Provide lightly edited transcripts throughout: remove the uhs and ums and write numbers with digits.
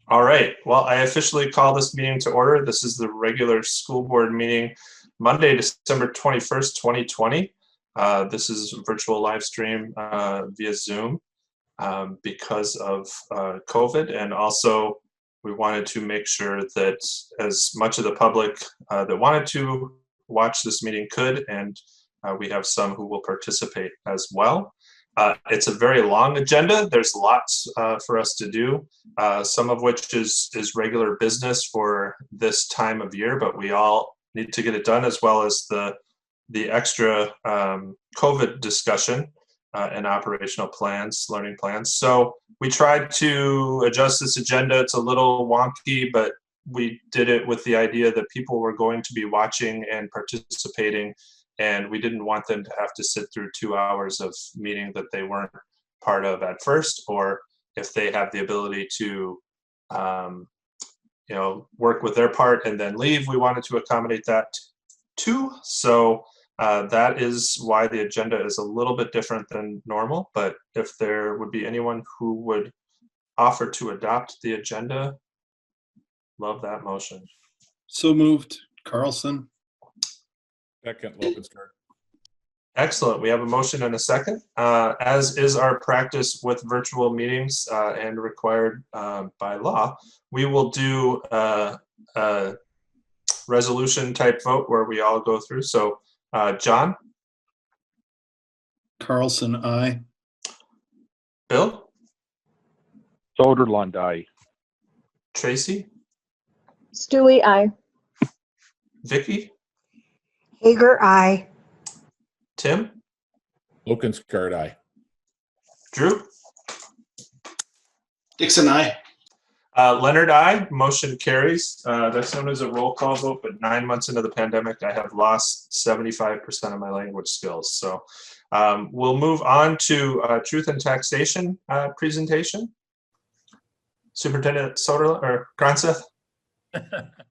All right. Well, I officially call this meeting to order. This is the regular school board meeting, Monday, December 21st, 2020. This is a virtual live stream via Zoom because of COVID. And also, we wanted to make sure that as much of the public that wanted to watch this meeting could, and we have some who will participate as well. It's a very long agenda. There's lots for us to do, some of which is regular business for this time of year, but we all need to get it done, as well as the extra COVID discussion and operational plans, learning plans. So we tried to adjust this agenda. It's a little wonky, but we did it with the idea that people were going to be watching and participating, and we didn't want them to have to sit through 2 hours of meeting that they weren't part of at first, or if they have the ability to work with their part and then leave, we wanted to accommodate that too. So that is why the agenda is a little bit different than normal. But if there would be anyone who would offer to adopt the agenda, love that motion. So moved. Carlson. Second, Lokenskar. Excellent. We have a motion and a second. As is our practice with virtual meetings and required by law, we will do a resolution type vote where we all go through. So John? Carlson, aye. Bill? Soderlund, aye. Tracy? Stewie, aye. Vicky? Hager, aye. Tim? Lokenskar, aye. Drew? Dixon, aye. Leonard, aye. Motion carries. That's known as a roll call vote, but 9 months into the pandemic, I have lost 75% of my language skills. So we'll move on to truth and taxation presentation. Superintendent Soderlund or Gronseth?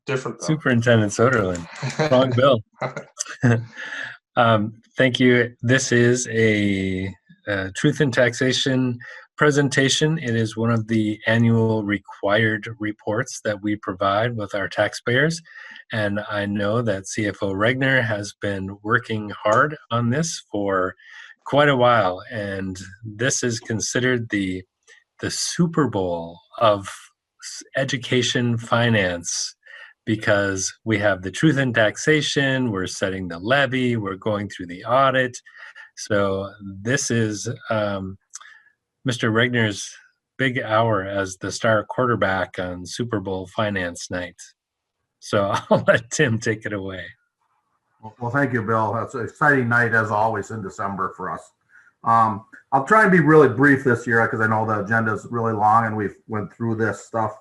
Different Bill. Superintendent Soderlund. Wrong Bill. Thank you. This is a truth and taxation presentation. It is one of the annual required reports that we provide with our taxpayers. And I know that CFO Regner has been working hard on this for quite a while. And this is considered the Super Bowl of education finance, because we have the truth in taxation, we're setting the levy, we're going through the audit. So this is Mr. Regner's big hour as the star quarterback on Super Bowl finance night. So I'll let Tim take it away. Well, thank you, Bill. That's an exciting night, as always, in December for us. I'll try and be really brief this year because I know the agenda is really long and we've went through this stuff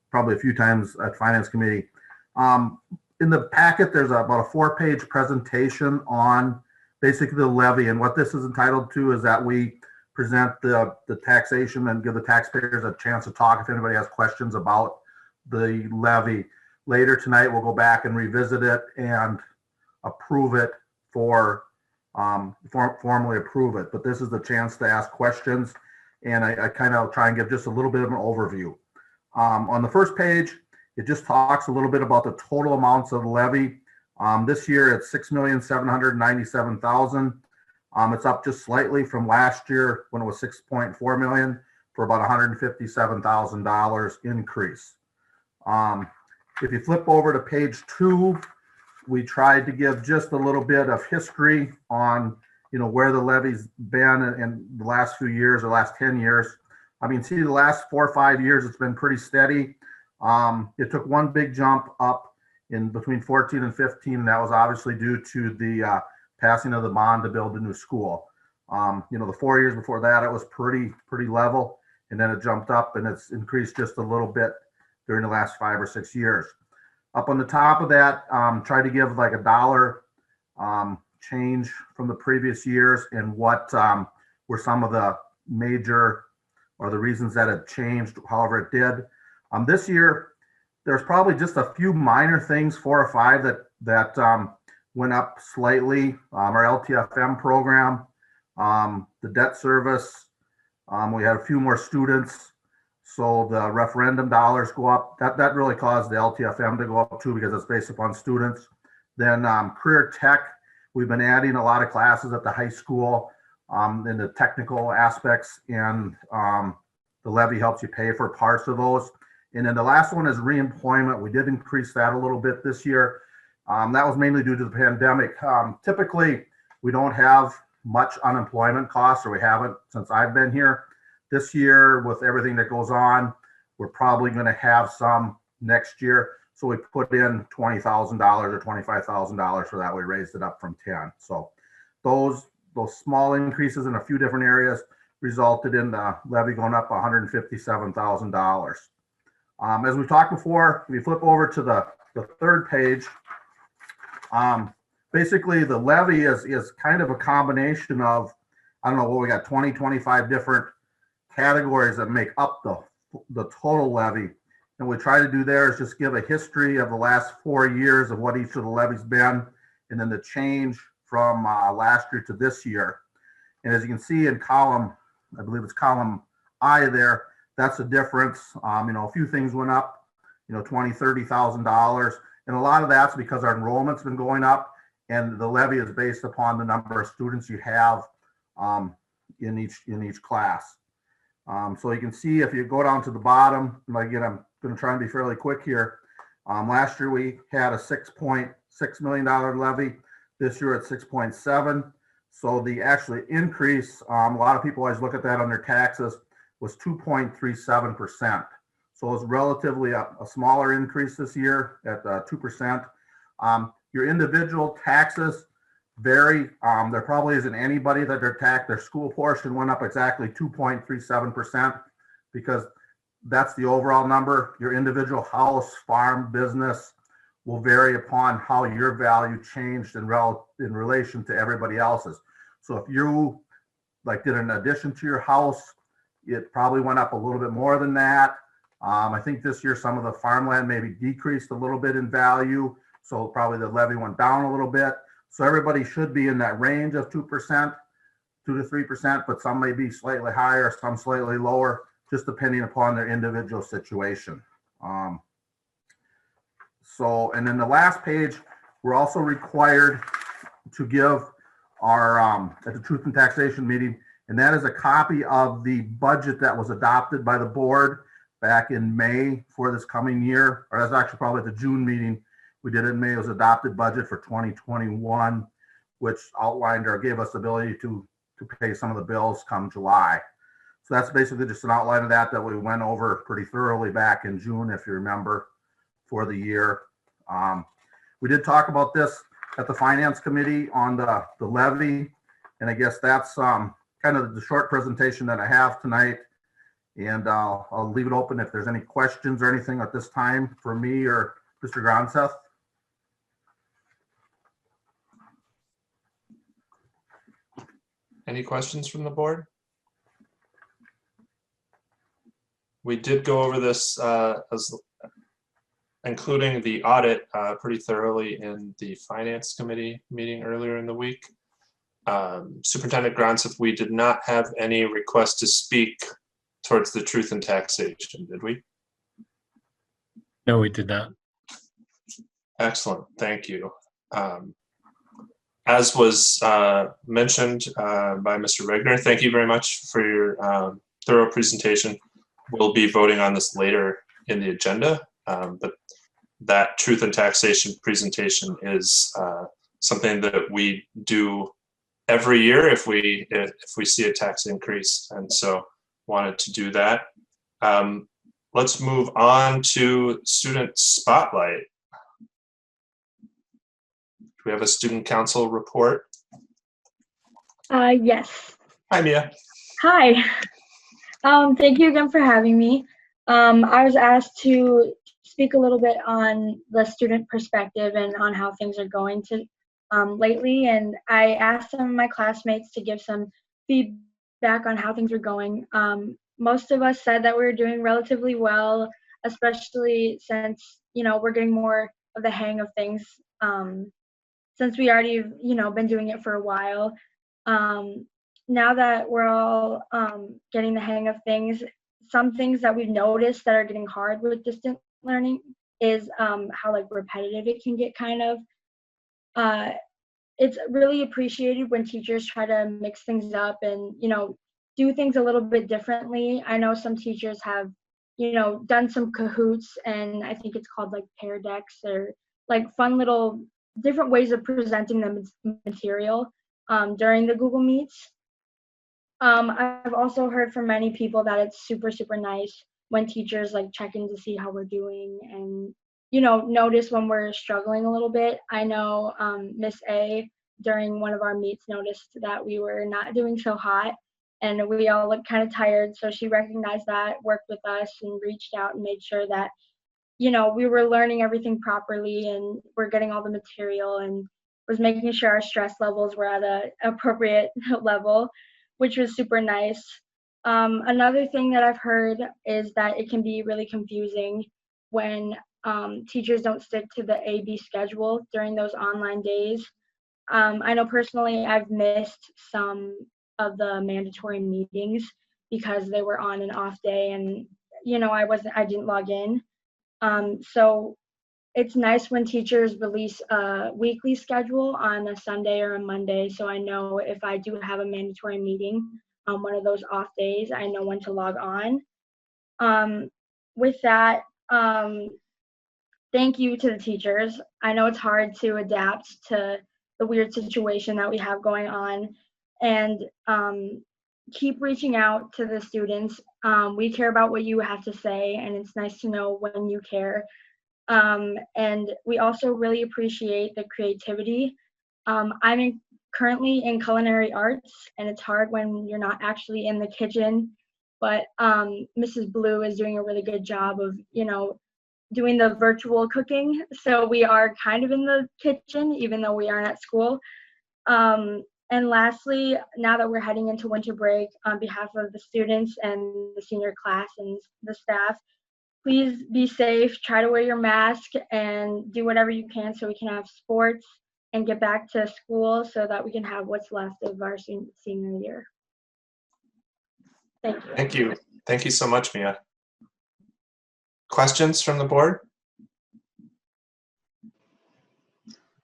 probably a few times at Finance Committee. In the packet, there's about a 4-page presentation on basically the levy, and what this is entitled to is that we present the taxation and give the taxpayers a chance to talk if anybody has questions about the levy. Later tonight, we'll go back and revisit it and approve it formally approve it. But this is the chance to ask questions, and I kind of try and give just a little bit of an overview. On the first page, it just talks a little bit about the total amounts of the levy. This year, it's $6,797,000. It's up just slightly from last year when it was $6.4 million, for about $157,000 increase. If you flip over to page 2, we tried to give just a little bit of history on, where the levy's been in the last few years, or last 10 years. I mean, see, the last 4 or 5 years, it's been pretty steady. It took one big jump up in between 14 and 15, and that was obviously due to the passing of the bond to build a new school. The 4 years before that, it was pretty level, and then it jumped up and it's increased just a little bit during the last 5 or 6 years. Up on the top of that, try to give like a dollar change from the previous years and what were some of the major or the reasons that it changed, however it did. This year, there's probably just a few minor things, 4 or 5 that went up slightly. Our LTFM program, the debt service, we had a few more students. So the referendum dollars go up. That really caused the LTFM to go up too, because it's based upon students. Then career tech, we've been adding a lot of classes at the high school in the technical aspects, and the levy helps you pay for parts of those. And then the last one is reemployment. We did increase that a little bit this year. That was mainly due to the pandemic. Typically, we don't have much unemployment costs, or we haven't since I've been here. This year, with everything that goes on, we're probably going to have some next year. So we put in $20,000 or $25,000 for that. We raised it up from 10. So those small increases in a few different areas resulted in the levy going up $157,000. As we talked before, we flip over to the third page. Basically, the levy is kind of a combination of, I don't know what we got, 20, 25 different categories that make up the total levy. And what we try to do there is just give a history of the last 4 years of what each of the levies been, and then the change from last year to this year. And as you can see in column, I believe it's column I there, that's the difference. A few things went up, $20,000, $30,000. And a lot of that's because our enrollment's been going up, and the levy is based upon the number of students you have in each class. So you can see if you go down to the bottom, and again, I'm going to try and be fairly quick here. Last year we had a $6.6 million levy. This year at 6.7. So the actual increase, a lot of people always look at that on their taxes, was 2.37%. So it's relatively a smaller increase this year at 2%. Your individual taxes vary. There probably isn't anybody that their school portion went up exactly 2.37%, because that's the overall number. Your individual house, farm, business will vary upon how your value changed in relation to everybody else's. So if you did an addition to your house, it probably went up a little bit more than that. I think this year some of the farmland maybe decreased a little bit in value, so probably the levy went down a little bit. So everybody should be in that range of 2%, 2 to 3%, but some may be slightly higher, some slightly lower, just depending upon their individual situation. And then the last page, we're also required to give our, at the Truth and Taxation meeting, and that is a copy of the budget that was adopted by the board back in May for this coming year, or that's actually probably at the June meeting. We did it in May. It was adopted budget for 2021, which outlined or gave us the ability to pay some of the bills come July. So that's basically just an outline of that we went over pretty thoroughly back in June, if you remember, for the year. We did talk about this at the Finance Committee on the levy, and I guess that's kind of the short presentation that I have tonight. And I'll leave it open if there's any questions or anything at this time for me or Mr. Gronseth. Any questions from the board? We did go over this as including the audit pretty thoroughly in the Finance Committee meeting earlier in the week. Superintendent Gronseth, we did not have any request to speak towards the Truth and Taxation, did we? No, we did not. Excellent, thank you. As was mentioned by Mr. Regner, thank you very much for your thorough presentation. We'll be voting on this later in the agenda, but that Truth and Taxation presentation is something that we do every year if we see a tax increase, and so wanted to do that. Let's move on to Student Spotlight. Do we have a Student Council report? Yes. Hi, Mia. Hi. Thank you again for having me. I was asked to speak a little bit on the student perspective and on how things are going lately. And I asked some of my classmates to give some feedback on how things were going. Most of us said that we were doing relatively well, especially since, we're getting more of the hang of things. Since we already, been doing it for a while. Now that we're all getting the hang of things, some things that we've noticed that are getting hard with distant learning is how like repetitive it can get kind of. It's really appreciated when teachers try to mix things up and, do things a little bit differently. I know some teachers have, done some cahoots, and I think it's called like pair decks or like fun little different ways of presenting the material during the Google Meets. I've also heard from many people that it's super, super nice when teachers like check in to see how we're doing and, notice when we're struggling a little bit. I know Miss A during one of our meets noticed that we were not doing so hot and we all looked kind of tired. So she recognized that, worked with us and reached out and made sure that, we were learning everything properly and we're getting all the material and was making sure our stress levels were at a appropriate level, which was super nice. Another thing that I've heard is that it can be really confusing when teachers don't stick to the A/B schedule during those online days. I know personally I've missed some of the mandatory meetings because they were on an off day and I didn't log in. So it's nice when teachers release a weekly schedule on a Sunday or a Monday, so I know if I do have a mandatory meeting on one of those off days, I know when to log on. With that, thank you to the teachers. I know it's hard to adapt to the weird situation that we have going on, and keep reaching out to the students. We care about what you have to say, and it's nice to know when you care. And we also really appreciate the creativity. I'm currently in culinary arts, and it's hard when you're not actually in the kitchen, but Mrs. Blue is doing a really good job of, doing the virtual cooking. So we are kind of in the kitchen, even though we aren't at school. And lastly, now that we're heading into winter break, on behalf of the students and the senior class and the staff, please be safe, try to wear your mask, and do whatever you can so we can have sports and get back to school so that we can have what's left of our senior year. Thank you. Thank you. Thank you so much, Mia. Questions from the board?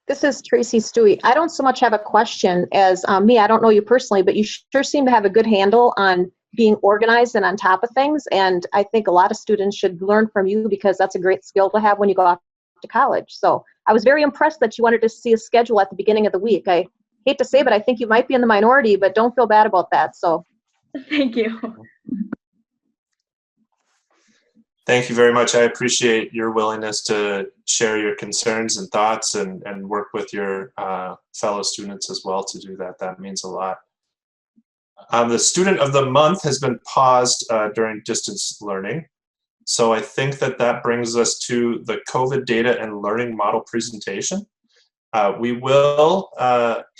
This is Tracy Stewie. I don't so much have a question as me. I don't know you personally, but you sure seem to have a good handle on being organized and on top of things. And I think a lot of students should learn from you because that's a great skill to have when you go off to college. So I was very impressed that you wanted to see a schedule at the beginning of the week. I hate to say, but I think you might be in the minority, but don't feel bad about that. So Thank you. Thank you very much. I appreciate your willingness to share your concerns and thoughts and work with your fellow students as well to do that. That means a lot. The Student of the Month has been paused during distance learning. So I think that brings us to the COVID data and learning model presentation. We will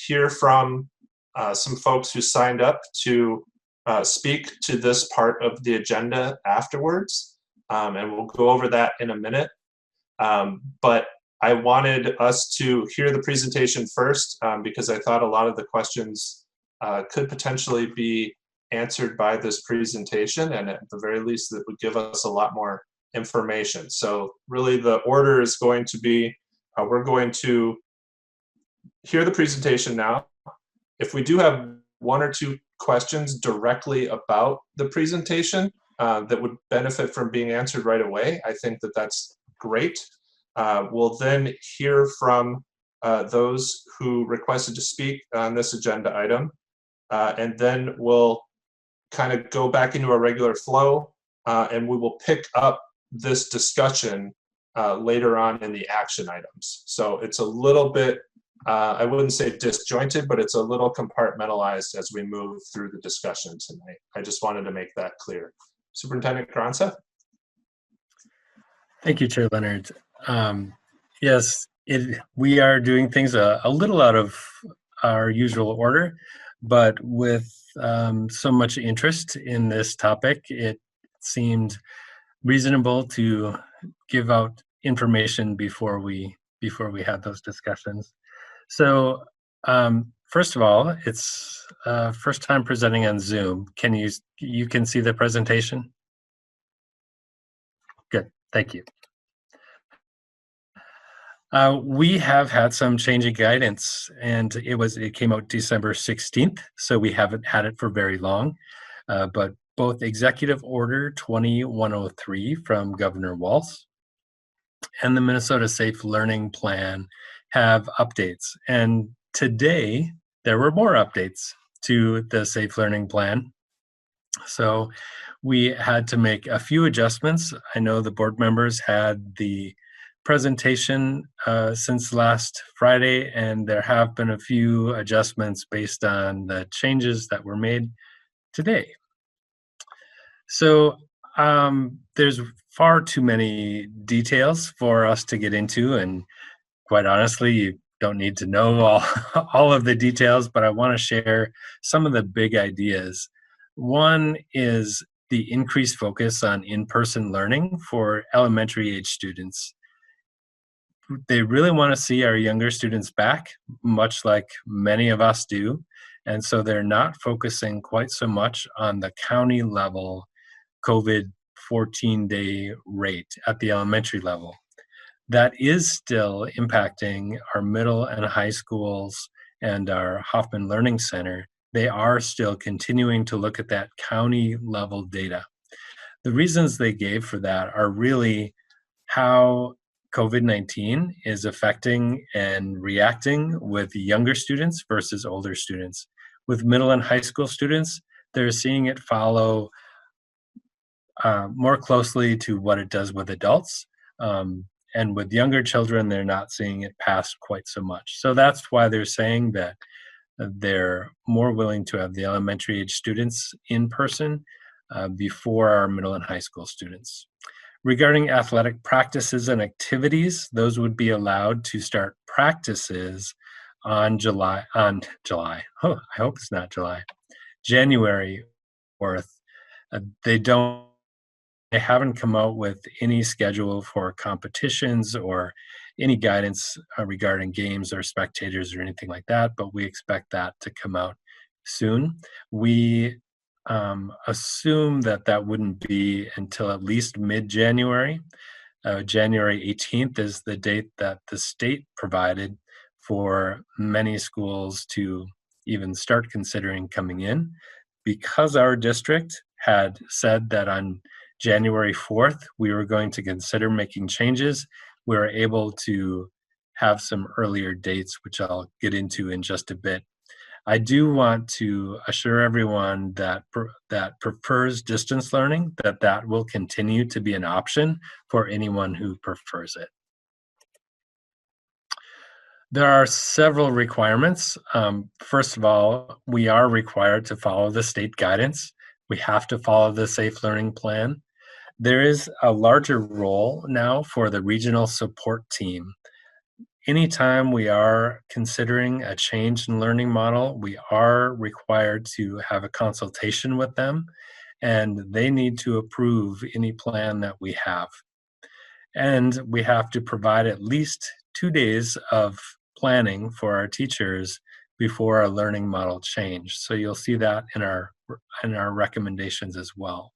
hear from some folks who signed up to speak to this part of the agenda afterwards. And we'll go over that in a minute. But I wanted us to hear the presentation first because I thought a lot of the questions could potentially be answered by this presentation, and at the very least that would give us a lot more information. So really the order is going to be, we're going to hear the presentation now. If we do have one or two questions directly about the presentation, that would benefit from being answered right away, I think that's great. We'll then hear from those who requested to speak on this agenda item, and then we'll kind of go back into our regular flow, and we will pick up this discussion later on in the action items. So it's a little bit, I wouldn't say disjointed, but it's a little compartmentalized as we move through the discussion tonight. I just wanted to make that clear. Superintendent Gronsa? Thank you, Chair Leonard. Yes, we are doing things a little out of our usual order, but with so much interest in this topic, it seemed reasonable to give out information before we had those discussions. So first of all, it's first time presenting on Zoom. You can see the presentation? Thank you. We have had some change in guidance, and it came out December 16th, so we haven't had it for very long. But both Executive Order 2103 from Governor Walz and the Minnesota Safe Learning Plan have updates. And today, there were more updates to the Safe Learning Plan. So we had to make a few adjustments. I know the board members had the presentation since last Friday, and there have been a few adjustments based on the changes that were made today. So there's far too many details for us to get into, and quite honestly, you don't need to know all of the details, but I want to share some of the big ideas. One is the increased focus on in-person learning for elementary age students. They really want to see our younger students back, much like many of us do. And so they're not focusing quite so much on the county level COVID 14-day rate at the elementary level. That is still impacting our middle and high schools and our Hoffman Learning Center. They are still continuing to look at that county level data. The reasons they gave for that are really how COVID-19 is affecting and reacting with younger students versus older students. With middle and high school students, they're seeing it follow more closely to what it does with adults. And with younger children, they're not seeing it pass quite so much. So that's why they're saying that they're more willing to have the elementary age students in person before our middle and high school students. Regarding athletic practices and activities, those would be allowed to start practices on January 4th. They haven't come out with any schedule for competitions or any guidance regarding games or spectators or anything like that, but we expect that to come out soon. We assume that that wouldn't be until at least mid-January. January 18th is the date that the state provided for many schools to even start considering coming in. Because our district had said that on January 4th, we were going to consider making changes, we were able to have some earlier dates, which I'll get into in just a bit. I do want to assure everyone that that prefers distance learning, that will continue to be an option for anyone who prefers it. There are several requirements. First of all, we are required to follow the state guidance. We have to follow the Safe Learning Plan. There is a larger role now for the regional support team. Anytime we are considering a change in learning model, we are required to have a consultation with them, and they need to approve any plan that we have. And we have to provide at least 2 days of planning for our teachers before a learning model change. So you'll see that in our recommendations as well.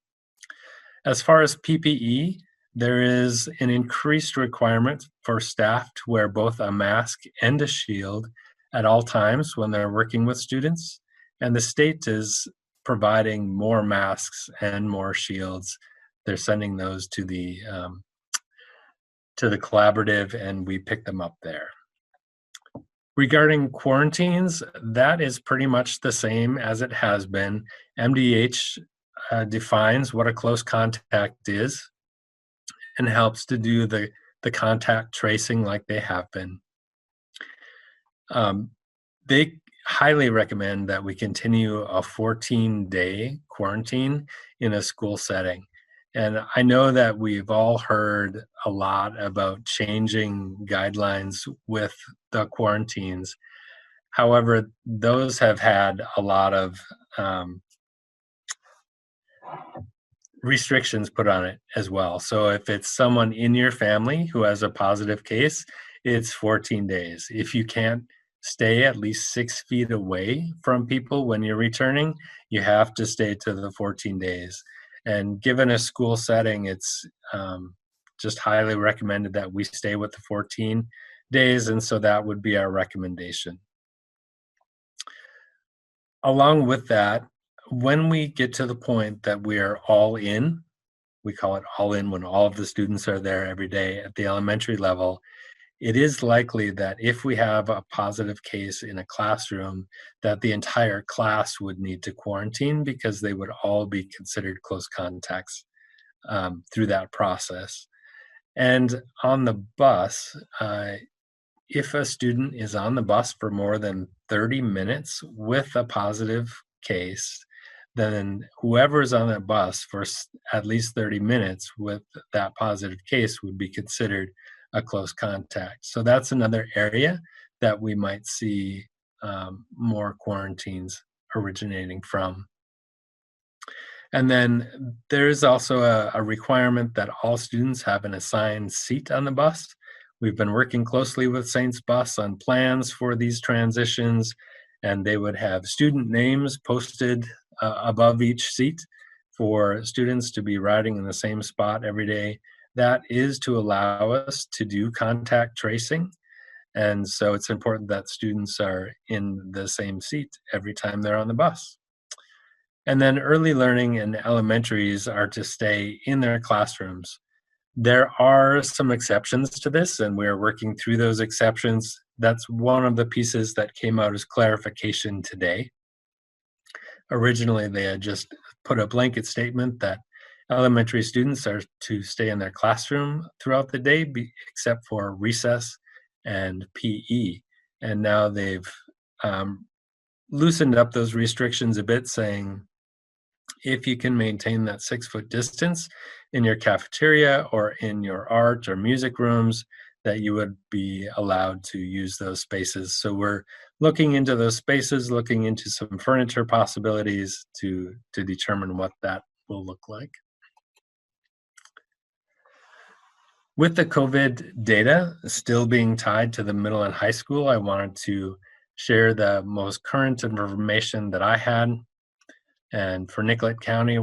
As far as PPE, there is an increased requirement for staff to wear both a mask and a shield at all times when they're working with students. And the state is providing more masks and more shields. They're sending those to the collaborative, and we pick them up there. Regarding quarantines, that is pretty much the same as it has been. MDH defines what a close contact is and helps to do the contact tracing like they have been. They highly recommend that we continue a 14-day quarantine in a school setting. And I know that we've all heard a lot about changing guidelines with the quarantines. However, those have had a lot of restrictions put on it as well. So if it's someone in your family who has a positive case, it's 14 days. If you can't stay at least 6 feet away from people when you're returning, you have to stay to the 14 days. And given a school setting, it's just highly recommended that we stay with the 14 days, and so that would be our recommendation. Along with that, when we get to the point that we are all in, we call it all in when all of the students are there every day at the elementary level, it is likely that if we have a positive case in a classroom, that the entire class would need to quarantine because they would all be considered close contacts through that process. And on the bus, if a student is on the bus for more than 30 minutes with a positive case, then whoever is on that bus for at least 30 minutes with that positive case would be considered a close contact. So that's another area that we might see more quarantines originating from. And then there's also a requirement that all students have an assigned seat on the bus. We've been working closely with Saints Bus on plans for these transitions, and they would have student names posted above each seat for students to be riding in the same spot every day. That is to allow us to do contact tracing. And so it's important that students are in the same seat every time they're on the bus. And then early learning and elementaries are to stay in their classrooms. There are some exceptions to this, and we're working through those exceptions. That's one of the pieces that came out as clarification today. Originally, they had just put a blanket statement that elementary students are to stay in their classroom throughout the day, except for recess and PE. And now they've loosened up those restrictions a bit, saying if you can maintain that 6-foot distance in your cafeteria or in your art or music rooms, that you would be allowed to use those spaces. So we're looking into those spaces, looking into some furniture possibilities to determine what that will look like. With the COVID data still being tied to the middle and high school, I wanted to share the most current information that I had. And for Nicollet County,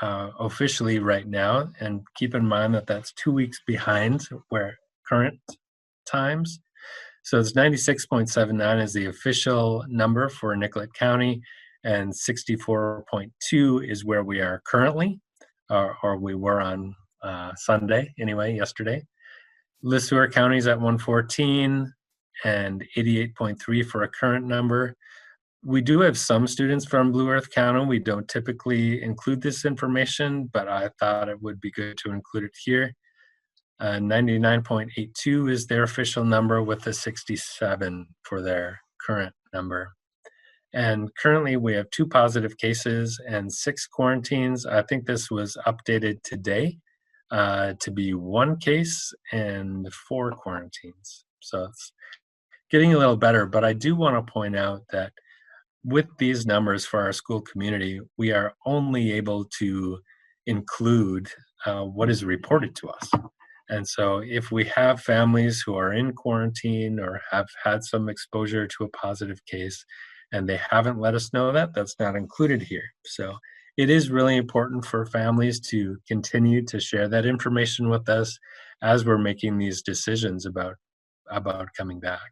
officially right now, and keep in mind that that's 2 weeks behind where current times. So it's 96.79 is the official number for Nicollet County, and 64.2 is where we are currently, or we were on Sunday, anyway, yesterday. Le Sueur County is at 114 and 88.3 for a current number. We do have some students from Blue Earth County. We don't typically include this information, but I thought it would be good to include it here. 99.82 is their official number, with a 67 for their current number. And currently we have 2 positive cases and 6 quarantines. I think this was updated today to be 1 case and 4 quarantines. So it's getting a little better, but I do want to point out that with these numbers for our school community, we are only able to include what is reported to us. And so if we have families who are in quarantine or have had some exposure to a positive case and they haven't let us know that, that's not included here. So it is really important for families to continue to share that information with us as we're making these decisions about coming back.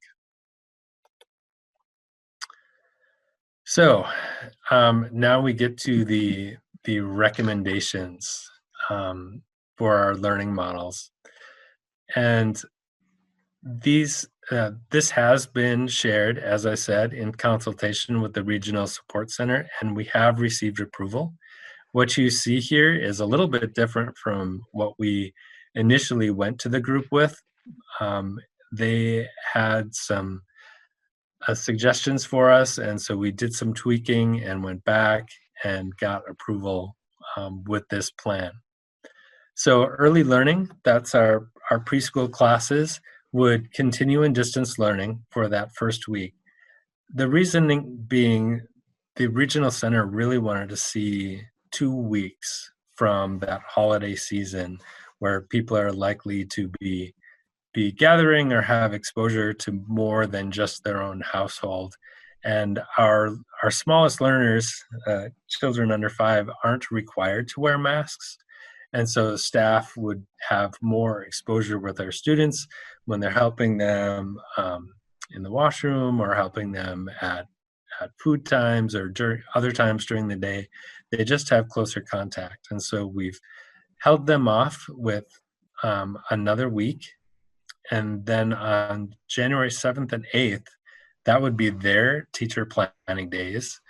So now we get to the recommendations for our learning models. And this has been shared, as I said, in consultation with the Regional Support Center, and we have received approval. What you see here is a little bit different from what we initially went to the group with. They had some suggestions for us, and so we did some tweaking and went back and got approval with this plan. So early learning, that's our preschool classes, would continue in distance learning for that first week. The reasoning being the regional center really wanted to see 2 weeks from that holiday season where people are likely to be gathering or have exposure to more than just their own household. And our smallest learners, children under 5, aren't required to wear masks. And so staff would have more exposure with our students when they're helping them in the washroom or helping them at food times or during other times during the day. They just have closer contact. And so we've held them off with another week. And then on January 7th and 8th, that would be their teacher planning days.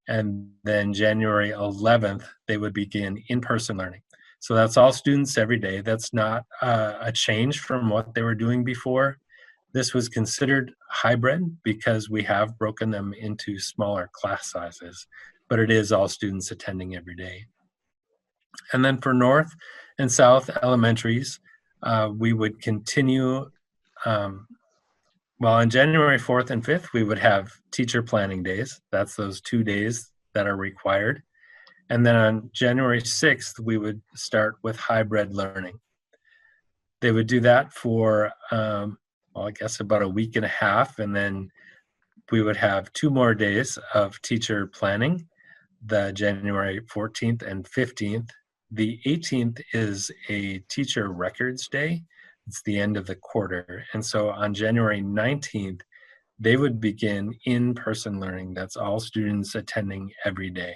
And then January 11th, they would begin in-person learning. So that's all students every day. That's not a change from what they were doing before. This was considered hybrid because we have broken them into smaller class sizes, but it is all students attending every day. And then for North and South elementaries, we would continue, well, on January 4th and 5th, we would have teacher planning days. That's those 2 days that are required. And then on January 6th, we would start with hybrid learning. They would do that for, well, I guess about a week and a half, and then we would have 2 more days of teacher planning, the January 14th and 15th. The 18th is a teacher records day. It's the end of the quarter. And so on January 19th, they would begin in-person learning. That's all students attending every day.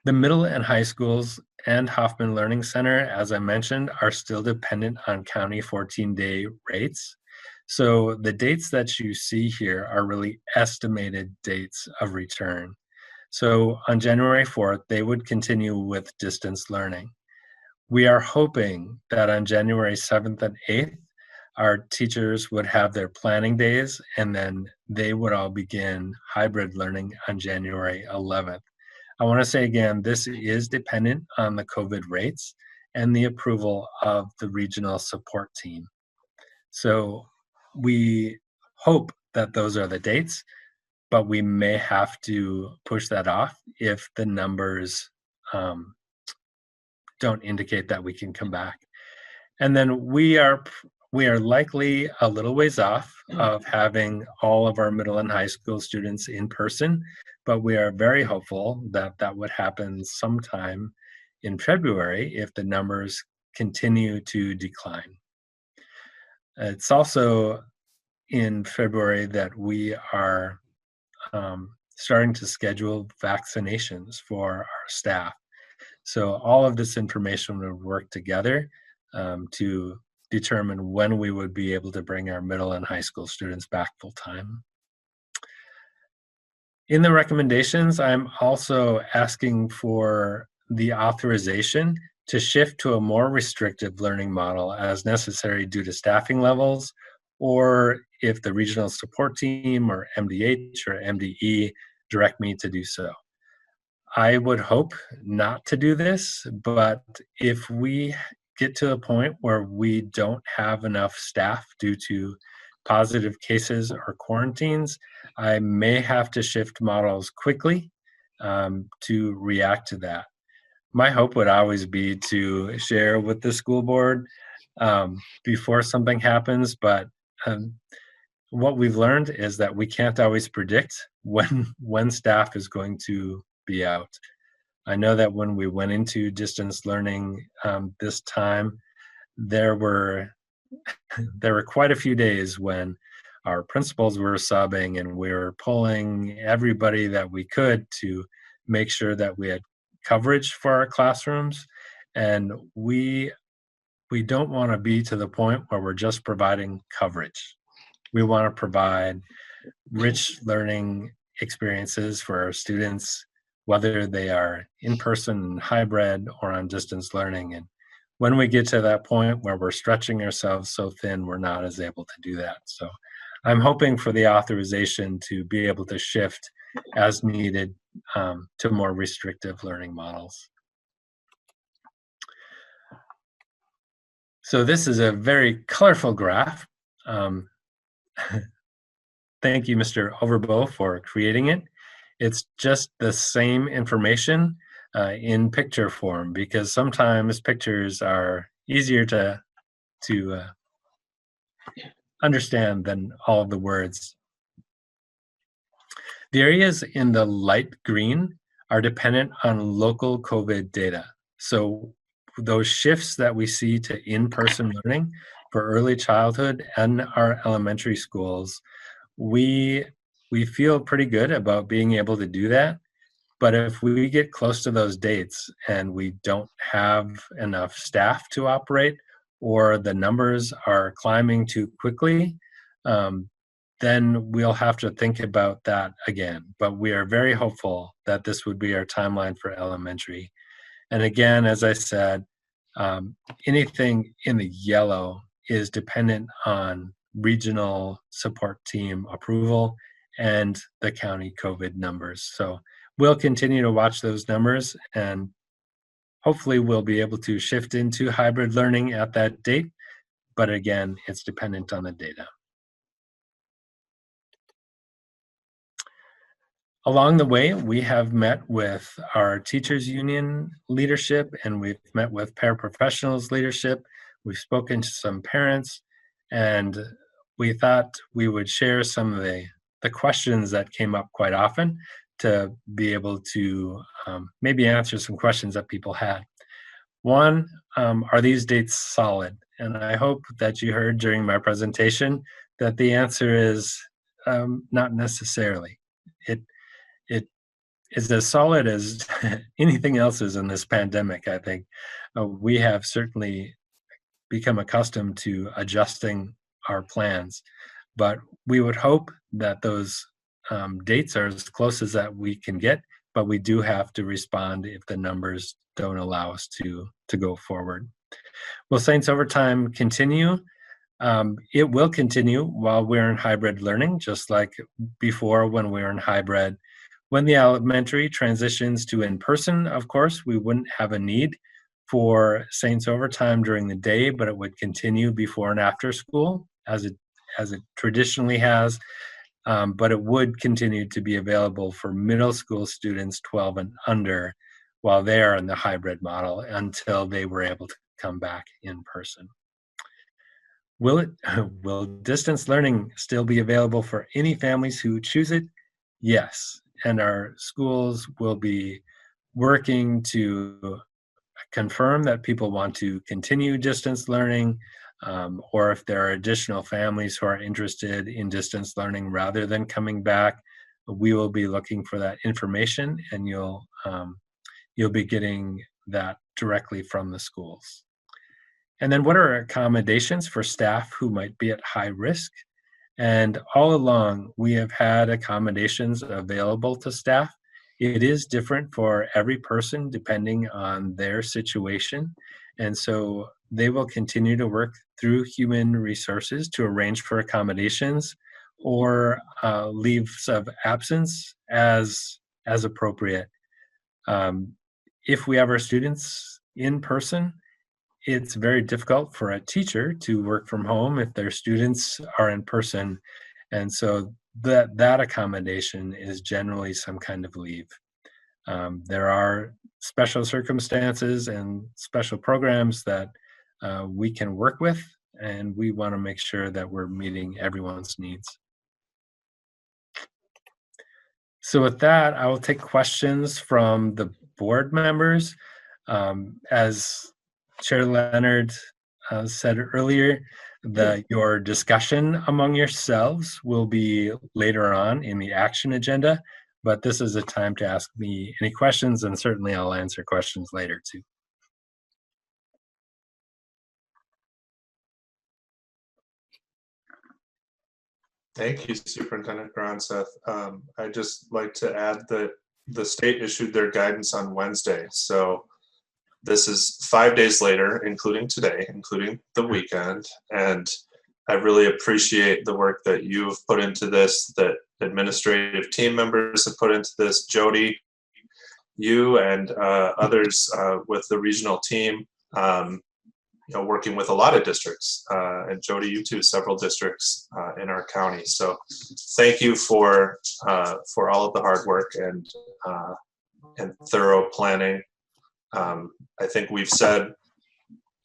The middle and high schools and Hoffman Learning Center, as I mentioned, are still dependent on county 14-day rates. So the dates that you see here are really estimated dates of return. So on January 4th, they would continue with distance learning. We are hoping that on January 7th and 8th, our teachers would have their planning days, and then they would all begin hybrid learning on January 11th. I want to say again, this is dependent on the COVID rates and the approval of the regional support team. So we hope that those are the dates, but we may have to push that off if the numbers don't indicate that we can come back. And then we are likely a little ways off of having all of our middle and high school students in person, but we are very hopeful that that would happen sometime in February if the numbers continue to decline. It's also in February that we are starting to schedule vaccinations for our staff. So all of this information would work together to determine when we would be able to bring our middle and high school students back full time. In the recommendations, I'm also asking for the authorization to shift to a more restrictive learning model as necessary due to staffing levels, or if the regional support team or MDH or MDE direct me to do so. I would hope not to do this, but if we get to a point where we don't have enough staff due to positive cases or quarantines, I may have to shift models quickly to react to that. My hope would always be to share with the school board before something happens, but what we've learned is that we can't always predict when staff is going to be out. I know that when we went into distance learning this time, there were quite a few days when our principals were subbing and we were pulling everybody that we could to make sure that we had coverage for our classrooms. And we don't want to be to the point where we're just providing coverage. We want to provide rich learning experiences for our students, whether they are in person, hybrid, or on distance learning. And when we get to that point where we're stretching ourselves so thin, we're not as able to do that. So I'm hoping for the authorization to be able to shift as needed to more restrictive learning models. So this is a very colorful graph. Thank you, Mr. Overbo, for creating it. It's just the same information in picture form, because sometimes pictures are easier to understand than all of the words. The areas in the light green are dependent on local COVID data. So those shifts that we see to in-person learning for early childhood and our elementary schools, we feel pretty good about being able to do that. But if we get close to those dates and we don't have enough staff to operate, or the numbers are climbing too quickly, then we'll have to think about that again. But we are very hopeful that this would be our timeline for elementary. And again, as I said, anything in the yellow is dependent on regional support team approval and the county COVID numbers. So we'll continue to watch those numbers, and hopefully we'll be able to shift into hybrid learning at that date. But again, it's dependent on the data. Along the way, we have met with our teachers union leadership, and we've met with paraprofessionals leadership. We've spoken to some parents, and we thought we would share some of the questions that came up quite often to be able to maybe answer some questions that people had. One, are these dates solid? And I hope that you heard during my presentation that the answer is not necessarily. It is as solid as anything else is in this pandemic, I think. We have certainly become accustomed to adjusting our plans, but we would hope that those dates are as close as that we can get, but we do have to respond if the numbers don't allow us to go forward. Will Saints Overtime continue? It will continue while we're in hybrid learning, just like before when we were in hybrid. When the elementary transitions to in-person, of course, we wouldn't have a need for Saints Overtime during the day, but it would continue before and after school as it traditionally has. But it would continue to be available for middle school students 12 and under while they are in the hybrid model until they were able to come back in person. Will distance learning still be available for any families who choose it? Yes. And our schools will be working to confirm that people want to continue distance learning, or if there are additional families who are interested in distance learning rather than coming back, we will be looking for that information, and you'll be getting that directly from the schools. And then what are accommodations for staff who might be at high risk? And all along, we have had accommodations available to staff. It is different for every person depending on their situation. And so they will continue to work through human resources to arrange for accommodations or leaves of absence as appropriate. If we have our students in person, it's very difficult for a teacher to work from home if their students are in person. And so that accommodation is generally some kind of leave. There are special circumstances and special programs that we can work with, and we want to make sure that we're meeting everyone's needs. So with that, I will take questions from the board members. As Chair Leonard said earlier, your discussion among yourselves will be later on in the action agenda, but this is a time to ask me any questions, and certainly I'll answer questions later too. Thank you, Superintendent Gronseth. I'd just like to add that the state issued their guidance on Wednesday. So this is 5 days later, including today, including the weekend. And I really appreciate the work that you've put into this, that administrative team members have put into this. Jody, you and others with the regional team, working with a lot of districts, and Jody, you too, several districts in our county. So thank you for all of the hard work and thorough planning. I think we've said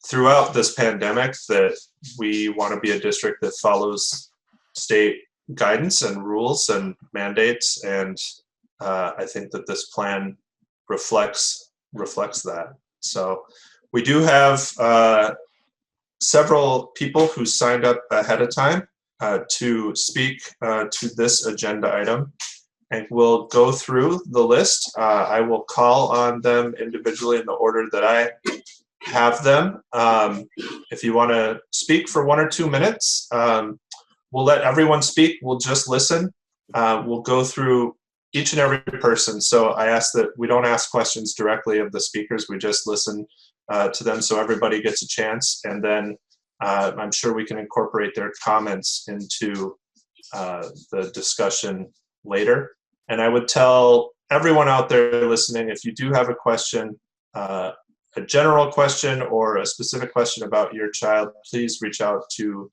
throughout this pandemic that we want to be a district that follows state guidance and rules and mandates, and I think that this plan reflects that. So we do have several people who signed up ahead of time to speak to this agenda item. And we'll go through the list. I will call on them individually in the order that I have them. If you want to speak for 1 or 2 minutes, we'll let everyone speak. We'll just listen. We'll go through each and every person. So I ask that we don't ask questions directly of the speakers. We just listen to them so everybody gets a chance. And then I'm sure we can incorporate their comments into the discussion later. And I would tell everyone out there listening, if you do have a question, a general question or a specific question about your child, please reach out to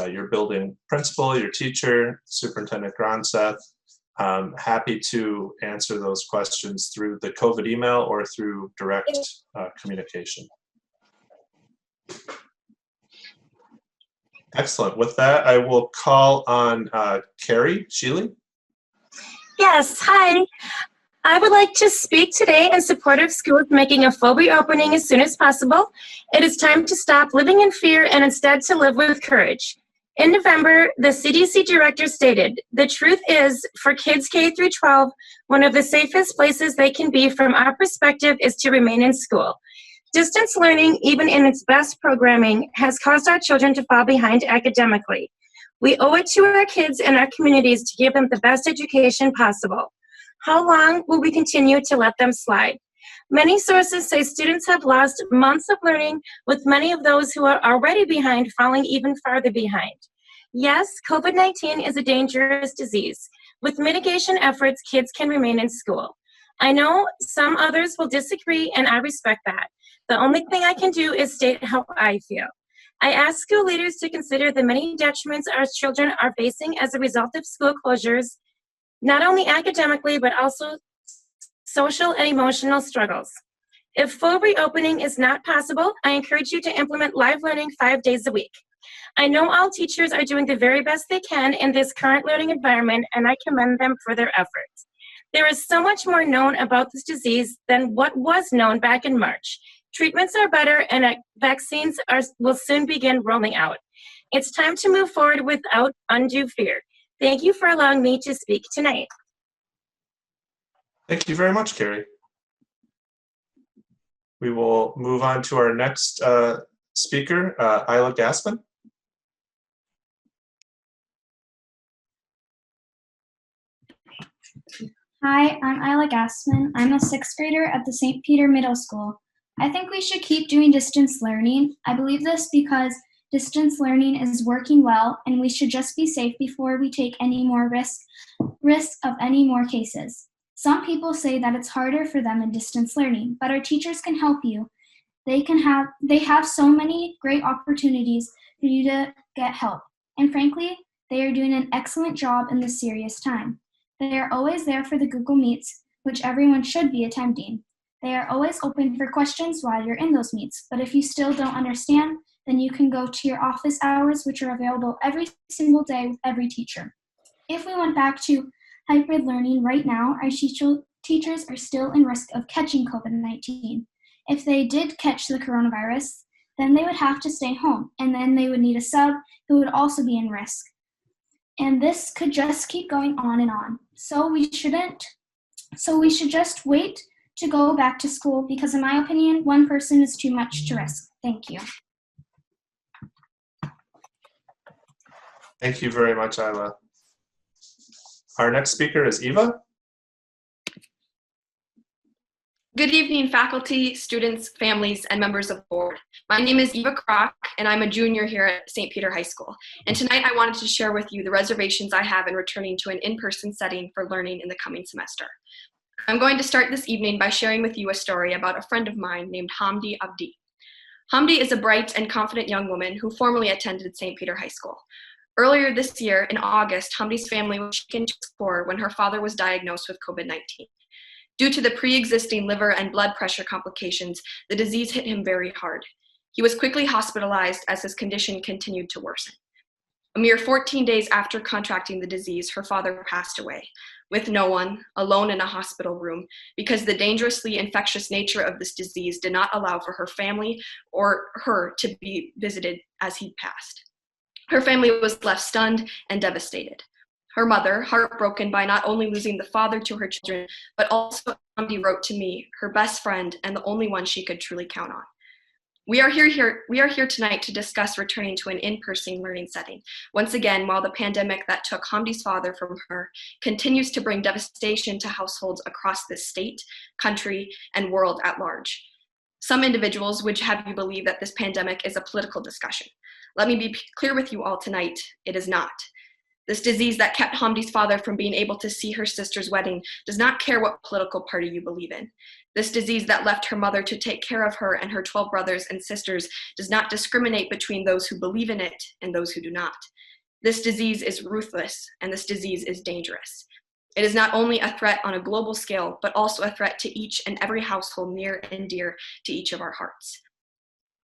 your building principal, your teacher, Superintendent Gronseth. Happy to answer those questions through the COVID email or through direct communication. Excellent. With that, I will call on Carrie Sheely. Yes, hi. I would like to speak today in support of schools making a full reopening as soon as possible. It is time to stop living in fear and instead to live with courage. In November, the CDC director stated, "The truth is, for kids K through 12, one of the safest places they can be from our perspective is to remain in school. Distance learning, even in its best programming, has caused our children to fall behind academically. We owe it to our kids and our communities to give them the best education possible. How long will we continue to let them slide?" Many sources say students have lost months of learning, with many of those who are already behind falling even farther behind. Yes, COVID-19 is a dangerous disease. With mitigation efforts, kids can remain in school. I know some others will disagree, and I respect that. The only thing I can do is state how I feel. I ask school leaders to consider the many detriments our children are facing as a result of school closures, not only academically, but also social and emotional struggles. If full reopening is not possible, I encourage you to implement live learning 5 days a week. I know all teachers are doing the very best they can in this current learning environment, and I commend them for their efforts. There is so much more known about this disease than what was known back in March. Treatments are better, and vaccines will soon begin rolling out. It's time to move forward without undue fear. Thank you for allowing me to speak tonight. Thank you very much, Carrie. We will move on to our next speaker, Isla Gassman. Hi, I'm Isla Gassman. I'm a 6th grader at the St. Peter Middle School. I think we should keep doing distance learning. I believe this because distance learning is working well, and we should just be safe before we take any more risk of any more cases. Some people say that it's harder for them in distance learning, but our teachers can help you. They have so many great opportunities for you to get help. And frankly, they are doing an excellent job in this serious time. They are always there for the Google Meets, which everyone should be attending. They are always open for questions while you're in those meets, but if you still don't understand, then you can go to your office hours, which are available every single day with every teacher. If we went back to hybrid learning right now, our teachers are still in risk of catching COVID-19. If they did catch the coronavirus, then they would have to stay home, and then they would need a sub who would also be in risk. And this could just keep going on and on. So we should just wait to go back to school because, in my opinion, one person is too much to risk. Thank you. Thank you very much, Isla. Our next speaker is Eva. Good evening, faculty, students, families, and members of the board. My name is Eva Kroc, and I'm a junior here at St. Peter High School. And tonight I wanted to share with you the reservations I have in returning to an in-person setting for learning in the coming semester. I'm going to start this evening by sharing with you a story about a friend of mine named Hamdi Abdi. Hamdi is a bright and confident young woman who formerly attended St. Peter High School. Earlier this year, in August, Hamdi's family was shaken to its core when her father was diagnosed with COVID-19. Due to the pre-existing liver and blood pressure complications, the disease hit him very hard. He was quickly hospitalized as his condition continued to worsen. A mere 14 days after contracting the disease, her father passed away. with no one, alone in a hospital room, because the dangerously infectious nature of this disease did not allow for her family or her to be visited as he passed. Her family was left stunned and devastated. Her mother, heartbroken by not only losing the father to her children, but also Hamdi wrote to me, her best friend and the only one she could truly count on. We are here tonight to discuss returning to an in-person learning setting. Once again, while the pandemic that took Hamdi's father from her continues to bring devastation to households across this state, country, and world at large. Some individuals would have you believe that this pandemic is a political discussion. Let me be clear with you all tonight, it is not. This disease that kept Hamdi's father from being able to see her sister's wedding does not care what political party you believe in. This disease that left her mother to take care of her and her 12 brothers and sisters does not discriminate between those who believe in it and those who do not. This disease is ruthless, and this disease is dangerous. It is not only a threat on a global scale, but also a threat to each and every household near and dear to each of our hearts.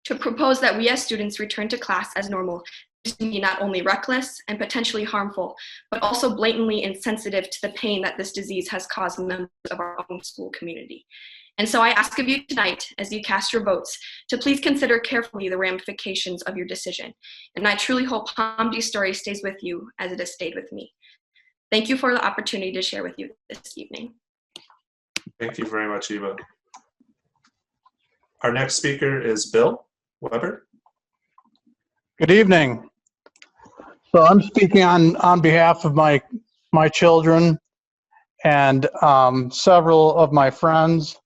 To propose that we as students return to class as normal is to be not only reckless and potentially harmful, but also blatantly insensitive to the pain that this disease has caused members of our own school community. And so I ask of you tonight, as you cast your votes, to please consider carefully the ramifications of your decision. And I truly hope Hamdi's story stays with you as it has stayed with me. Thank you for the opportunity to share with you this evening. Thank you very much, Eva. Our next speaker is Bill Weber. Good evening. So I'm speaking on behalf of my children and several of my friends,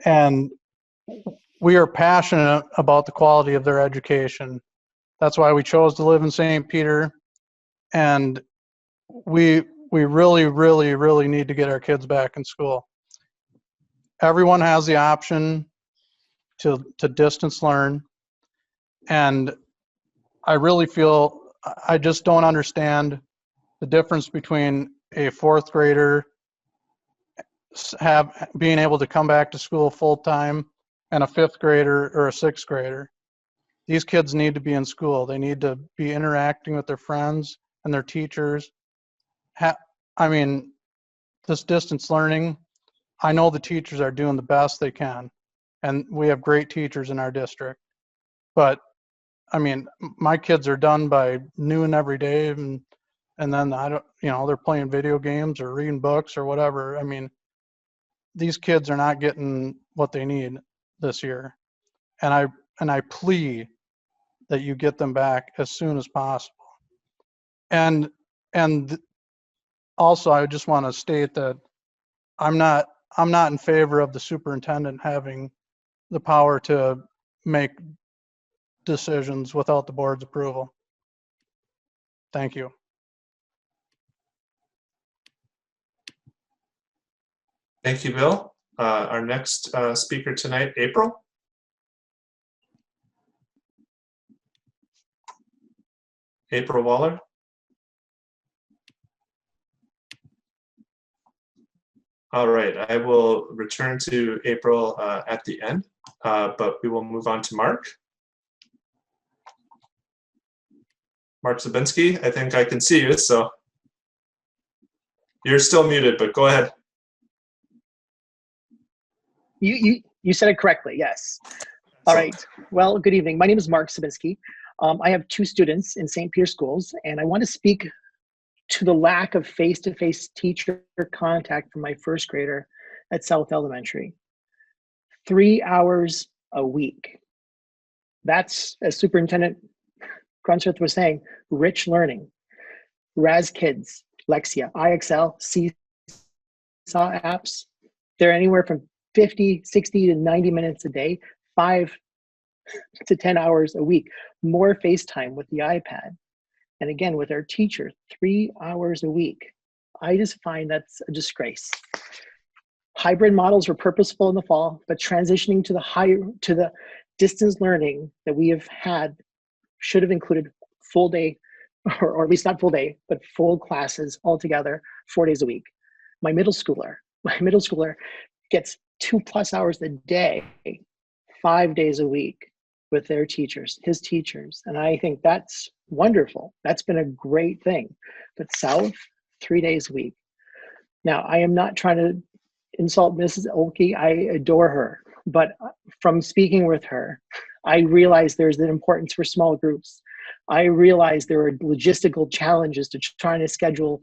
and we are passionate about the quality of their education. That's why we chose to live in St. Peter, and we really need to get our kids back in school. Everyone has the option to distance learn, and I really feel I just don't understand the difference between a fourth grader being able to come back to school full time and a fifth grader or a sixth grader. These kids need to be in school. They need to be interacting with their friends and their teachers. I mean, this distance learning, I know the teachers are doing the best they can, and we have great teachers in our district. But I mean, my kids are done by noon every day, and then they're playing video games or reading books or whatever. I mean, these kids are not getting what they need this year, and I plead that you get them back as soon as possible. And also, I just want to state that I'm not in favor of the superintendent having the power to make decisions without the board's approval. Thank you. Thank you, Bill. Our next speaker tonight, April. April Waller. All right, I will return to April at the end, but we will move on to Mark. Mark Zabinski, I think I can see you, so you're still muted, but go ahead. You said it correctly, yes. All right, well, good evening. My name is Mark Zabinski. I have 2 students in St. Peter schools, and I want to speak to the lack of face-to-face teacher contact from my first grader at South Elementary. 3 hours a week. That's, as Superintendent Grunsworth was saying, rich learning. Raz Kids, Lexia, IXL, Seesaw apps, they're anywhere from 50, 60 to 90 minutes a day, 5 to 10 hours a week. More FaceTime with the iPad. And again, with our teacher, 3 hours a week. I just find that's a disgrace. Hybrid models were purposeful in the fall, but transitioning to the distance learning that we have had should have included full day, or at least not full day, but full classes altogether, 4 days a week. My middle schooler gets 2+ hours a day, 5 days a week with their teachers, his teachers. And I think that's wonderful. That's been a great thing. But South, 3 days a week. Now, I am not trying to insult Mrs. Olkey. I adore her. But from speaking with her, I realized there's an importance for small groups. I realized there are logistical challenges to trying to schedule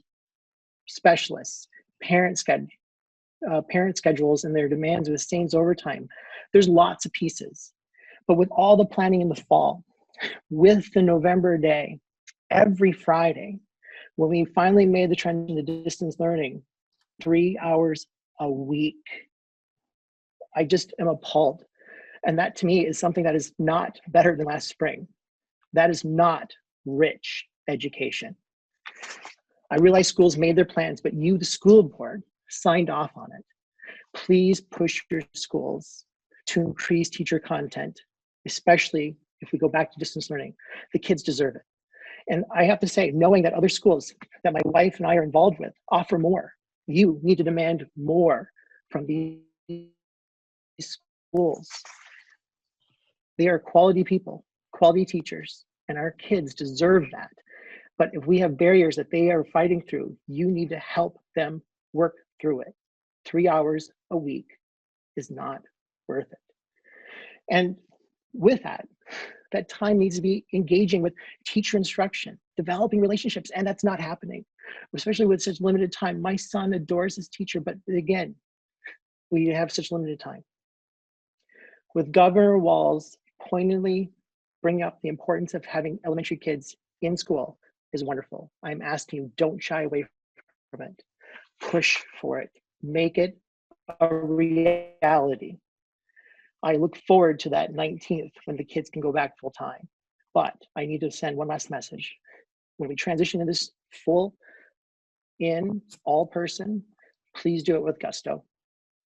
specialists, parent schedules and their demands with Saints overtime. There's lots of pieces. But with all the planning in the fall, with the November day, every Friday, when we finally made the transition to distance learning, 3 hours a week, I just am appalled. And that to me is something that is not better than last spring. That is not rich education. I realize schools made their plans, but you, the school board, signed off on it. Please push your schools to increase teacher content, especially if we go back to distance learning. The kids deserve it. And I have to say, knowing that other schools that my wife and I are involved with offer more, you need to demand more from these schools. They are quality people, quality teachers, and our kids deserve that. But if we have barriers that they are fighting through, you need to help them work through it. 3 hours a week is not worth it. And with that, that time needs to be engaging with teacher instruction, developing relationships, and that's not happening, especially with such limited time. My son adores his teacher, but again, we have such limited time. With Governor Walz pointedly bringing up the importance of having elementary kids in school is wonderful. I'm asking you, don't shy away from it. Push for it. Make it a reality. I look forward to that 19th when the kids can go back full time. But I need to send one last message. When we transition to this full in all person, please do it with gusto,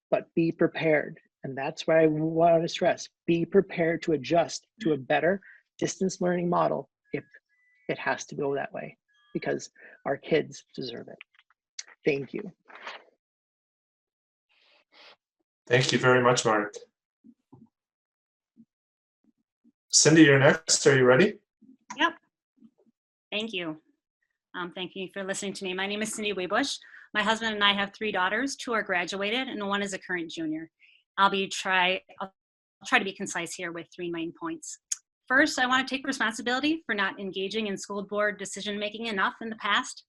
but be prepared. And that's why I want to stress, be prepared to adjust to a better distance learning model if it has to go that way, because our kids deserve it. Thank you. Thank you very much, Mark. Cindy, you're next. Are you ready? Yep. Thank you. Thank you for listening to me. My name is Cindy Waybush. My husband and I have 3 daughters. 2 are graduated and 1 is a current junior. I'll try to be concise here with 3 main points. First, I want to take responsibility for not engaging in school board decision-making enough in the past.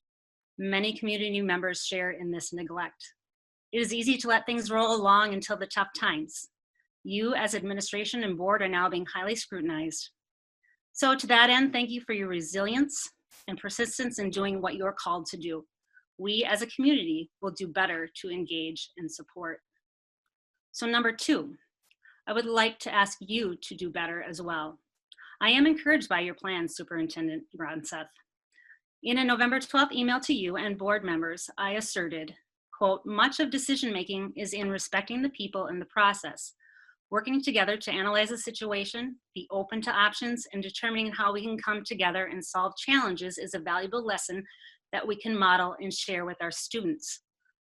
Many community members share in this neglect. It is easy to let things roll along until the tough times. You as administration and board are now being highly scrutinized. So to that end, thank you for your resilience and persistence in doing what you're called to do. We as a community will do better to engage and support. So number 2, I would like to ask you to do better as well. I am encouraged by your plans, Superintendent Gronseth. In a November 12th email to you and board members, I asserted, quote, much of decision-making is in respecting the people in the process, working together to analyze the situation, be open to options, and determining how we can come together and solve challenges is a valuable lesson that we can model and share with our students.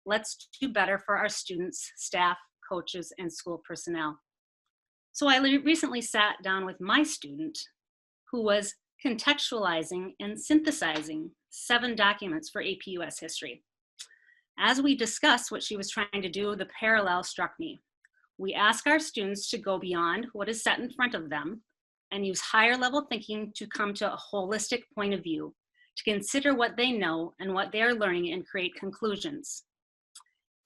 Let's do better for our students, staff, coaches, and school personnel. So I recently sat down with my student who was contextualizing and synthesizing 7 documents for AP US history. As we discussed what she was trying to do, the parallel struck me. We ask our students to go beyond what is set in front of them and use higher level thinking to come to a holistic point of view, to consider what they know and what they are learning and create conclusions.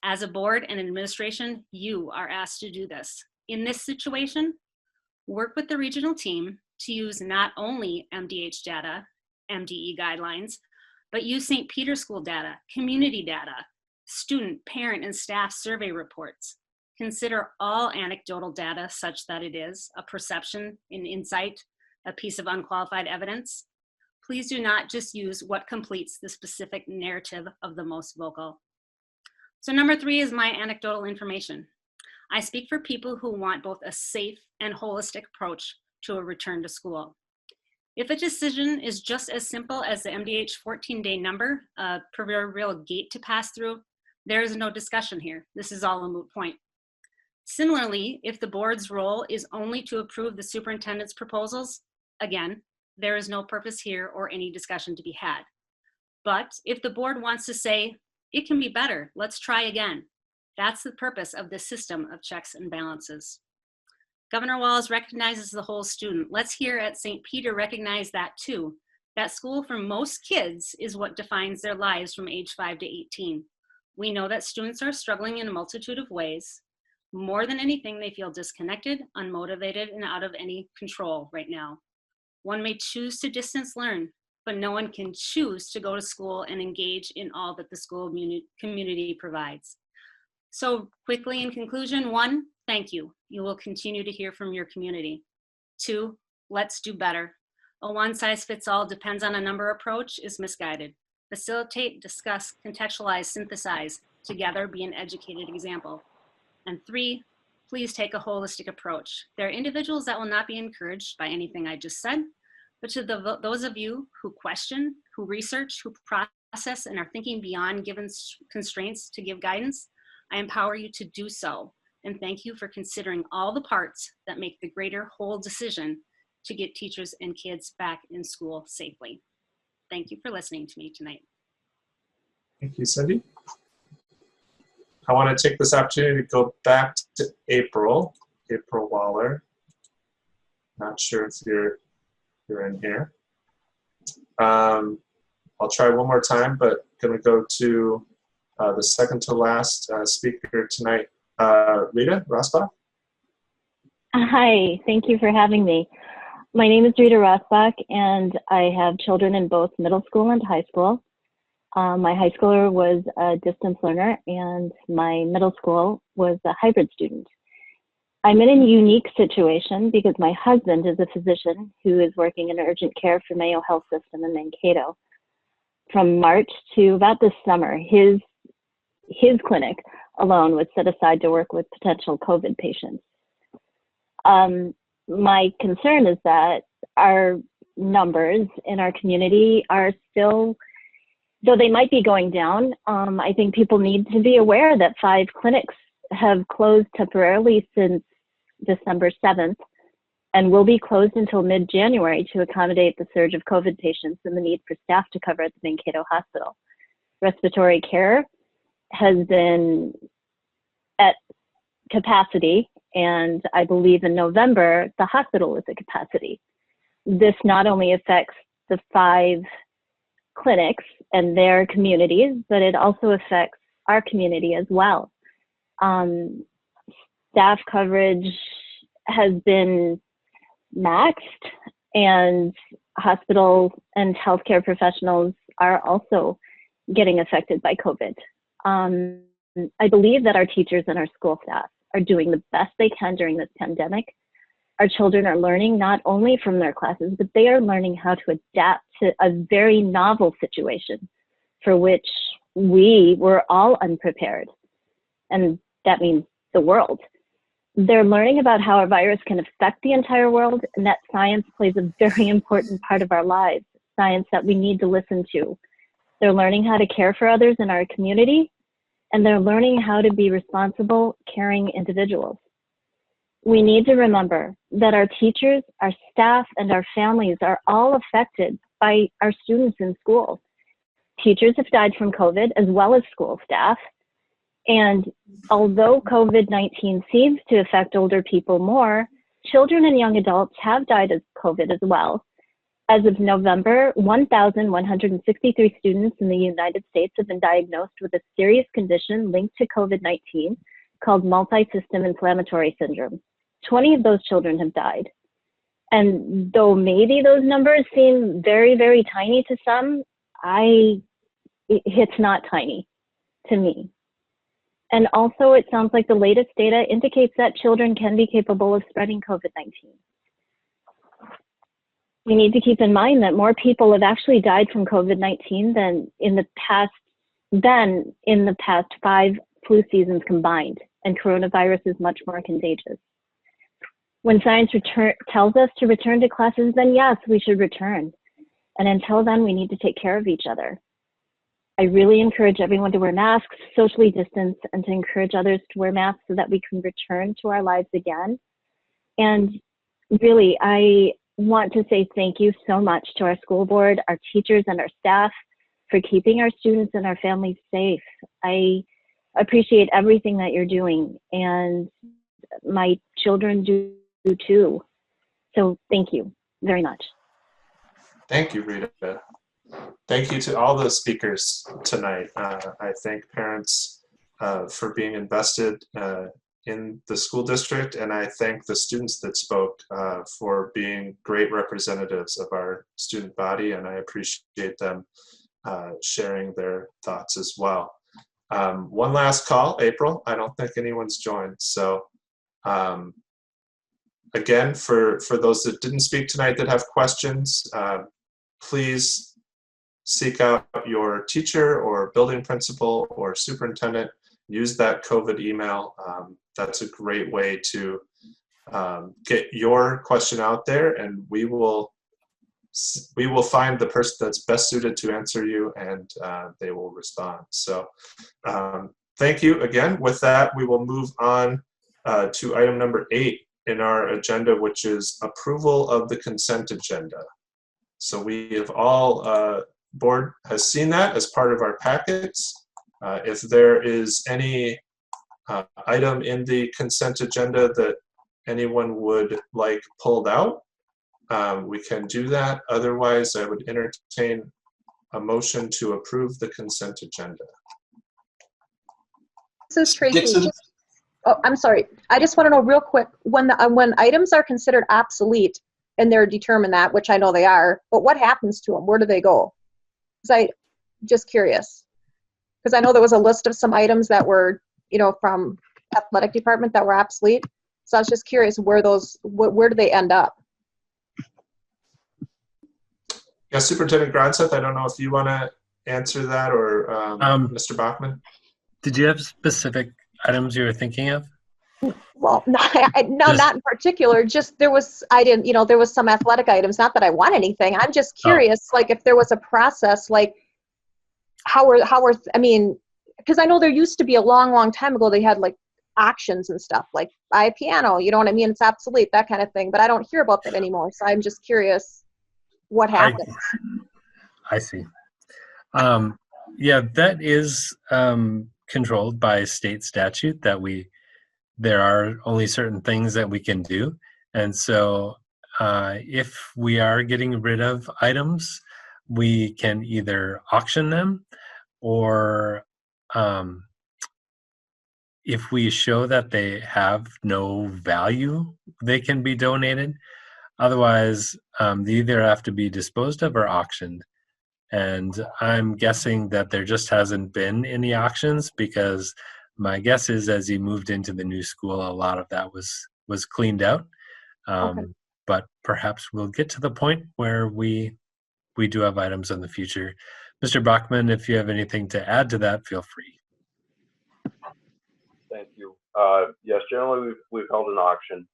As a board and administration, you are asked to do this. In this situation, work with the regional team to use not only MDH data, MDE guidelines, but use St. Peter School data, community data, student, parent, and staff survey reports. Consider all anecdotal data such that it is a perception, an insight, a piece of unqualified evidence. Please do not just use what completes the specific narrative of the most vocal. So number 3 is my anecdotal information. I speak for people who want both a safe and holistic approach to a return to school. If a decision is just as simple as the MDH 14-day number, a proverbial gate to pass through, there is no discussion here. This is all a moot point. Similarly, if the board's role is only to approve the superintendent's proposals, again, there is no purpose here or any discussion to be had. But if the board wants to say, It can be better. Let's try again. That's the purpose of this system of checks and balances. Governor Walz recognizes the whole student. Let's here at St. Peter recognize that too. That school for most kids is what defines their lives from age 5 to 18. We know that students are struggling in a multitude of ways. More than anything, they feel disconnected, unmotivated, and out of any control right now. One may choose to distance learn, but no one can choose to go to school and engage in all that the school community provides. So quickly in conclusion, 1, thank you. You will continue to hear from your community. 2, let's do better. A one-size-fits-all depends on a number approach is misguided. Facilitate, discuss, contextualize, synthesize, together be an educated example. And 3, please take a holistic approach. There are individuals that will not be encouraged by anything I just said, but to those of you who question, who research, who process, and are thinking beyond given constraints to give guidance, I empower you to do so. And thank you for considering all the parts that make the greater whole decision to get teachers and kids back in school safely. Thank you for listening to me tonight. Thank you, Cindy. I want to take this opportunity to go back to April Waller. Not sure if you're in here. I'll try one more time, but going to go to the second to last speaker tonight, Rita Rosbach. Hi, thank you for having me. My name is Rita Rosbach, and I have children in both middle school and high school. My high schooler was a distance learner, and my middle school was a hybrid student. I'm in a unique situation because my husband is a physician who is working in urgent care for Mayo Health System in Mankato. From March to about this summer, his clinic alone was set aside to work with potential COVID patients. My concern is that our numbers in our community are still, though they might be going down, I think people need to be aware that 5 clinics have closed temporarily since December 7th and will be closed until mid-January to accommodate the surge of COVID patients and the need for staff to cover at the Mankato Hospital. Respiratory care has been at capacity, and I believe in November, the hospital was at capacity. This not only affects the 5 clinics and their communities, but it also affects our community as well. Staff coverage has been maxed, and hospitals and healthcare professionals are also getting affected by COVID. I believe that our teachers and our school staff are doing the best they can during this pandemic. Our children are learning not only from their classes, but they are learning how to adapt to a very novel situation for which we were all unprepared. And that means the world. They're learning about how a virus can affect the entire world, and that science plays a very important part of our lives, science that we need to listen to. They're learning how to care for others in our community, and they're learning how to be responsible, caring individuals. We need to remember that our teachers, our staff, and our families are all affected by our students in school. Teachers have died from COVID as well as school staff. And although COVID-19 seems to affect older people more, children and young adults have died of COVID as well. As of November, 1,163 students in the United States have been diagnosed with a serious condition linked to COVID-19 called multi-system inflammatory syndrome. 20 of those children have died. And though maybe those numbers seem very, very tiny to some, it's not tiny to me. And also, it sounds like the latest data indicates that children can be capable of spreading COVID-19. We need to keep in mind that more people have actually died from COVID-19 than in the past 5 flu seasons combined, and coronavirus is much more contagious. When science tells us to return to classes, then yes, we should return. And until then, we need to take care of each other. I really encourage everyone to wear masks, socially distance, and to encourage others to wear masks so that we can return to our lives again. And really, I want to say thank you so much to our school board, our teachers, and our staff for keeping our students and our families safe. I appreciate everything that you're doing, and my children do too. So thank you very much. Thank you, Rita. Thank you to all the speakers tonight. I thank parents for being invested in the school district, and I thank the students that spoke for being great representatives of our student body, and I appreciate them sharing their thoughts as well. One last call, April. I don't think anyone's joined. So again, for those that didn't speak tonight that have questions, please seek out your teacher or building principal or superintendent. Use that COVID email. That's a great way to get your question out there, and we will find the person that's best suited to answer you, and they will respond. So thank you again. With that, we will move on to item number 8 in our agenda, which is approval of the consent agenda. So we have all, board has seen that as part of our packets. If there is any item in the consent agenda that anyone would like pulled out, we can do that. Otherwise, I would entertain a motion to approve the consent agenda. This is Tracy. Dixon? Oh, I'm sorry. I just want to know real quick, when items are considered obsolete and they're determined that, which I know they are, but what happens to them? Where do they go? Because just curious. Because I know there was a list of some items that were, from athletic department that were obsolete. So I was just curious where do they end up? Yeah, Superintendent Gronseth, I don't know if you want to answer that, or Mr. Bachman. Did you have specific items you were thinking of? Well, not in particular. Just there was some athletic items. Not that I want anything. I'm just curious, like if there was a process, like because I know there used to be a long time ago. They had like auctions and stuff, like buy a piano. You know what I mean? It's obsolete, that kind of thing. But I don't hear about that anymore. So I'm just curious, what happened? I see. Yeah, that is controlled by state statute, that there are only certain things that we can do. And so if we are getting rid of items, we can either auction them, or if we show that they have no value, they can be donated. Otherwise, they either have to be disposed of or auctioned. And I'm guessing that there just hasn't been any auctions, because my guess is as he moved into the new school, a lot of that was cleaned out. Okay. But perhaps we'll get to the point where we do have items in the future. Mr. Bachman, if you have anything to add to that, feel free. Thank you. Yes, generally we've held an auction.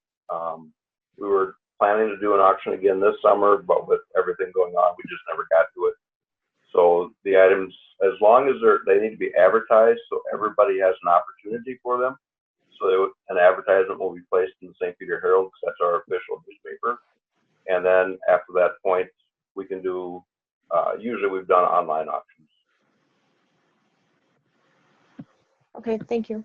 We were planning to do an auction again this summer, but with everything going on, we just never got to it. So the items, as long as they need to be advertised, so everybody has an opportunity for them. So an advertisement will be placed in the St. Peter Herald, because that's our official newspaper. And then after that point, we can do, usually we've done online auctions. Okay, thank you.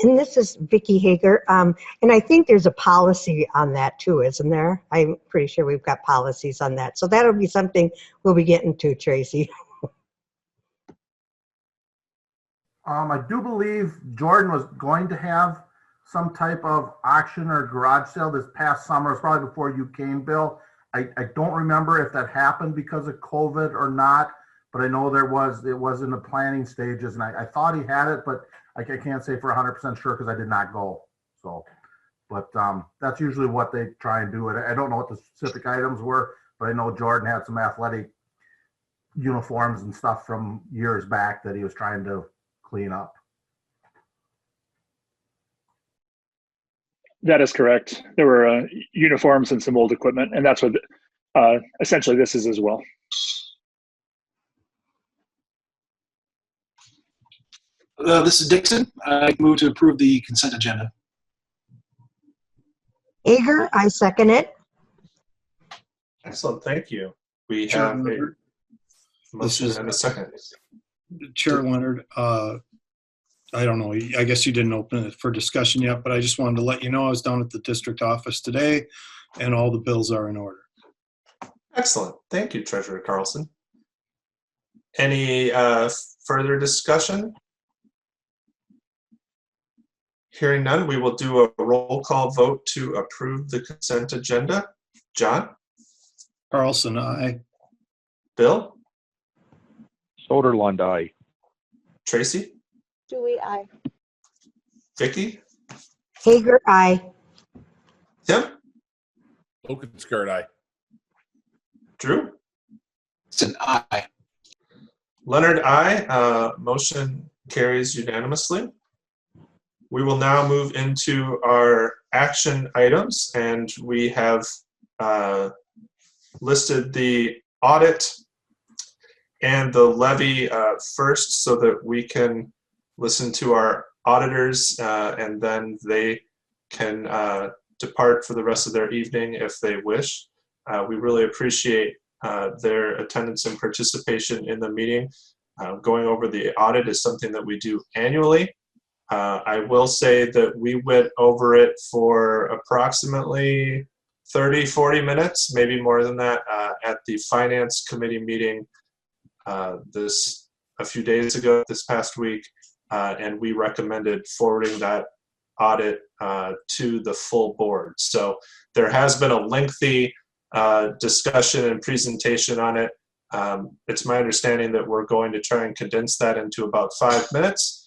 And this is Vicki Hager. And I think there's a policy on that too, isn't there? I'm pretty sure we've got policies on that. So that'll be something we'll be getting to, Tracy. I do believe Jordan was going to have some type of auction or garage sale this past summer. It's probably before you came, Bill. I don't remember if that happened because of COVID or not, but I know it was in the planning stages, and I thought he had it, but I can't say for 100% sure because I did not go. So, but that's usually what they try and do. I don't know what the specific items were, but I know Jordan had some athletic uniforms and stuff from years back that he was trying to clean up. That is correct. There were uniforms and some old equipment, and that's what essentially this is as well. This is Dixon. I move to approve the consent agenda. Hager, I second it. Excellent, thank you. We have Motion is and a second. Chair Leonard. I don't know. I guess you didn't open it for discussion yet, but I just wanted to let you know I was down at the district office today, and all the bills are in order. Excellent. Thank you, Treasurer Carlson. Any further discussion? Hearing none, we will do a roll call vote to approve the consent agenda. John? Carlson, aye. Bill? Soderlund, aye. Tracy? Stewie, aye. Vicky? Hager, aye. Tim? Okenskirt, aye. Drew? It's an aye. Leonard, aye. Motion carries unanimously. We will now move into our action items, and we have listed the audit and the levy first so that we can listen to our auditors and then they can depart for the rest of their evening if they wish. We really appreciate their attendance and participation in the meeting. Going over the audit is something that we do annually. I will say that we went over it for approximately 30-40 minutes, maybe more than that, at the Finance Committee meeting a few days ago, this past week, and we recommended forwarding that audit to the full board. So there has been a lengthy discussion and presentation on it. It's my understanding that we're going to try and condense that into about 5 minutes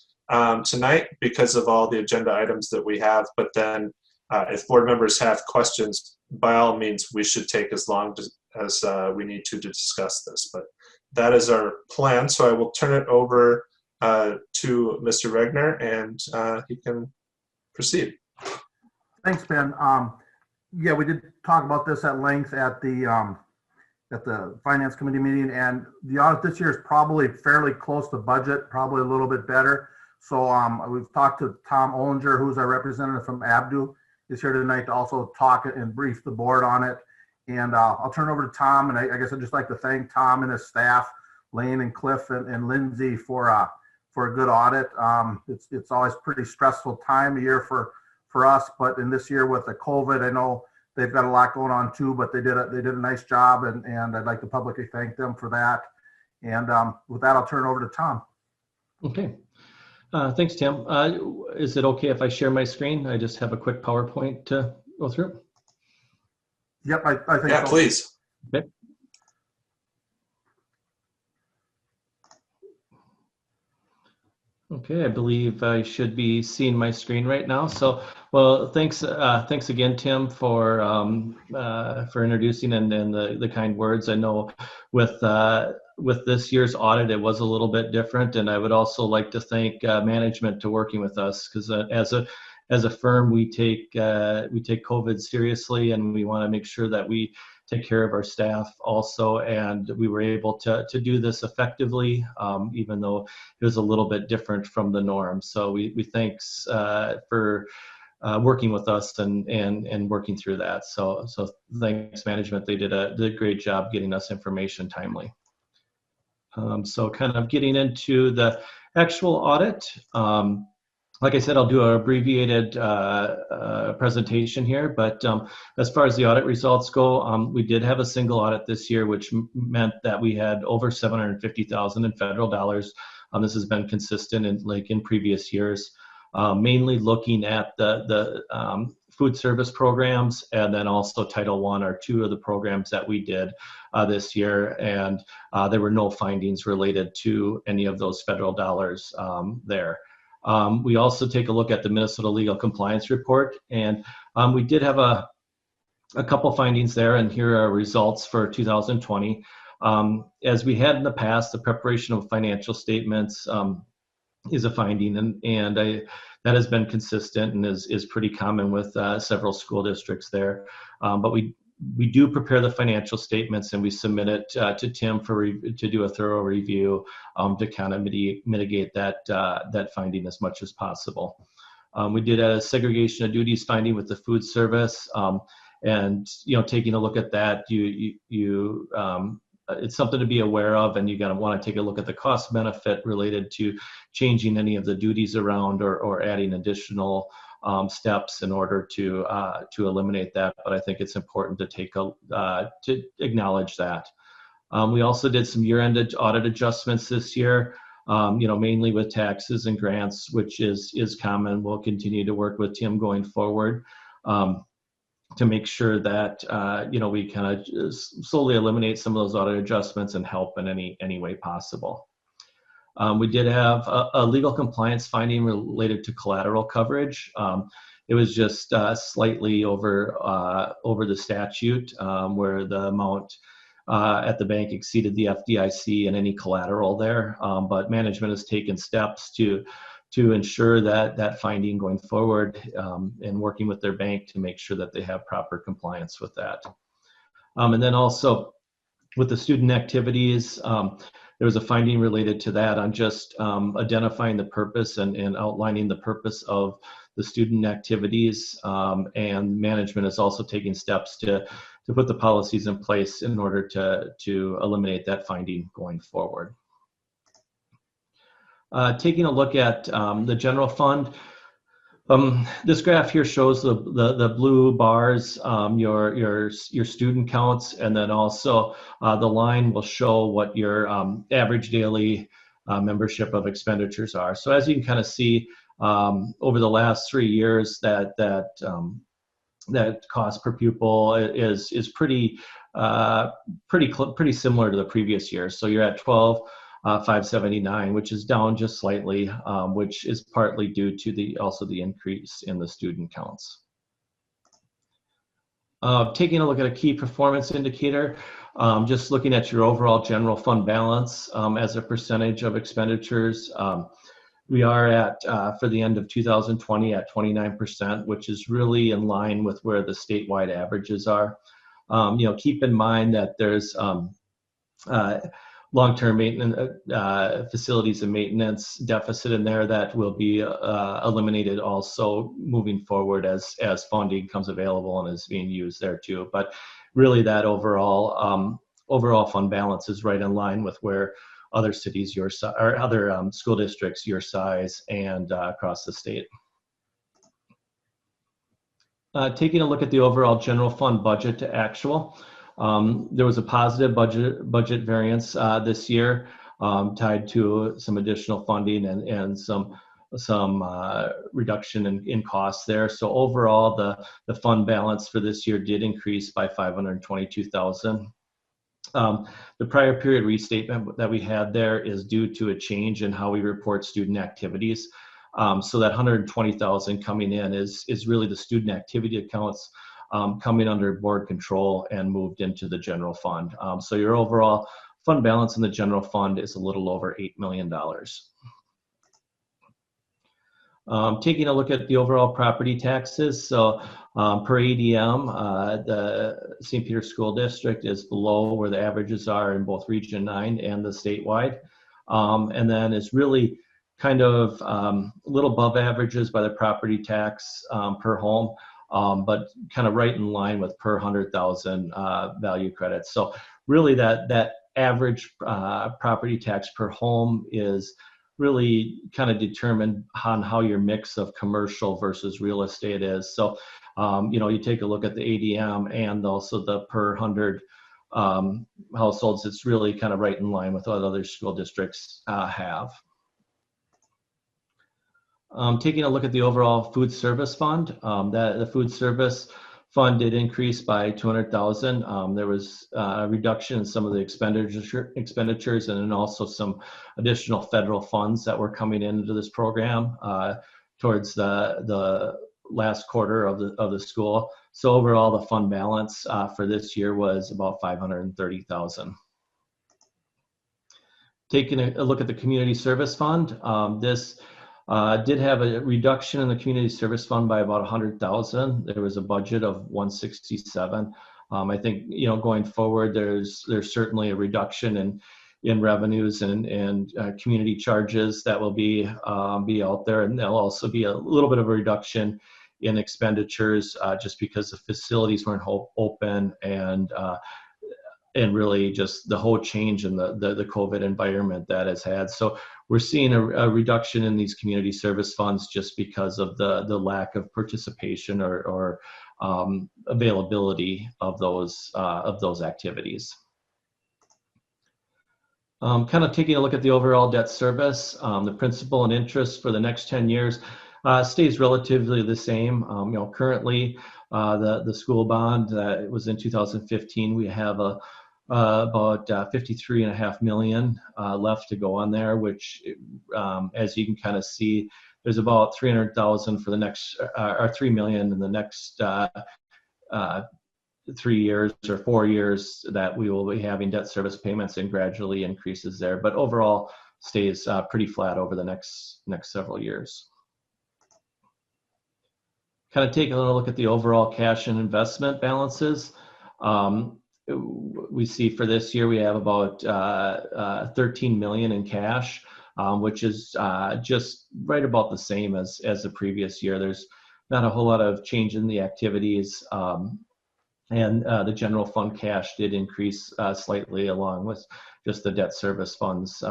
tonight because of all the agenda items that we have. But then if board members have questions, by all means, we should take as long as we need to discuss this. But that is our plan. So I will turn it over to Mr. Regner, and he can proceed. Thanks, Ben. Yeah, we did talk about this at length at the Finance Committee meeting, and the audit this year is probably fairly close to budget, probably a little bit better. So we've talked to Tom Ollinger, who's our representative from Abdu, is here tonight to also talk and brief the board on it. And I'll turn it over to Tom, and I guess I'd just like to thank Tom and his staff, Lane and Cliff and Lindsay for a good audit. It's always pretty stressful time of year for us, but in this year with the COVID, I know they've got a lot going on too, but they did a nice job, and I'd like to publicly thank them for that. And with that, I'll turn it over to Tom. Okay. Thanks, Tim. Is it okay if I share my screen? I just have a quick PowerPoint to go through. Yep, I think yeah, so. Please. Okay. Okay, I believe I should be seeing my screen right now. So, well, thanks again, Tim, for introducing and the kind words. I know with this year's audit, it was a little bit different, and I would also like to thank management to working with us, because as a firm, we take COVID seriously, and we want to make sure that we take care of our staff also, and we were able to do this effectively, even though it was a little bit different from the norm. So we thanks for working with us and working through that. So thanks management. They did a great job getting us information timely. So kind of getting into the actual audit. Like I said, I'll do an abbreviated presentation here, but as far as the audit results go, we did have a single audit this year, which meant that we had over $750,000 in federal dollars. This has been consistent in previous years, mainly looking at the food service programs, and then also Title I are two of the programs that we did this year, and there were no findings related to any of those federal dollars there. We also take a look at the Minnesota Legal Compliance Report, and we did have a couple findings there, and here are results for 2020. As we had in the past, the preparation of financial statements is a finding, and that has been consistent and is pretty common with several school districts there. But we do prepare the financial statements, and we submit it to Tim to do a thorough review to kind of mitigate that finding as much as possible. We did a segregation of duties finding with the food service, and taking a look at that, you it's something to be aware of, and you're going to want to take a look at the cost benefit related to changing any of the duties around or adding additional steps in order to eliminate that. But I think it's important to acknowledge that. We also did some year-end audit adjustments this year, mainly with taxes and grants, which is common. We'll continue to work with Tim going forward to make sure that we kind of slowly eliminate some of those audit adjustments and help in any way possible. We did have a legal compliance finding related to collateral coverage. It was just slightly over the statute where the amount at the bank exceeded the FDIC and any collateral there. But management has taken steps to ensure that finding going forward and working with their bank to make sure that they have proper compliance with that. And then also with the student activities, there was a finding related to that on just identifying the purpose and outlining the purpose of the student activities, and management is also taking steps to put the policies in place in order to eliminate that finding going forward. Taking a look at the general fund, this graph here shows the blue bars, your student counts, and then also the line will show what your average daily membership of expenditures are. So as you can kind of see, over the last 3 years, that cost per pupil is pretty similar to the previous year. So you're at 12,579, which is down just slightly, which is partly due to also the increase in the student counts. Taking a look at a key performance indicator, just looking at your overall general fund balance as a percentage of expenditures. We are at, for the end of 2020, at 29%, which is really in line with where the statewide averages are. Keep in mind that there's long-term maintenance facilities and maintenance deficit in there that will be eliminated also moving forward as funding comes available and is being used there too. But really that overall fund balance is right in line with where other cities your size or other school districts your size and across the state. Taking a look at the overall general fund budget to actual, there was a positive budget variance this year tied to some additional funding and some reduction in costs there. So overall, the fund balance for this year did increase by $522,000. The prior period restatement that we had there is due to a change in how we report student activities. So that $120,000 coming in is really the student activity accounts coming under board control and moved into the general fund. So your overall fund balance in the general fund is a little over $8 million. Taking a look at the overall property taxes, so per ADM, the St. Peter School District is below where the averages are in both Region 9 and the statewide, and then is really kind of a little above averages by the property tax per home, but kind of right in line with per 100,000 value credits. So really that average property tax per home is really kind of determined on how your mix of commercial versus real estate is. So, you take a look at the ADM and also the per 100 households, it's really kind of right in line with what other school districts have. Taking a look at the overall food service fund, the food service fund did increase by $200,000. There was a reduction in some of the expenditures and then also some additional federal funds that were coming into this program towards the last quarter of the school. So overall, the fund balance for this year was about $530,000. Taking a look at the community service fund, this did have a reduction in the community service fund by about $100,000. There was a budget of $167. I think going forward, there's certainly a reduction in revenues and community charges that will be out there, and there'll also be a little bit of a reduction in expenditures just because the facilities weren't open and and really just the whole change in the COVID environment that has had. So we're seeing a reduction in these community service funds just because of the lack of participation or availability of those activities. Kind of taking a look at the overall debt service, the principal and interest for the next 10 years stays relatively the same. Currently, the school bond that was in 2015, we have about 53.5 million left to go on there, which, as you can kind of see, there's about 300,000 for the next, or 3 million in the next 3 years or 4 years that we will be having debt service payments, and gradually increases there, but overall stays pretty flat over the next several years. Kind of taking a look at the overall cash and investment balances. We see for this year we have about 13 million in cash, which is just right about the same as the previous year. There's not a whole lot of change in the activities. And the general fund cash did increase slightly along with just the debt service funds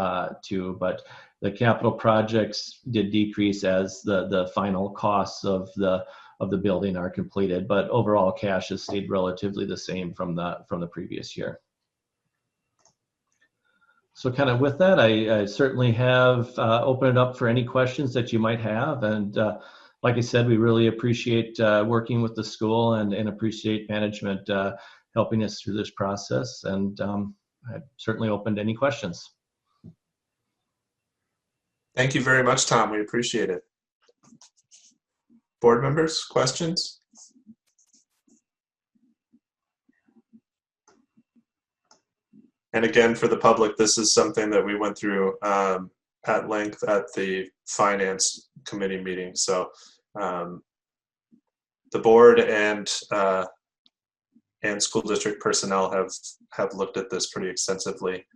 too, but the capital projects did decrease as the final costs of the building are completed, but overall cash has stayed relatively the same from the previous year. So kind of with that, I certainly have opened it up for any questions that you might have, and like I said, we really appreciate working with the school and appreciate management helping us through this process. And I've certainly opened any questions. Thank you very much, Tom. We appreciate it. Board members, questions? And again, for the public, this is something that we went through at length at the finance committee meeting. So the board and school district personnel have looked at this pretty extensively,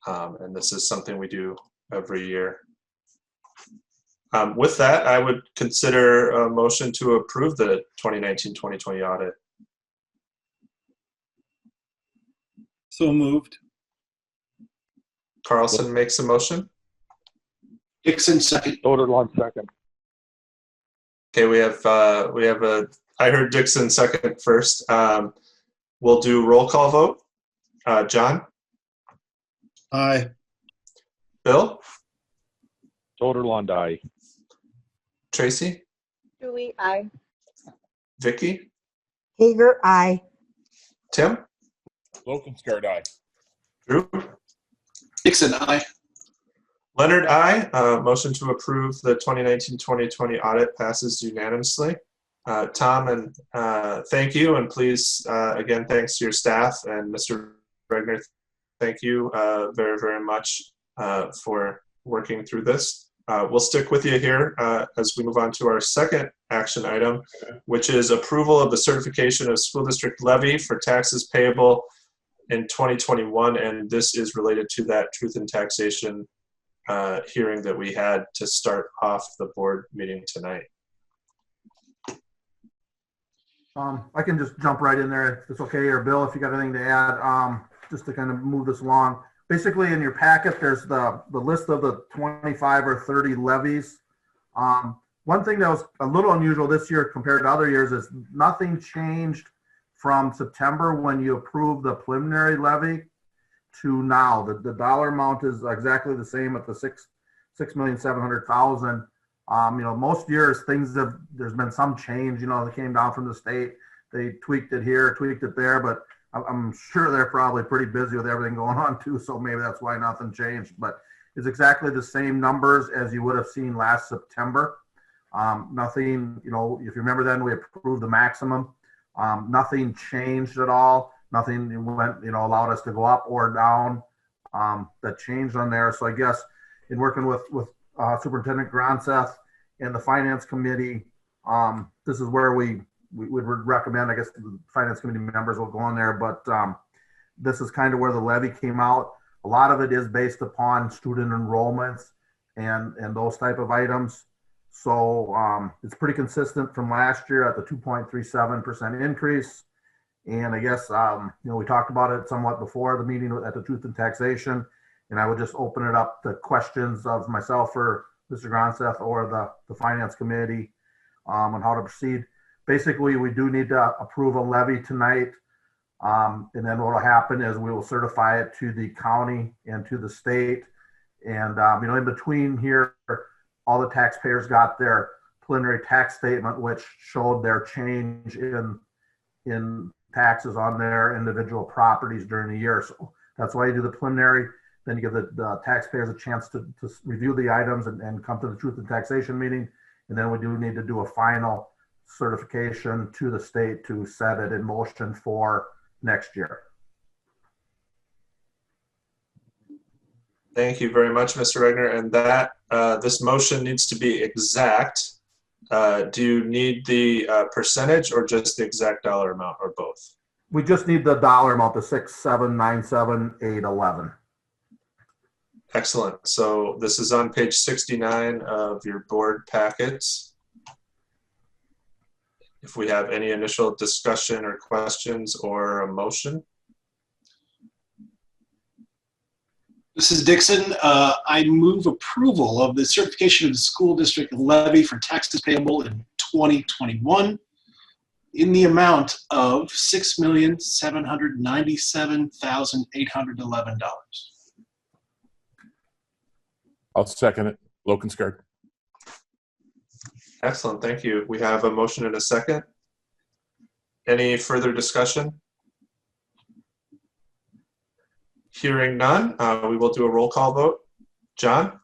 and this is something we do every year. With that, I would consider a motion to approve the 2019-2020 audit. So moved. Carlson makes a motion. Dixon second. Soderlund second. Okay, we have I heard Dixon second first. We'll do roll call vote. John? Aye. Bill? Soderlund, aye. Tracy? Julie, aye. Vicky? Hager, aye. Tim? Okenskirt, aye. Drew? Dixon, aye. Leonard, aye. Motion to approve the 2019-2020 audit passes unanimously. Tom, and thank you, and please, again, thanks to your staff, and Mr. Regner, thank you very, very much for working through this. We'll stick with you here as we move on to our second action item, which is approval of the certification of school district levy for taxes payable in 2021, and this is related to that truth in taxation hearing that we had to start off the board meeting tonight. I can just jump right in there if it's okay, or Bill, if you got anything to add, just to kind of move this along. Basically, in your packet, there's the list of the 25 or 30 levies. One thing that was a little unusual this year compared to other years is nothing changed from September when you approved the preliminary levy to now. The dollar amount is exactly the same at the $6,700,000. Most years there's been some change. They came down from the state, they tweaked it here, tweaked it there, but I'm sure they're probably pretty busy with everything going on too, so maybe that's why nothing changed. But it's exactly the same numbers as you would have seen last September. Nothing, if you remember then we approved the maximum. Nothing changed at all. Nothing went, allowed us to go up or down. That changed on there. So I guess in working with Superintendent Gronseth and the Finance Committee, this is where we would recommend, I guess the Finance Committee members will go on there, but this is kind of where the levy came out. A lot of it is based upon student enrollments and those type of items. So it's pretty consistent from last year at the 2.37% increase. And I guess, we talked about it somewhat before the meeting at the Truth in Taxation, and I would just open it up to questions of myself or Mr. Gronseth or the Finance Committee on how to proceed. Basically, we do need to approve a levy tonight. And then what will happen is we will certify it to the county and to the state. And, in between here, all the taxpayers got their preliminary tax statement, which showed their change in taxes on their individual properties during the year. So that's why you do the preliminary. Then you give the taxpayers a chance to review the items and come to the Truth in Taxation meeting. And then we do need to do a final certification to the state to set it in motion for next year. Thank you very much, Mr. Regner. And that this motion needs to be exact. Do you need the percentage or just the exact dollar amount, or both? We just need the dollar amount, the 6,797,811. Excellent. So this is on page 69 of your board packets. If we have any initial discussion or questions or a motion. This is Dixon. I move approval of the certification of the school district levy for taxes payable in 2021 in the amount of $6,797,811. I'll second it. Lokenskart. Excellent, thank you. We have a motion and a second. Any further discussion? Hearing none, we will do a roll call vote. John?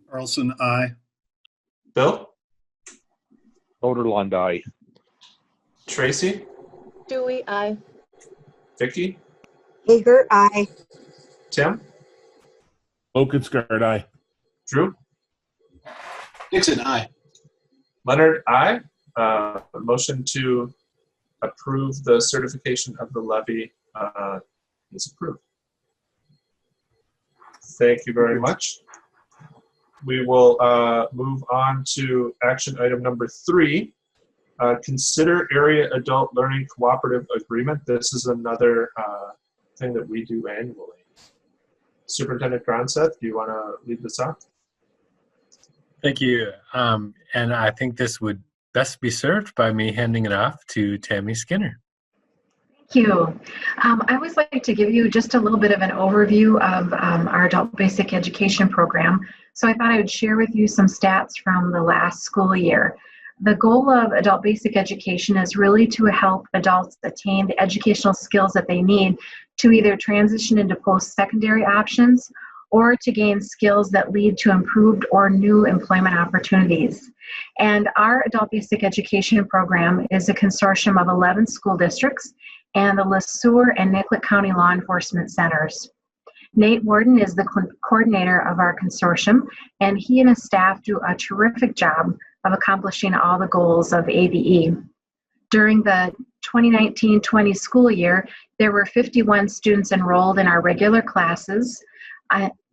Carlson, aye. Bill? Soderlund, aye. Tracy? Dewey, aye. Vicky? Hager, aye. Tim? Lokenskart, aye. Drew? Dixon, aye. Leonard, aye. Motion to approve the certification of the levy is approved. Thank you very much. We will move on to action item number 3. Consider area adult learning cooperative agreement. This is another thing that we do annually. Superintendent Gronseth, do you want to lead this off? Thank you. And I think this would best be served by me handing it off to Tammy Skinner. Thank you. I always like to give you just a little bit of an overview of our adult basic education program. So I thought I would share with you some stats from the last school year. The goal of adult basic education is really to help adults attain the educational skills that they need to either transition into post-secondary options or to gain skills that lead to improved or new employment opportunities. And our adult basic education program is a consortium of 11 school districts and the LeSueur and Nicollet County Law Enforcement Centers. Nate Warden is the coordinator of our consortium, and he and his staff do a terrific job of accomplishing all the goals of ABE. During the 2019-20 school year, there were 51 students enrolled in our regular classes.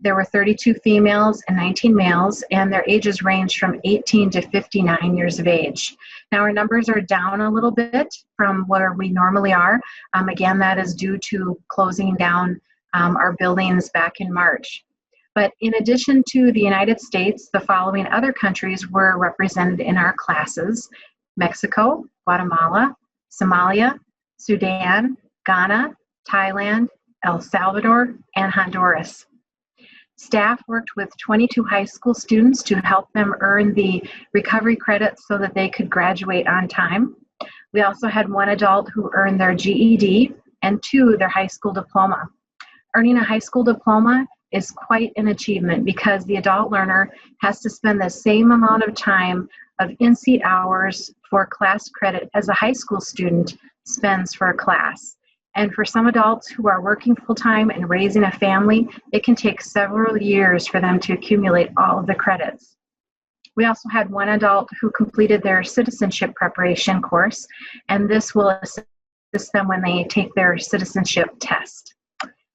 There were 32 females and 19 males, and their ages ranged from 18 to 59 years of age. Now, our numbers are down a little bit from where we normally are. Again, that is due to closing down our buildings back in March. But in addition to the United States, the following other countries were represented in our classes: Mexico, Guatemala, Somalia, Sudan, Ghana, Thailand, El Salvador, and Honduras. Staff worked with 22 high school students to help them earn the recovery credits so that they could graduate on time. We also had 1 adult who earned their GED and 2 their high school diploma. Earning a high school diploma is quite an achievement because the adult learner has to spend the same amount of time of in-seat hours for class credit as a high school student spends for a class. And for some adults who are working full-time and raising a family, it can take several years for them to accumulate all of the credits. We also had 1 adult who completed their citizenship preparation course, and this will assist them when they take their citizenship test.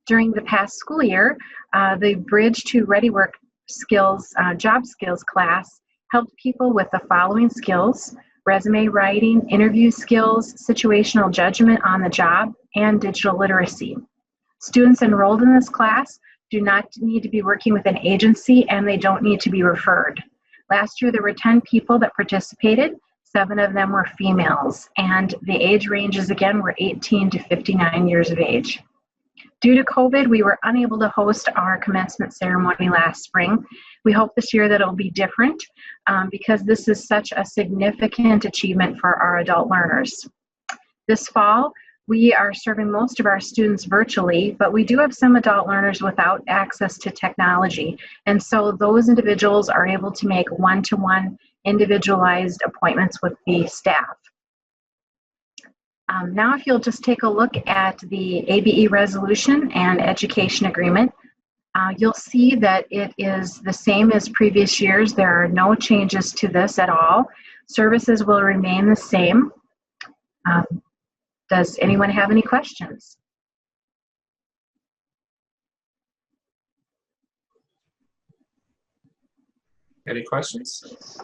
During the past school year, the Bridge to Ready Work Skills, Job Skills class helped people with the following skills: resume writing, interview skills, situational judgment on the job, and digital literacy. Students enrolled in this class do not need to be working with an agency, and they don't need to be referred. Last year, there were 10 people that participated. 7 of them were females, and the age ranges again were 18 to 59 years of age. Due to COVID, we were unable to host our commencement ceremony last spring. We hope this year that it'll be different because this is such a significant achievement for our adult learners. This fall, we are serving most of our students virtually, but we do have some adult learners without access to technology. And so those individuals are able to make one-to-one individualized appointments with the staff. Now, if you'll just take a look at the ABE resolution and education agreement, you'll see that it is the same as previous years. There are no changes to this at all. Services will remain the same. Does anyone have any questions? Any questions?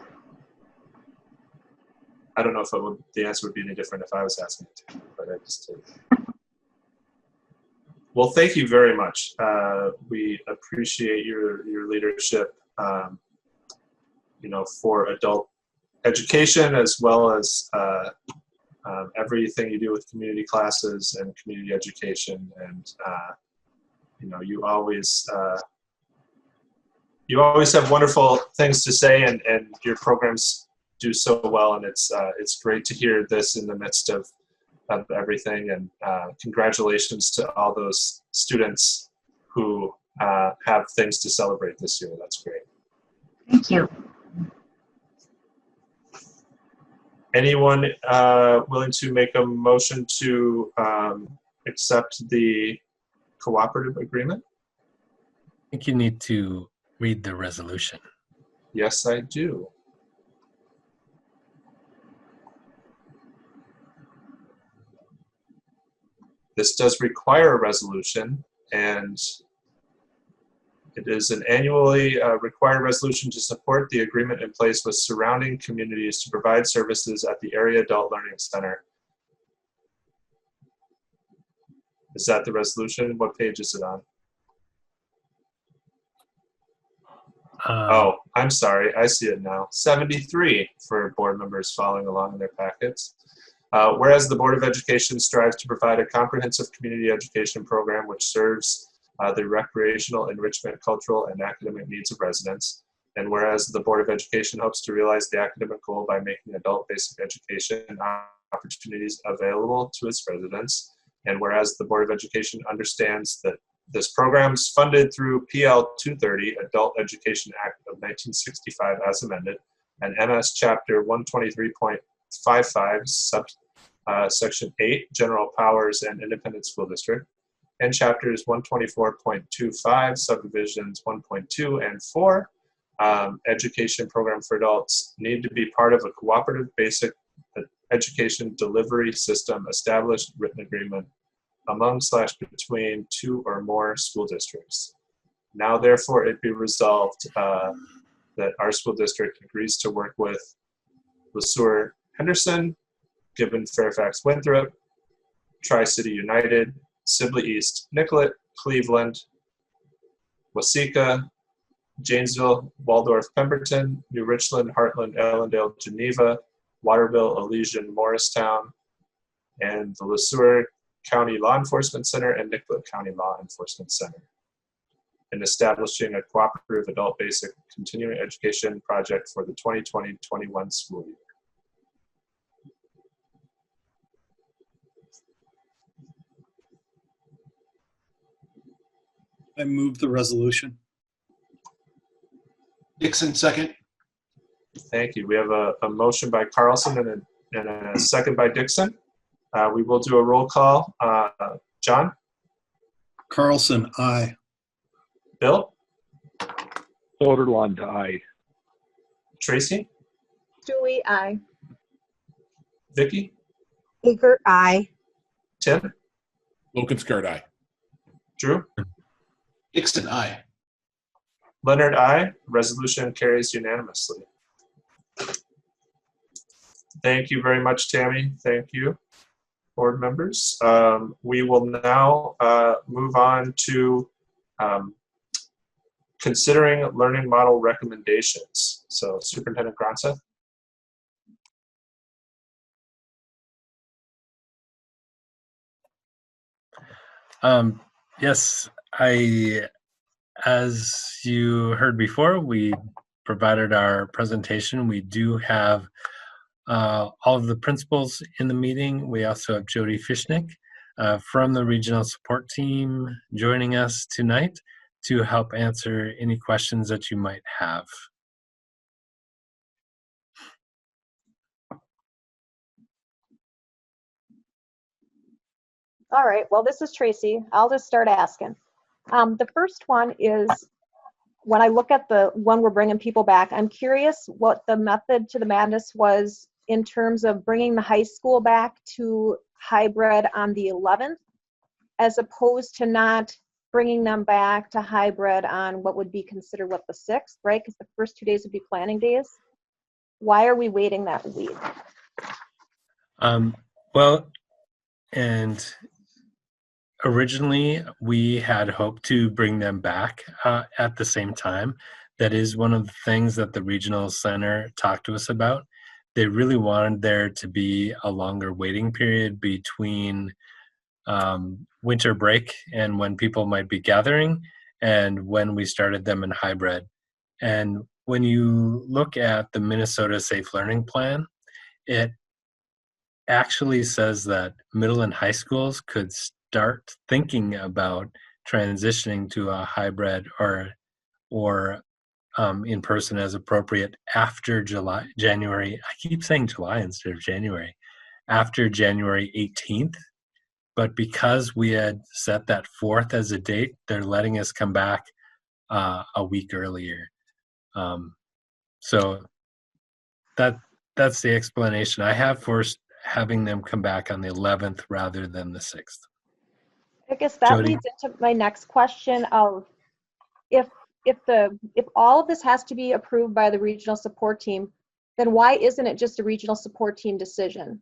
I don't know if the answer would be any different if I was asking it, but I just did. Well, thank you very much. We appreciate your leadership, for adult education, as well as everything you do with community classes and community education. And you always have wonderful things to say, and your programs do so well, and it's great to hear this in the midst of everything. And congratulations to all those students who have things to celebrate this year. That's great. Thank you. Anyone willing to make a motion to accept the cooperative agreement? I think you need to read the resolution. Yes, I do. This does require a resolution, and it is an annually required resolution to support the agreement in place with surrounding communities to provide services at the Area Adult Learning Center. Is that the resolution? What page is it on? Oh, I'm sorry. I see it now. 73 for board members following along in their packets. Whereas the Board of Education strives to provide a comprehensive community education program which serves the recreational, enrichment, cultural, and academic needs of residents. And whereas the Board of Education hopes to realize the academic goal by making adult basic education opportunities available to its residents. And whereas the Board of Education understands that this program is funded through PL 230, Adult Education Act of 1965 as amended, and MS Chapter 123.55, Section 8, General Powers and Independent School District, and Chapters 124.25, Subdivisions 1.2 and 4, Education Program for Adults, need to be part of a cooperative basic education delivery system established written agreement among/between 2 or more school districts. Now, therefore, it be resolved that our school district agrees to work with LeSueur Henderson, Gibbon Fairfax Winthrop, Tri-City United, Sibley East Nicollet, Cleveland, Waseca, Janesville, Waldorf Pemberton, New Richland, Heartland, Allendale, Geneva, Waterville, Elysian, Morristown, and the LeSueur County Law Enforcement Center and Nicollet County Law Enforcement Center, in establishing a cooperative adult basic continuing education project for the 2020-21 school year. I move the resolution. Dixon, second. Thank you. We have a motion by Carlson and a second by Dixon. We will do a roll call. John? Carlson, aye. Bill? Soderlund, aye. Tracy? Stewie, aye. Vicky? Hager, aye. Tim? Lokenskart, aye. Drew? Dixon, aye. Leonard, aye. Resolution carries unanimously. Thank you very much, Tammy. Thank you, board members. We will now move on to considering learning model recommendations. So Superintendent Granza. Yes, as you heard before, we provided our presentation. We do have all of the principals in the meeting. We also have Jody Fishnick from the regional support team joining us tonight to help answer any questions that you might have. All right, well, this is Tracy. I'll just start asking. The first one is, when I look at the one we're bringing people back, I'm curious what the method to the madness was in terms of bringing the high school back to hybrid on the 11th, as opposed to not bringing them back to hybrid on what would be considered what, the 6th, right? Because the first 2 days would be planning days. Why are we waiting that week? Well, and originally we had hoped to bring them back at the same time. That is one of the things that the regional center talked to us about. They really wanted there to be a longer waiting period between winter break and when people might be gathering and when we started them in hybrid. And when you look at the Minnesota Safe Learning Plan, it actually says that middle and high schools could start thinking about transitioning to a hybrid or in person as appropriate after January. I keep saying July instead of January. After January 18th. But because we had set that 4th as a date, they're letting us come back a week earlier. So that's the explanation I have for having them come back on the 11th rather than the 6th. I guess that Jody? leads into my next question of if all of this has to be approved by the regional support team, then why isn't it just a regional support team decision?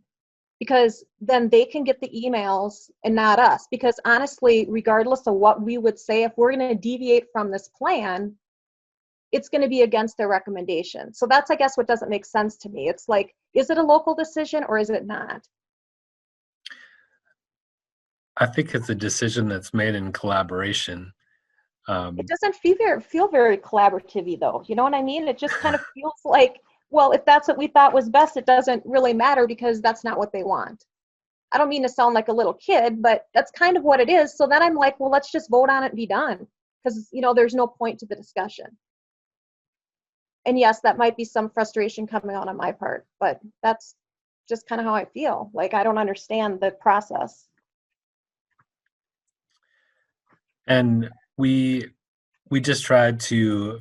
Because then they can get the emails and not us. Because honestly, regardless of what we would say, if we're going to deviate from this plan, it's going to be against their recommendation. So that's, I guess, what doesn't make sense to me. It's like, is it a local decision or is it not? I think it's a decision that's made in collaboration. It doesn't feel very collaborative though. You know what I mean? It just kind of feels like, well, if that's what we thought was best, it doesn't really matter because that's not what they want. I don't mean to sound like a little kid, but that's kind of what it is. So then I'm like, well, let's just vote on it and be done. Because, there's no point to the discussion. And yes, that might be some frustration coming out on my part, but that's just kind of how I feel. Like, I don't understand the process. And we just tried to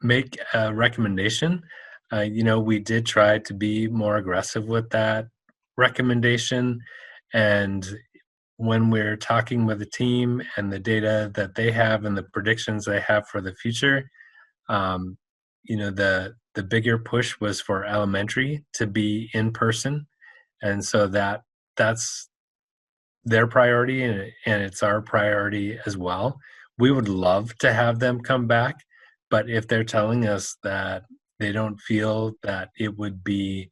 make a recommendation. We did try to be more aggressive with that recommendation. And when we're talking with the team and the data that they have and the predictions they have for the future, the bigger push was for elementary to be in person. And so that's their priority and it's our priority as well. We would love to have them come back, but if they're telling us that they don't feel that it would be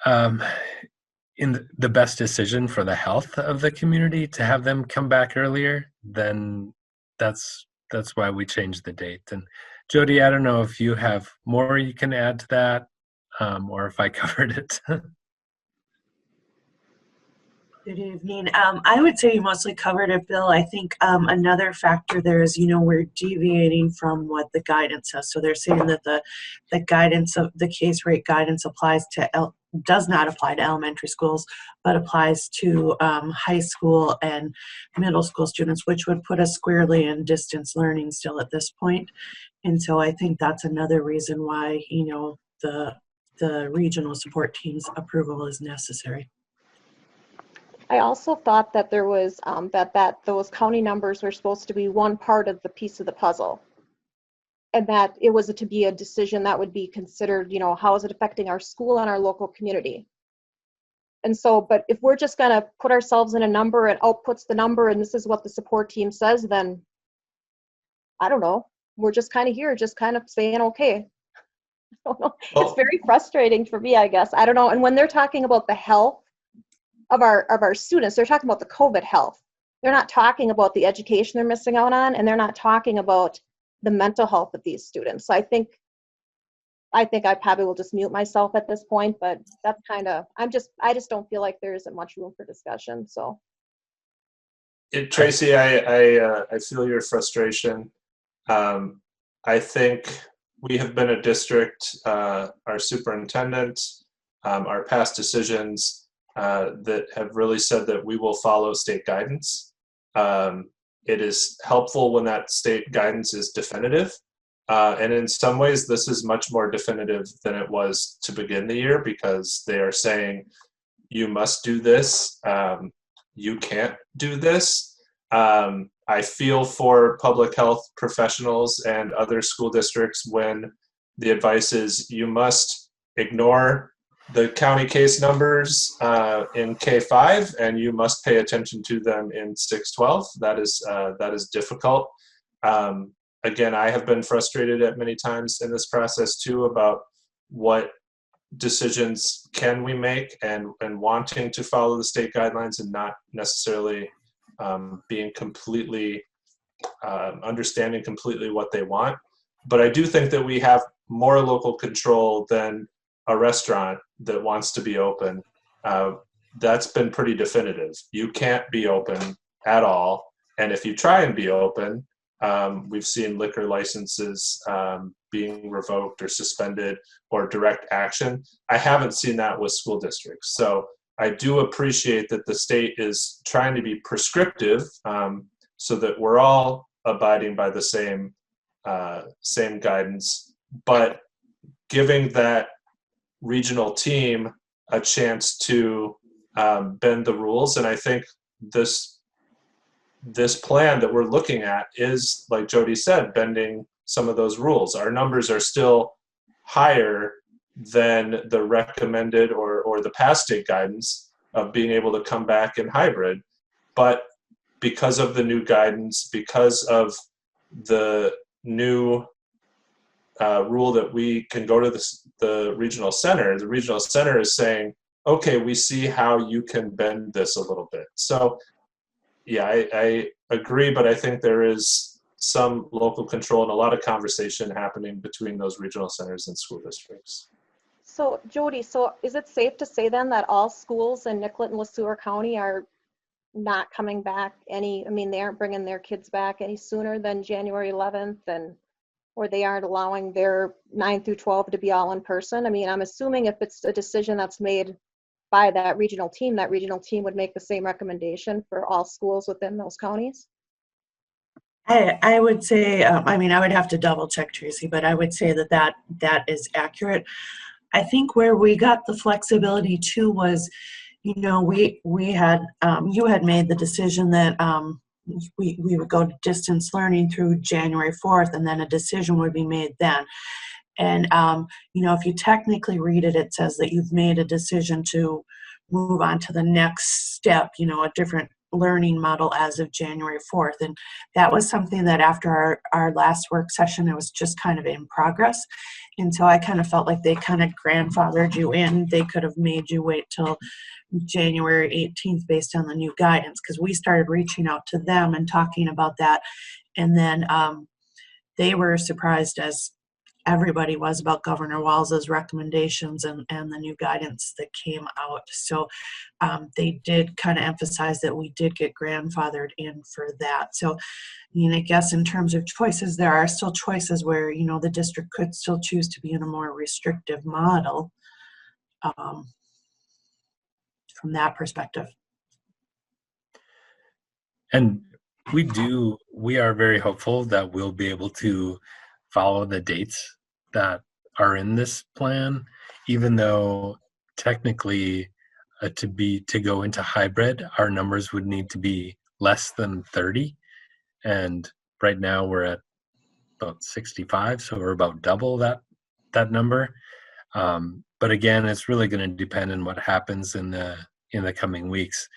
in the best decision for the health of the community to have them come back earlier, then that's why we changed the date. And Jody, I don't know if you have more you can add to that, or if I covered it. Good evening. I would say you mostly covered it, Bill. I think another factor there is, we're deviating from what the guidance says. So they're saying that the guidance of the case rate guidance does not apply to elementary schools, but applies to high school and middle school students, which would put us squarely in distance learning still at this point. And so I think that's another reason why, the regional support team's approval is necessary. I also thought that there was that those county numbers were supposed to be one part of the piece of the puzzle. and that it was to be a decision that would be considered, how is it affecting our school and our local community? And so, but if we're just going to put ourselves in a number and outputs the number and this is what the support team says, then I don't know. We're just kind of here, just kind of saying, okay. I don't know. It's very frustrating for me, I guess. I don't know. And when they're talking about the health of our students, they're talking about the COVID health. They're not talking about the education they're missing out on, and they're not talking about the mental health of these students. So I think I probably will just mute myself at this point, but that's kind of, I just don't feel like there isn't much room for discussion, so. Tracy, I feel your frustration. I think we have been a district, our superintendent, our past decisions that have really said that we will follow state guidance. It is helpful when that state guidance is definitive. And in some ways, this is much more definitive than it was to begin the year, because they are saying, you must do this, you can't do this. I feel for public health professionals and other school districts when the advice is you must ignore the county case numbers in K5 and you must pay attention to them in 612. That is difficult. Again, I have been frustrated at many times in this process too about what decisions can we make and wanting to follow the state guidelines and not necessarily being completely understanding completely what they want. But I do think that we have more local control than a restaurant that wants to be open. That's been pretty definitive. You can't be open at all. And if you try and be open, we've seen liquor licenses being revoked or suspended or direct action. I haven't seen that with school districts. So I do appreciate that the state is trying to be prescriptive so that we're all abiding by the same guidance, but giving that regional team a chance to bend the rules. And I think this plan that we're looking at is, like Jody said, bending some of those rules. Our numbers are still higher than the recommended or the past state guidance of being able to come back in hybrid. But because of the new guidance, because of the new rule that we can go to the regional center is saying, okay, we see how you can bend this a little bit. So yeah, I agree, but I think there is some local control and a lot of conversation happening between those regional centers and school districts. So Jody, so is it safe to say then that all schools in Nicollet and LeSueur County are not coming back they aren't bringing their kids back any sooner than January 11th, or they aren't allowing their 9 through 12 to be all in person? I mean, I'm assuming if it's a decision that's made by that regional team would make the same recommendation for all schools within those counties? I would say, I would have to double check, Tracy, but I would say that is accurate. I think where we got the flexibility too was, we had, you had made the decision that we would go to distance learning through January 4th, and then a decision would be made then. And, if you technically read it, it says that you've made a decision to move on to the next step, a different learning model as of January 4th. And that was something that after our last work session, it was just kind of in progress. And so I kind of felt like they kind of grandfathered you in. They could have made you wait till January 18th based on the new guidance, because we started reaching out to them and talking about that. And then they were surprised, as everybody was, about Governor Walz's recommendations and the new guidance that came out. So they did kind of emphasize that we did get grandfathered in for that. So, I guess in terms of choices, there are still choices where, the district could still choose to be in a more restrictive model from that perspective. And we are very hopeful that we'll be able to follow the dates that are in this plan, even though technically to go into hybrid, our numbers would need to be less than 30. And right now we're at about 65, so we're about double that number. But again, it's really going to depend on what happens in the coming weeks.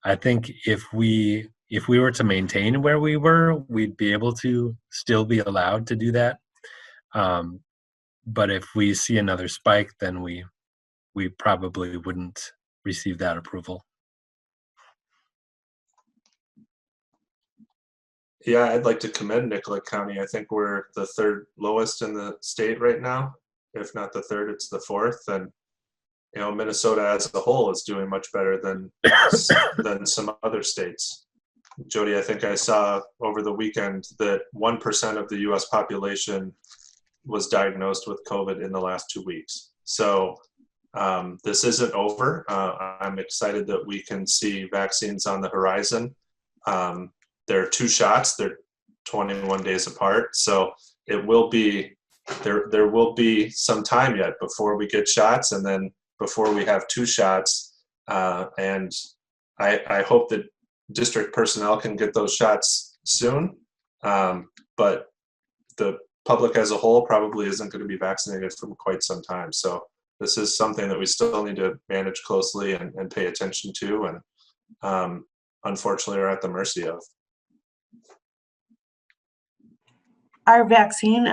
I think if we were to maintain where we were, we'd be able to still be allowed to do that. But if we see another spike, then we probably wouldn't receive that approval. Yeah, I'd like to commend Nicollet County. I think we're the third lowest in the state right now. If not the third, it's the fourth. And Minnesota as a whole is doing much better than some other states. Jody, I think I saw over the weekend that 1% of the U.S. population was diagnosed with COVID in the last 2 weeks. So this isn't over. I'm excited that we can see vaccines on the horizon. There are 2 shots. They're 21 days apart. So it will be, there will be some time yet before we get shots, and then before we have 2 shots. And I hope that district personnel can get those shots soon. But the public as a whole probably isn't going to be vaccinated for quite some time. So this is something that we still need to manage closely and pay attention to, and unfortunately are at the mercy of. Our vaccine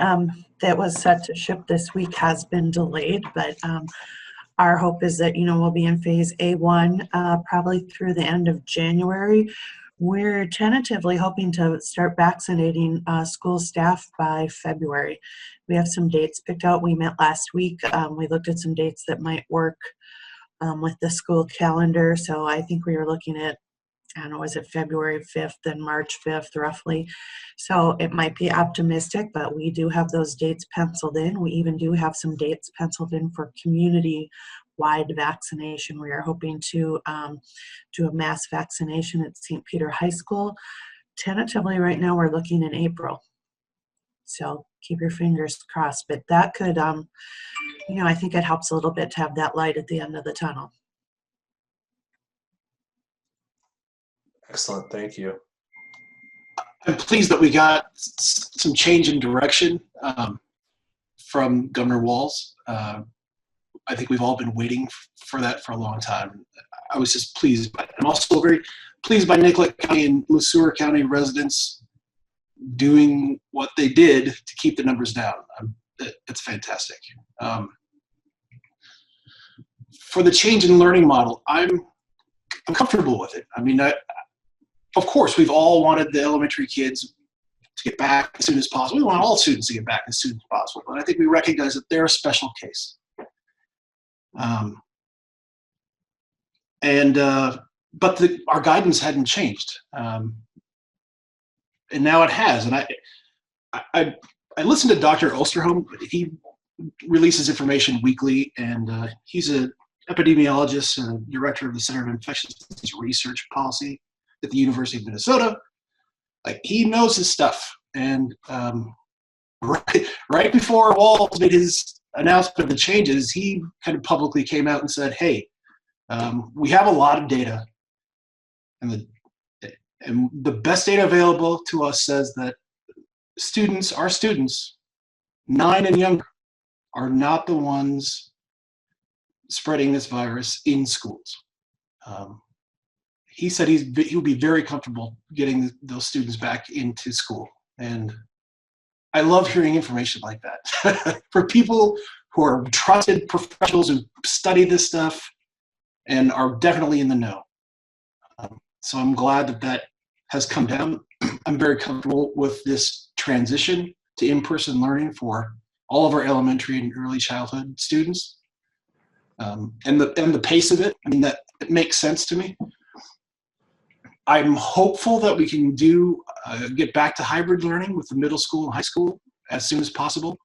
that was set to ship this week has been delayed, but our hope is that, we'll be in phase A1 probably through the end of January. We're tentatively hoping to start vaccinating school staff by February. We have some dates picked out. We met last week. We looked at some dates that might work with the school calendar. So I think we were looking at, I don't know, was it February 5th and March 5th roughly? So it might be optimistic, but we do have those dates penciled in. We even do have some dates penciled in for community-wide vaccination. We are hoping to do a mass vaccination at St. Peter High School. Tentatively right now we're looking in April. So keep your fingers crossed, but that could, I think it helps a little bit to have that light at the end of the tunnel. Excellent, thank you. I'm pleased that we got some change in direction from Governor Walz. I think we've all been waiting for that for a long time. I was just pleased by it. I'm also very pleased by Nicollet County and Le Sueur County residents doing what they did to keep the numbers down. It's fantastic. For the change in learning model, I'm comfortable with it. I mean, of course, we've all wanted the elementary kids to get back as soon as possible. We want all students to get back as soon as possible, but I think we recognize that they're a special case. But our guidance hadn't changed, and now it has. And I listened to Dr. Osterholm. He releases information weekly, and he's an epidemiologist and director of the Center of Infectious Disease Research Policy at the University of Minnesota. Like, he knows his stuff. And right before Walz made his announcement of the changes, he kind of publicly came out and said, hey, we have a lot of data, and the best data available to us says that our students 9 and younger are not the ones spreading this virus in schools. He said he'll be very comfortable getting those students back into school. And I love hearing information like that for people who are trusted professionals who study this stuff and are definitely in the know. So I'm glad that has come down. I'm very comfortable with this transition to in-person learning for all of our elementary and early childhood students. And the pace of it, I mean, that it makes sense to me. I'm hopeful that we can get back to hybrid learning with the middle school and high school as soon as possible.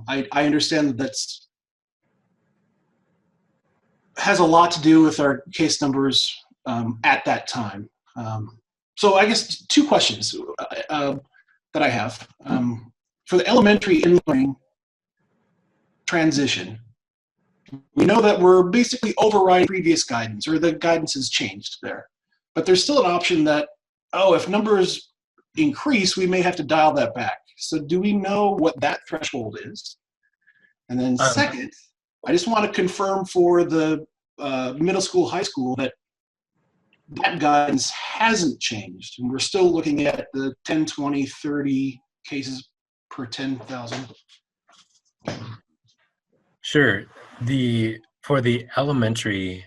I understand that has a lot to do with our case numbers at that time. So I guess 2 questions that I have. For the elementary in-learning transition, we know that we're basically overriding previous guidance, or the guidance has changed there. But there's still an option that, if numbers increase, we may have to dial that back. So do we know what that threshold is? And then second, I just want to confirm for the middle school, high school that guidance hasn't changed. And we're still looking at the 10, 20, 30 cases per 10,000. Sure. For the elementary,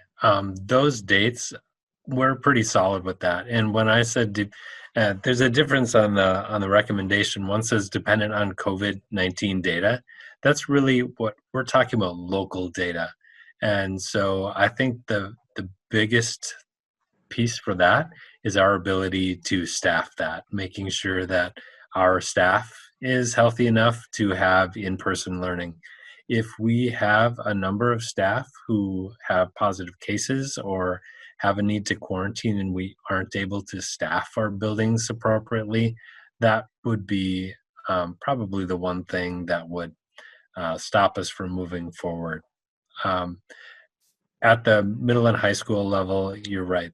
those dates, we're pretty solid with that. And when I said there's a difference on the recommendation. One says dependent on COVID-19 data. That's really what we're talking about, local data. And so I think the biggest piece for that is our ability to staff that, making sure that our staff is healthy enough to have in-person learning. If we have a number of staff who have positive cases or have a need to quarantine and we aren't able to staff our buildings appropriately, that would be probably the one thing that would stop us from moving forward. At the middle and high school level, you're right.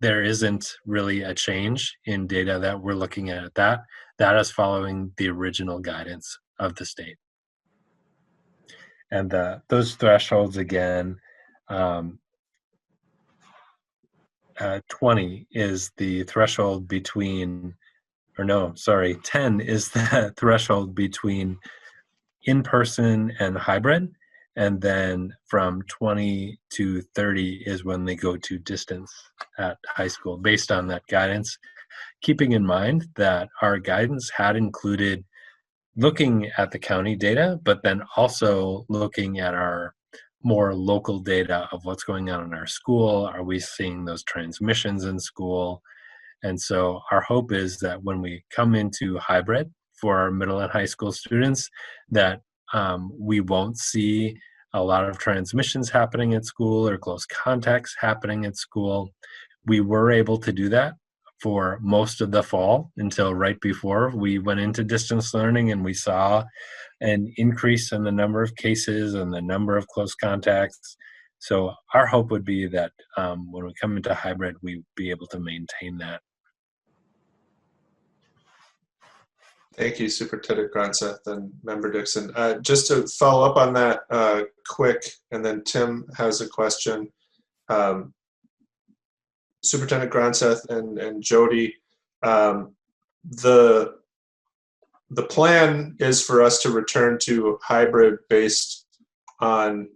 There isn't really a change in data that we're looking at. That is following the original guidance of the state. And those thresholds again, 20 is the threshold between, 10 is the threshold between in-person and hybrid. And then from 20 to 30 is when they go to distance at high school based on that guidance, keeping in mind that our guidance had included looking at the county data, but then also looking at our more local data of what's going on in our school. Are we seeing those transmissions in school? And so our hope is that when we come into hybrid for our middle and high school students, that we won't see a lot of transmissions happening at school or close contacts happening at school. We were able to do that for most of the fall until right before we went into distance learning, and we saw an increase in the number of cases and the number of close contacts. So our hope would be that when we come into hybrid, we'd be able to maintain that. Thank you, Superintendent Gronseth and Member Dixon. Just to follow up on that quick, and then Tim has a question. Superintendent Gronseth and Jody, the plan is for us to return to hybrid based on,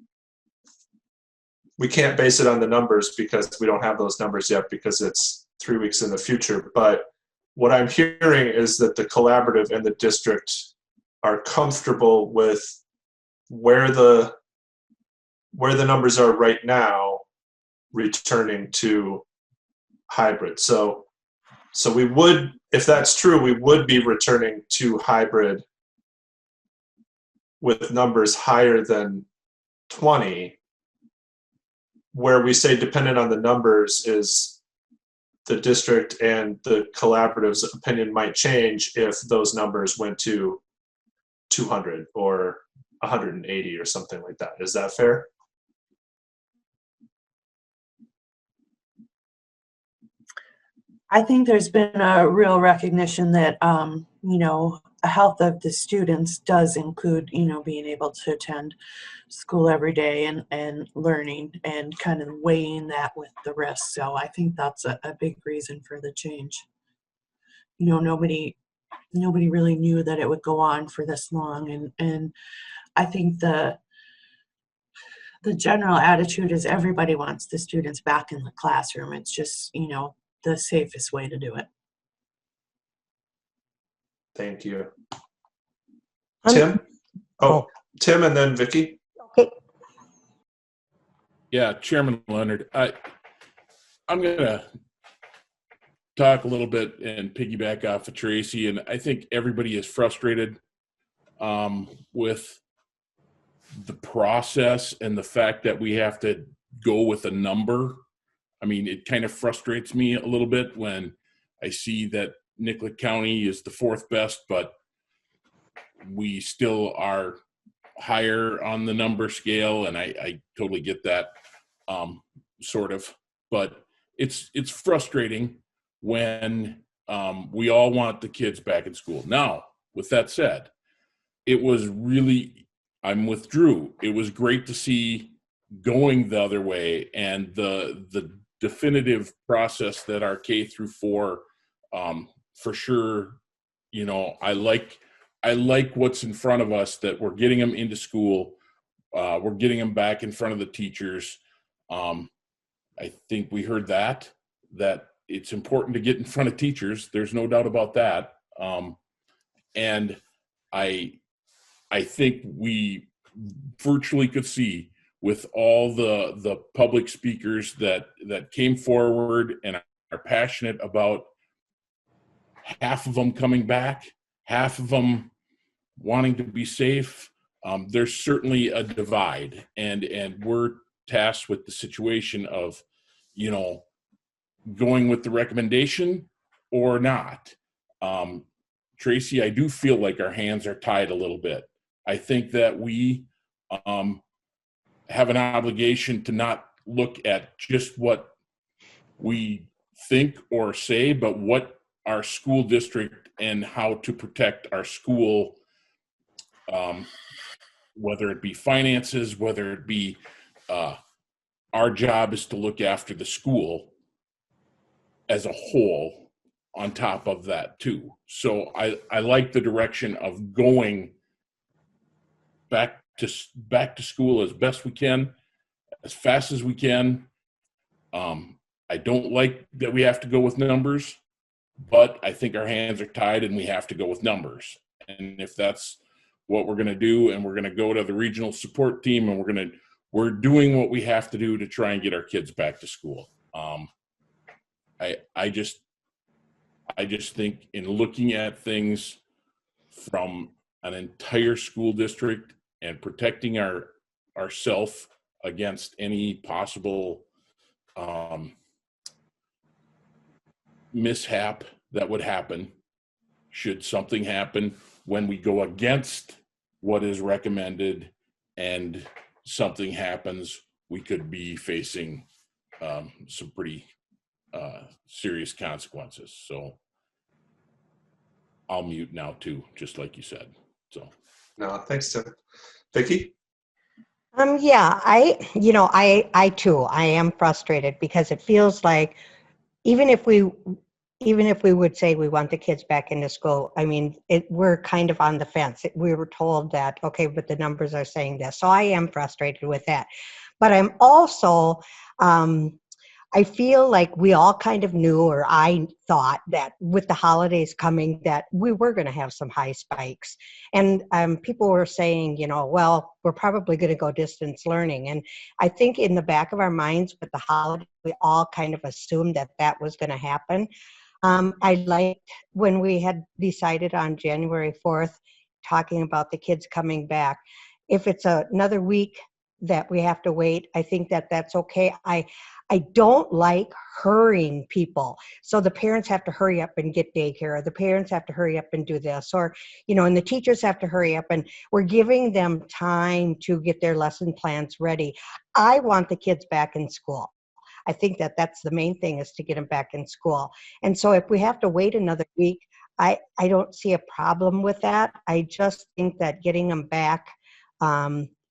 we can't base it on the numbers because we don't have those numbers yet because it's 3 weeks in the future. But what I'm hearing is that the collaborative and the district are comfortable with where the numbers are right now, returning to hybrid. So we would, if that's true, we would be returning to hybrid with numbers higher than 20. Where we say dependent on the numbers is the district and the collaborative's opinion might change if those numbers went to 200 or 180 or something like that. Is that fair? I think there's been a real recognition that, health of the students does include, being able to attend school every day and learning and kind of weighing that with the risks. So I think that's a big reason for the change. Nobody really knew that it would go on for this long. And I think the general attitude is everybody wants the students back in the classroom. It's just, the safest way to do it. Thank you. Tim? Tim and then Vicki. Okay. Yeah, Chairman Leonard, I'm going to talk a little bit and piggyback off of Tracy, and I think everybody is frustrated with the process and the fact that we have to go with a number. I mean, it kind of frustrates me a little bit when I see that Nicollet County is the 4th best, but we still are higher on the number scale, and I totally get that, sort of. But it's frustrating when we all want the kids back in school. Now, with that said, it was really, I'm with Drew. It was great to see going the other way and the definitive process that our K through 4, for sure, you know, I like what's in front of us, that we're getting them into school. We're getting them back in front of the teachers. I think we heard that it's important to get in front of teachers. There's no doubt about that. And I think we virtually could see with all the public speakers that came forward and are passionate about, half of them coming back, half of them wanting to be safe. There's certainly a divide, and we're tasked with the situation of, you know, going with the recommendation or not. Tracy, I do feel like our hands are tied a little bit. I think that we have an obligation to not look at just what we think or say, but what our school district and how to protect our school, whether it be finances, whether it be our job is to look after the school as a whole on top of that too. So I like the direction of going back to school as best we can, as fast as we can. I don't like that we have to go with numbers, but I think our hands are tied and we have to go with numbers. And if that's what we're going to do, and we're going to go to the regional support team, and we're doing what we have to do to try and get our kids back to school. I just think, in looking at things from an entire school district and protecting ourself against any possible mishap that would happen, should something happen when we go against what is recommended and something happens, we could be facing some pretty serious consequences. So I'll mute now too, just like you said. So no, thanks, Tim. Vicki? Yeah, I too, I am frustrated, because it feels like even if we would say we want the kids back into school, I mean, we're kind of on the fence. We were told that, okay, but the numbers are saying this. So I am frustrated with that. But I'm also, I feel like we all kind of knew, or I thought that with the holidays coming, that we were going to have some high spikes. And people were saying, well, we're probably going to go distance learning. And I think in the back of our minds with the holiday, we all kind of assumed that was going to happen. I liked when we had decided on January 4th, talking about the kids coming back. If it's another week that we have to wait, I think that's okay. I don't like hurrying people. So the parents have to hurry up and get daycare, or the parents have to hurry up and do this, or, and the teachers have to hurry up, and we're giving them time to get their lesson plans ready. I want the kids back in school. I think that's the main thing, is to get them back in school. And so if we have to wait another week, I don't see a problem with that. I just think that getting them back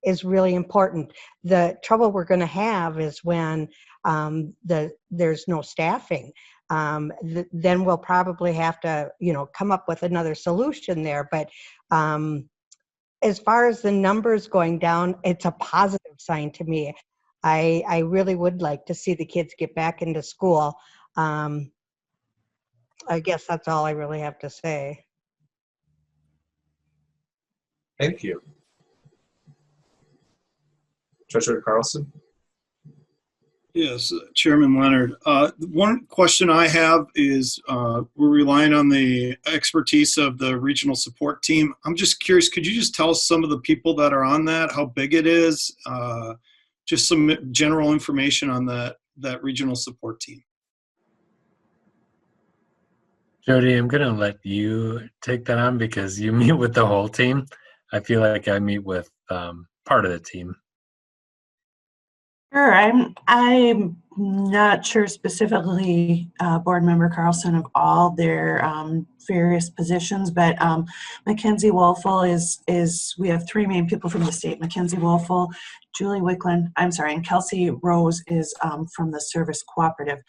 is really important. The trouble we're going to have is when there's no staffing. Then we'll probably have to, come up with another solution there. But as far as the numbers going down, it's a positive sign to me. I really would like to see the kids get back into school. I guess that's all I really have to say. Thank you. Treasurer Carlson? Yes, Chairman Leonard. One question I have is, we're relying on the expertise of the regional support team. I'm just curious, could you just tell us some of the people that are on that, how big it is? Just some general information on that regional support team. Jody, I'm going to let you take that on, because you meet with the whole team. I feel like I meet with part of the team. Sure, I'm not sure specifically, Board Member Carlson, of all their various positions, but Mackenzie Wolfel is, we have three main people from the state: Mackenzie Wolfel, Julie Wickland, and Kelsey Rose is from the Service Cooperative.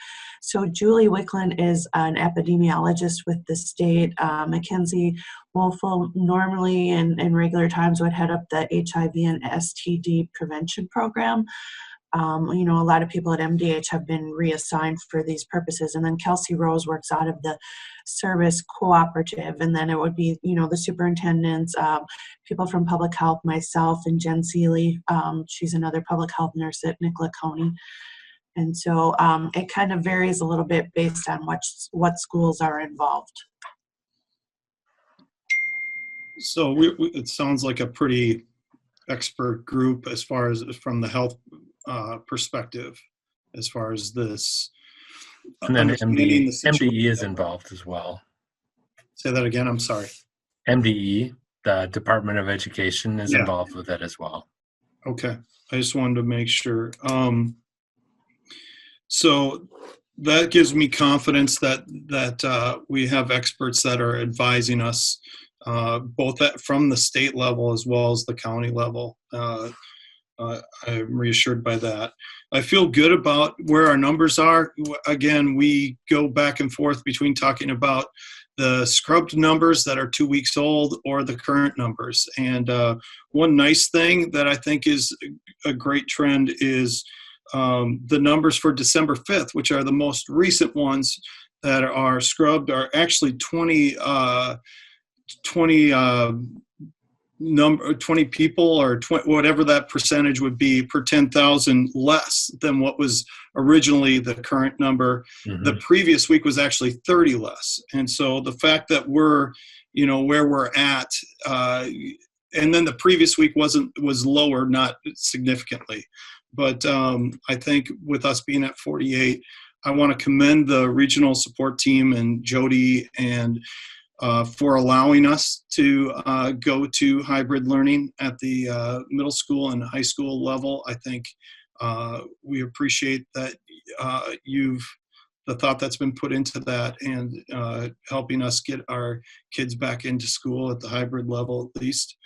So Julie Wickland is an epidemiologist with the state. Mackenzie Wolfel normally in regular times would head up the HIV and STD prevention program. You know, a lot of people at MDH have been reassigned for these purposes. And then Kelsey Rose works out of the Service Cooperative. And then it would be, you know, the superintendents, people from public health, myself and Jen Seeley. She's another public health nurse at Nicola County. And so it kind of varies a little bit based on what schools are involved. So it sounds like a pretty expert group as far as from the health perspective, as far as this. And then MDE is involved as well. Say that again, I'm sorry. MDE, the Department of Education, is involved with it as well. Okay, I just wanted to make sure. So that gives me confidence that we have experts that are advising us, both from the state level as well as the county level. I'm reassured by that. I feel good about where our numbers are. Again, we go back and forth between talking about the scrubbed numbers that are 2 weeks old or the current numbers. And one nice thing that I think is a great trend is the numbers for December 5th, which are the most recent ones that are scrubbed, are actually 20 people or 20, whatever that percentage would be per 10,000 less than what was originally the current number. Mm-hmm. The previous week was actually 30 less. And so the fact that we're, you know, where we're at, and then the previous week was lower, not significantly. But I think with us being at 48, I want to commend the regional support team and Jody and for allowing us to go to hybrid learning at the middle school and high school level. I think we appreciate that the thought that's been put into that and helping us get our kids back into school at the hybrid level at least.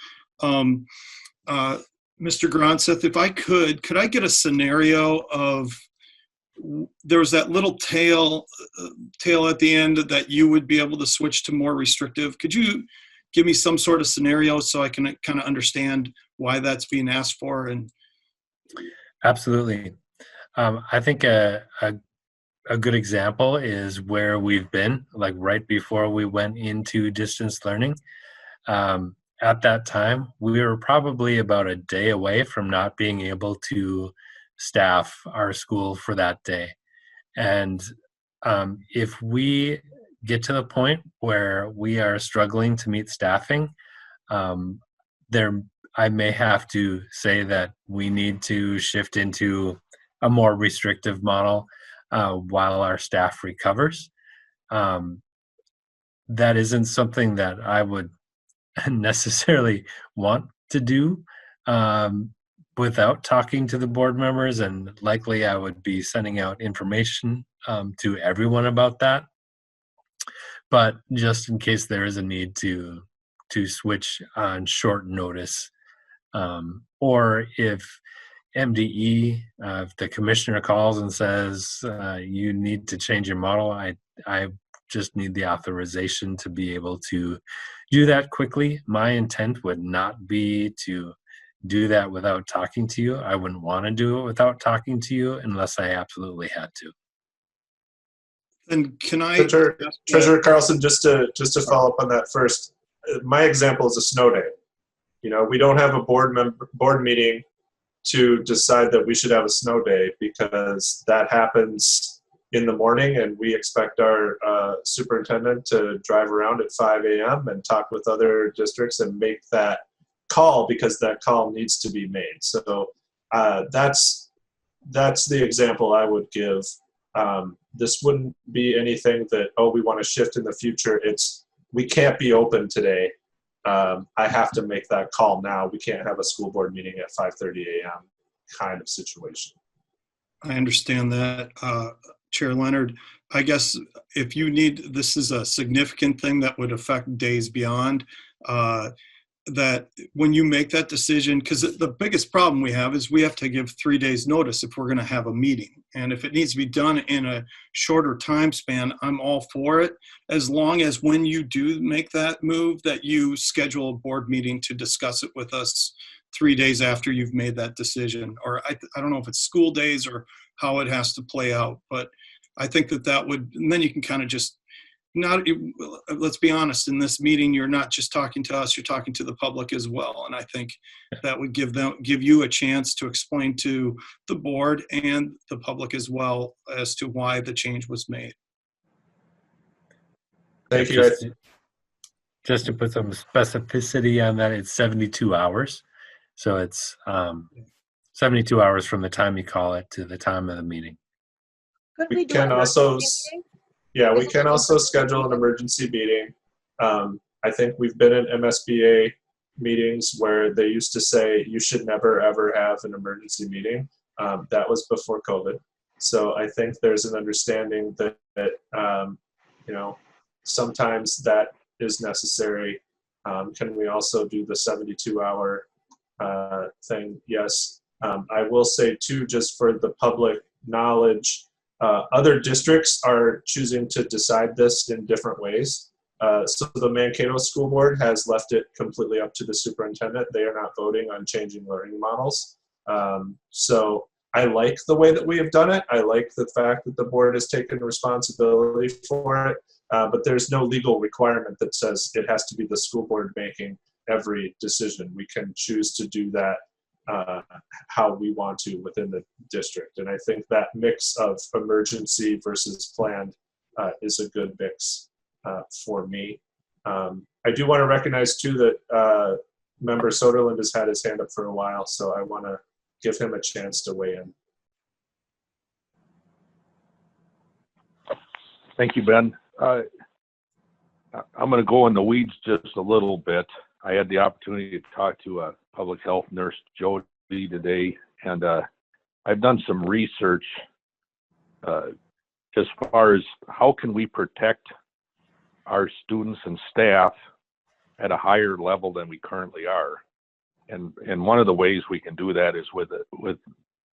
Mr. Gronseth, if I could I get a scenario of, there was that little tail at the end that you would be able to switch to more restrictive. Could you give me some sort of scenario so I can kind of understand why that's being asked for? And absolutely. I think a good example is where we've been, like right before we went into distance learning. At that time, we were probably about a day away from not being able to staff our school for that day. And if we get to the point where we are struggling to meet staffing, I may have to say that we need to shift into a more restrictive model while our staff recovers. That isn't something that I would necessarily want to do without talking to the board members, and likely I would be sending out information to everyone about that. But just in case there is a need to switch on short notice, or if MDE, if the commissioner calls and says you need to change your model, I just need the authorization to be able to do that quickly. My intent would not be to do that without talking to you. I wouldn't want to do it without talking to you unless I absolutely had to. And can I, Treasurer Carlson, just to follow up on that first, my example is a snow day. You know, we don't have a board meeting to decide that we should have a snow day, because that happens in the morning, and we expect our superintendent to drive around at 5 a.m. and talk with other districts and make that call, because that call needs to be made. So that's the example I would give. This wouldn't be anything that, oh, we want to shift in the future. It's, we can't be open today. I have to make that call now. We can't have a school board meeting at 5:30 a.m. kind of situation. I understand that, Chair Leonard. I guess if you need, this is a significant thing that would affect days beyond, that when you make that decision, because the biggest problem we have is we have to give 3 days notice if we're going to have a meeting. And if it needs to be done in a shorter time span, I'm all for it, as long as when you do make that move, that you schedule a board meeting to discuss it with us 3 days after you've made that decision. Or I don't know if it's school days or how it has to play out, but I think that would, and then you can kind of just let's be honest, in this meeting, you're not just talking to us, you're talking to the public as well. And I think that would give you a chance to explain to the board and the public as well as to why the change was made. Thank you. Just to put some specificity on that, it's 72 hours. So it's 72 hours from the time you call it to the time of the meeting. Could We we do can an also, emergency meeting? yeah, we can also schedule an emergency meeting. I think we've been in MSBA meetings where they used to say you should never ever have an emergency meeting. That was before COVID. So I think there's an understanding that you know, sometimes that is necessary. Can we also do the 72-hour thing? Yes. I will say too, just for the public knowledge, other districts are choosing to decide this in different ways. So the Mankato School Board has left it completely up to the superintendent. They are not voting on changing learning models. So I like the way that we have done it. I like the fact that the board has taken responsibility for it, but there's no legal requirement that says it has to be the school board making every decision. We can choose to do that how we want to within the district. And I think that mix of emergency versus planned is a good mix for me. I do want to recognize too that Member Soderlund has had his hand up for a while, so I want to give him a chance to weigh in. Thank you, Ben. I'm going to go in the weeds just a little bit. I had the opportunity to talk to a public health nurse, Jody, today, and I've done some research as far as how can we protect our students and staff at a higher level than we currently are. And one of the ways we can do that is with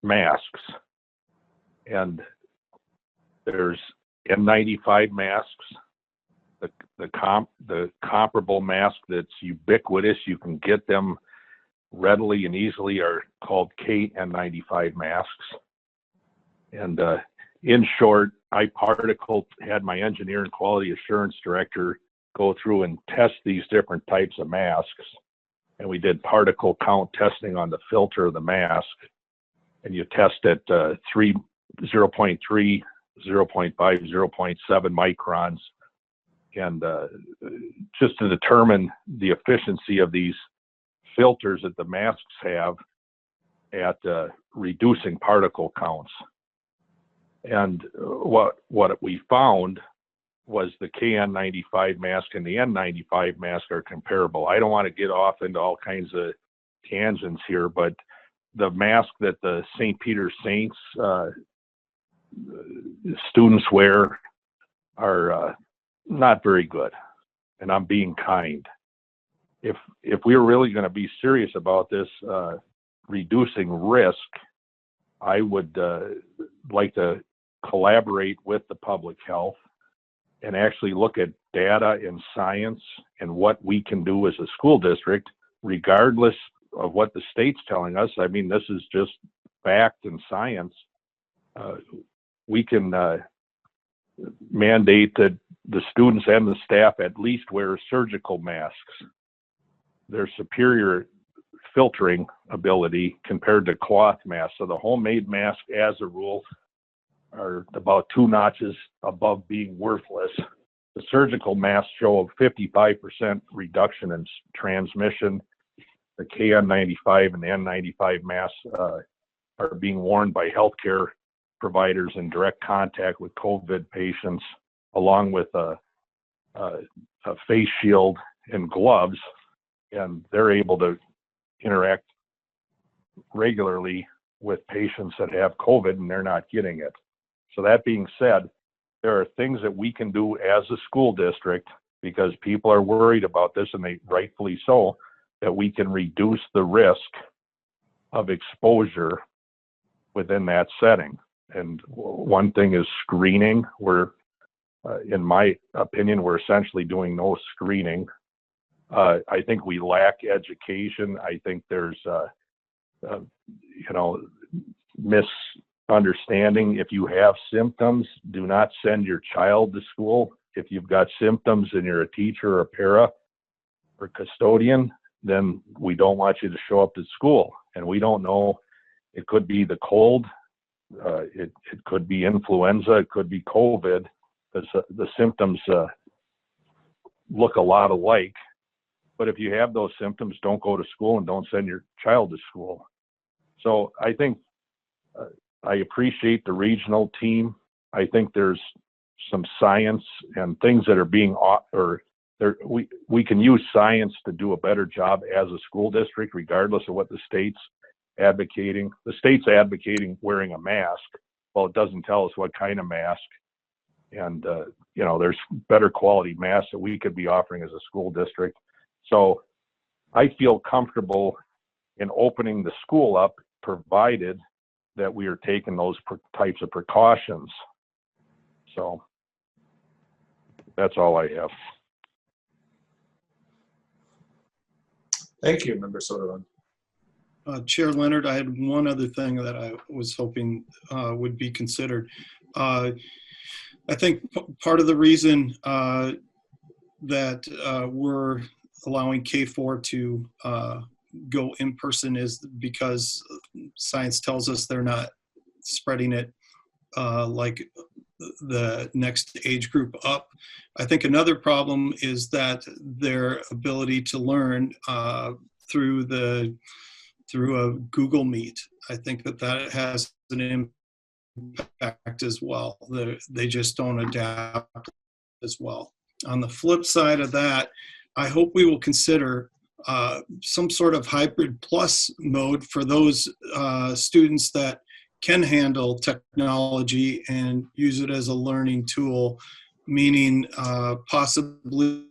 masks. And there's N95 masks, the comparable mask that's ubiquitous, you can get them readily and easily, are called KN95 masks. And in short, I had my engineer and quality assurance director go through and test these different types of masks. And we did particle count testing on the filter of the mask. And you test at 0.3, 0.5, 0.7 microns. And just to determine the efficiency of these filters that the masks have at reducing particle counts. And what we found was the KN95 mask and the N95 mask are comparable. I don't want to get off into all kinds of tangents here, but the mask that the St. Peter Saints students wear are not very good, and I'm being kind. If we were really going to be serious about this reducing risk, I would like to collaborate with the public health and actually look at data and science and what we can do as a school district, regardless of what the state's telling us. I mean, this is just fact and science. We can mandate that the students and the staff at least wear surgical masks. Their superior filtering ability compared to cloth masks. So the homemade mask, as a rule, are about 2 notches above being worthless. The surgical masks show a 55% reduction in transmission. The KN95 and the N95 masks are being worn by healthcare providers in direct contact with COVID patients, along with a face shield and gloves, and they're able to interact regularly with patients that have COVID and they're not getting it. So that being said, there are things that we can do as a school district, because people are worried about this, and they rightfully so, that we can reduce the risk of exposure within that setting. And one thing is screening. In my opinion, we're essentially doing no screening. I think we lack education. I think there's, misunderstanding. If you have symptoms, do not send your child to school. If you've got symptoms and you're a teacher or a para or custodian, then we don't want you to show up to school. And we don't know, it could be the cold, it could be influenza, it could be COVID. The symptoms look a lot alike. But if you have those symptoms, don't go to school and don't send your child to school. So I think I appreciate the regional team. I think there's some science and things that are being, we can use science to do a better job as a school district, regardless of what the state's advocating. The state's advocating wearing a mask. Well, it doesn't tell us what kind of mask. And, there's better quality masks that we could be offering as a school district. So I feel comfortable in opening the school up, provided that we are taking those types of precautions. So that's all I have. Thank you, Member Soderlund. Chair Leonard, I had one other thing that I was hoping would be considered. I think part of the reason that we're allowing K4 to go in person is because science tells us they're not spreading it like the next age group up. I think another problem is that their ability to learn through a Google Meet. I think that has an impact as well. They just don't adapt as well. On the flip side of that, I hope we will consider some sort of hybrid plus mode for those students that can handle technology and use it as a learning tool, meaning possibly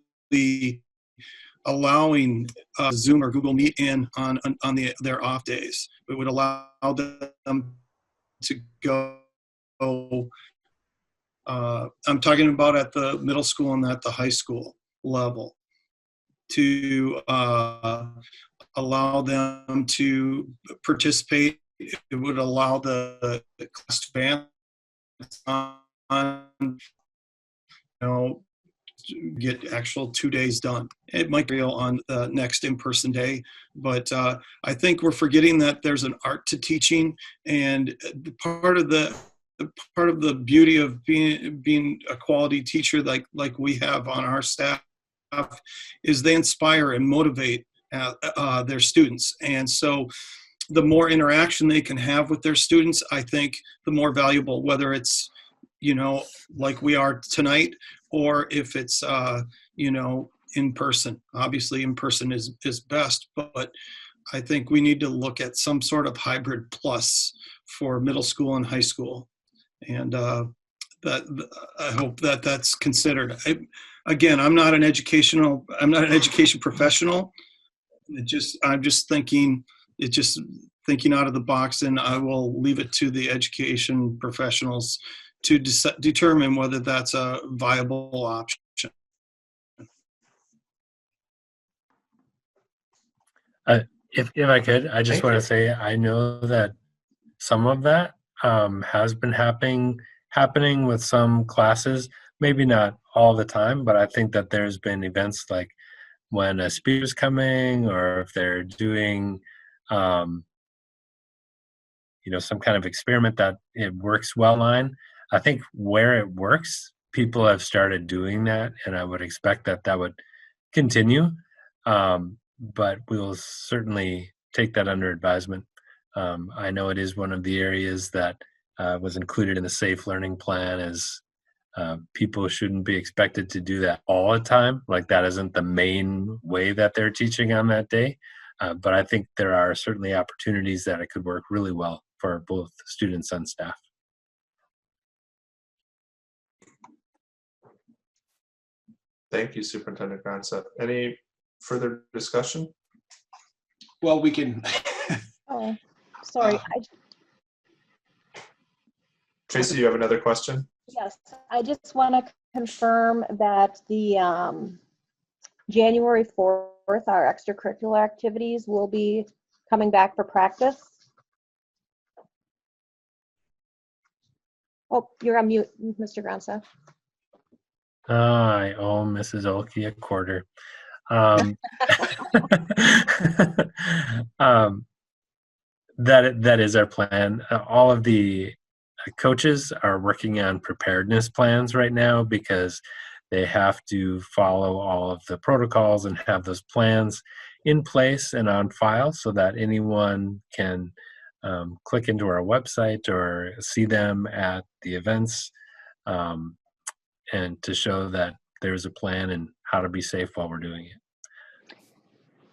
allowing Zoom or Google Meet in on their off days. It would allow them to go, I'm talking about at the middle school and at the high school level, to allow them to participate. It would allow the class to advance on, get actual 2 days done. It might be on the next in-person day, but I think we're forgetting that there's an art to teaching, and part of the beauty of being a quality teacher like we have on our staff is they inspire and motivate their students. And so the more interaction they can have with their students, I think the more valuable, whether it's, like we are tonight, or if it's, in person. Obviously in person is best, but I think we need to look at some sort of hybrid plus for middle school and high school. And that I hope that that's considered. Again, I'm not an education professional. I'm just thinking out of the box, and I will leave it to the education professionals to determine whether that's a viable option. If I could, I just want to say I know that some of that has been happening with some classes, maybe not all the time, but I think that there's been events like when a speaker's coming, or if they're doing some kind of experiment that it works well on. I think where it works, people have started doing that, and I would expect that would continue. But we'll certainly take that under advisement. I know it is one of the areas that was included in the Safe Learning Plan, is people shouldn't be expected to do that all the time. Like, that isn't the main way that they're teaching on that day. But I think there are certainly opportunities that it could work really well for both students and staff. Thank you, Superintendent Gransa. Any further discussion? Well, we can. Oh, sorry. Tracy, you have another question? Yes, I just want to confirm that the January 4th, our extracurricular activities will be coming back for practice. Oh, you're on mute, Mr. Gransa. I owe Mrs. Olkey a quarter. That is our plan. All of the coaches are working on preparedness plans right now because they have to follow all of the protocols and have those plans in place and on file so that anyone can click into our website or see them at the events, and to show that there's a plan and how to be safe while we're doing it.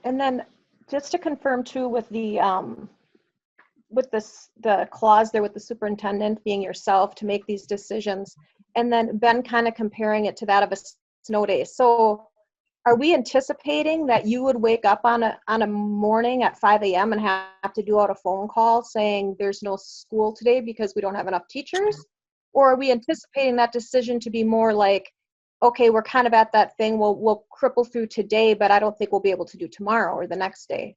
And then just to confirm too with the clause there with the superintendent being yourself to make these decisions, and then Ben kind of comparing it to that of a snow day. So are we anticipating that you would wake up on a morning at 5 a.m. and have to do out a phone call saying there's no school today because we don't have enough teachers? Or are we anticipating that decision to be more like, okay, we're kind of at that thing, we'll cripple through today, but I don't think we'll be able to do tomorrow or the next day?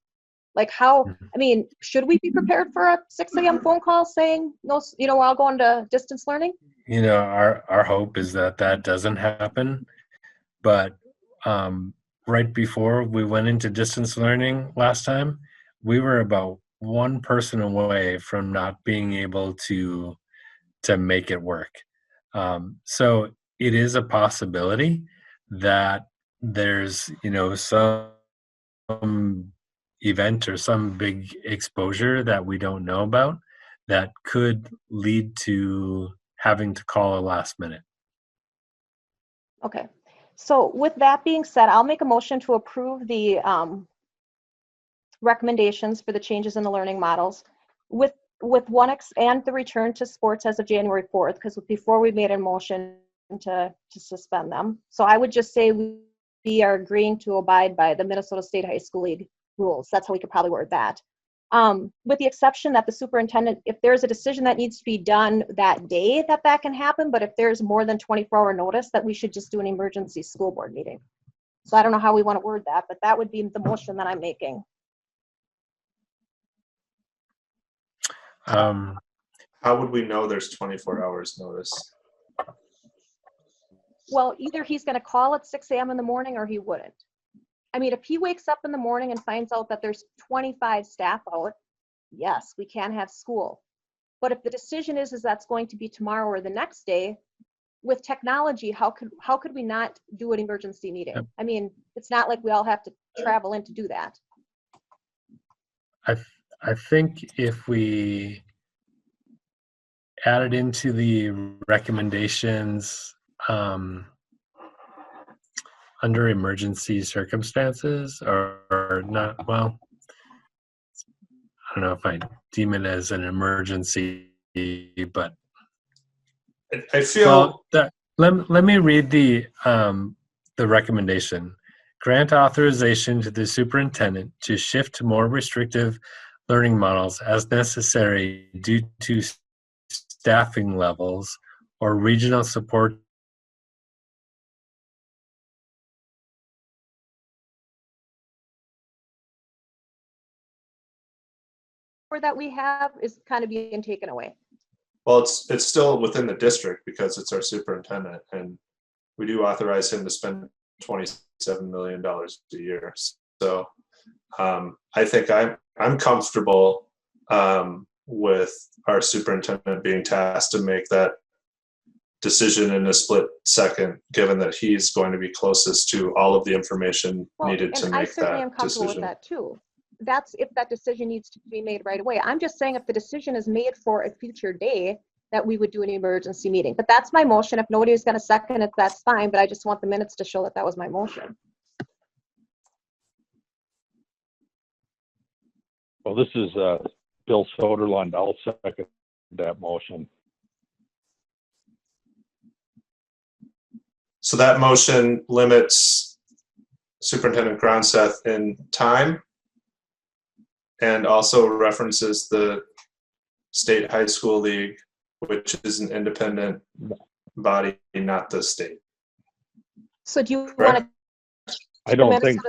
Like how, I mean, should we be prepared for a 6 a.m. phone call saying, no, we're all going to distance learning? Our hope is that doesn't happen. But right before we went into distance learning last time, we were about one person away from not being able to make it work. So it is a possibility that there's, some event or some big exposure that we don't know about that could lead to having to call a last minute. Okay. So with that being said, I'll make a motion to approve the recommendations for the changes in the learning models with and the return to sports as of January 4th, because before we made a motion to suspend them. So I would just say we are agreeing to abide by the Minnesota State High School League rules. That's how we could probably word that. With the exception that the superintendent, if there's a decision that needs to be done that day, that can happen, but if there's more than 24-hour notice, that we should just do an emergency school board meeting. So I don't know how we want to word that, but that would be the motion that I'm making. How would we know there's 24 hours notice? Well, either he's going to call at 6 a.m. in the morning or he wouldn't. I mean, if he wakes up in the morning and finds out that there's 25 staff out, yes, we can have school. But if the decision is that's going to be tomorrow or the next day, with technology, how could we not do an emergency meeting? Yep. I mean, it's not like we all have to travel in to do that. I think if we added into the recommendations under emergency circumstances or not, well, I don't know if I deem it as an emergency, but I feel that let me read the recommendation. Grant authorization to the superintendent to shift to more restrictive learning models as necessary due to staffing levels or regional support that we have is kind of being taken away. Well, it's still within the district because it's our superintendent, and we do authorize him to spend $27 million a year. So I think I'm comfortable with our superintendent being tasked to make that decision in a split second, given that he's going to be closest to all of the information needed to make that decision. I certainly am comfortable with that too. That's if that decision needs to be made right away. I'm just saying if the decision is made for a future day, that we would do an emergency meeting. But that's my motion. If nobody's going to second it, that's fine. But I just want the minutes to show that was my motion. Well, this is Bill Soderlund. I'll second that motion. So that motion limits Superintendent Gronseth in time and also references the State High School League, which is an independent body, not the state. So do you Correct? want to? I don't think. Do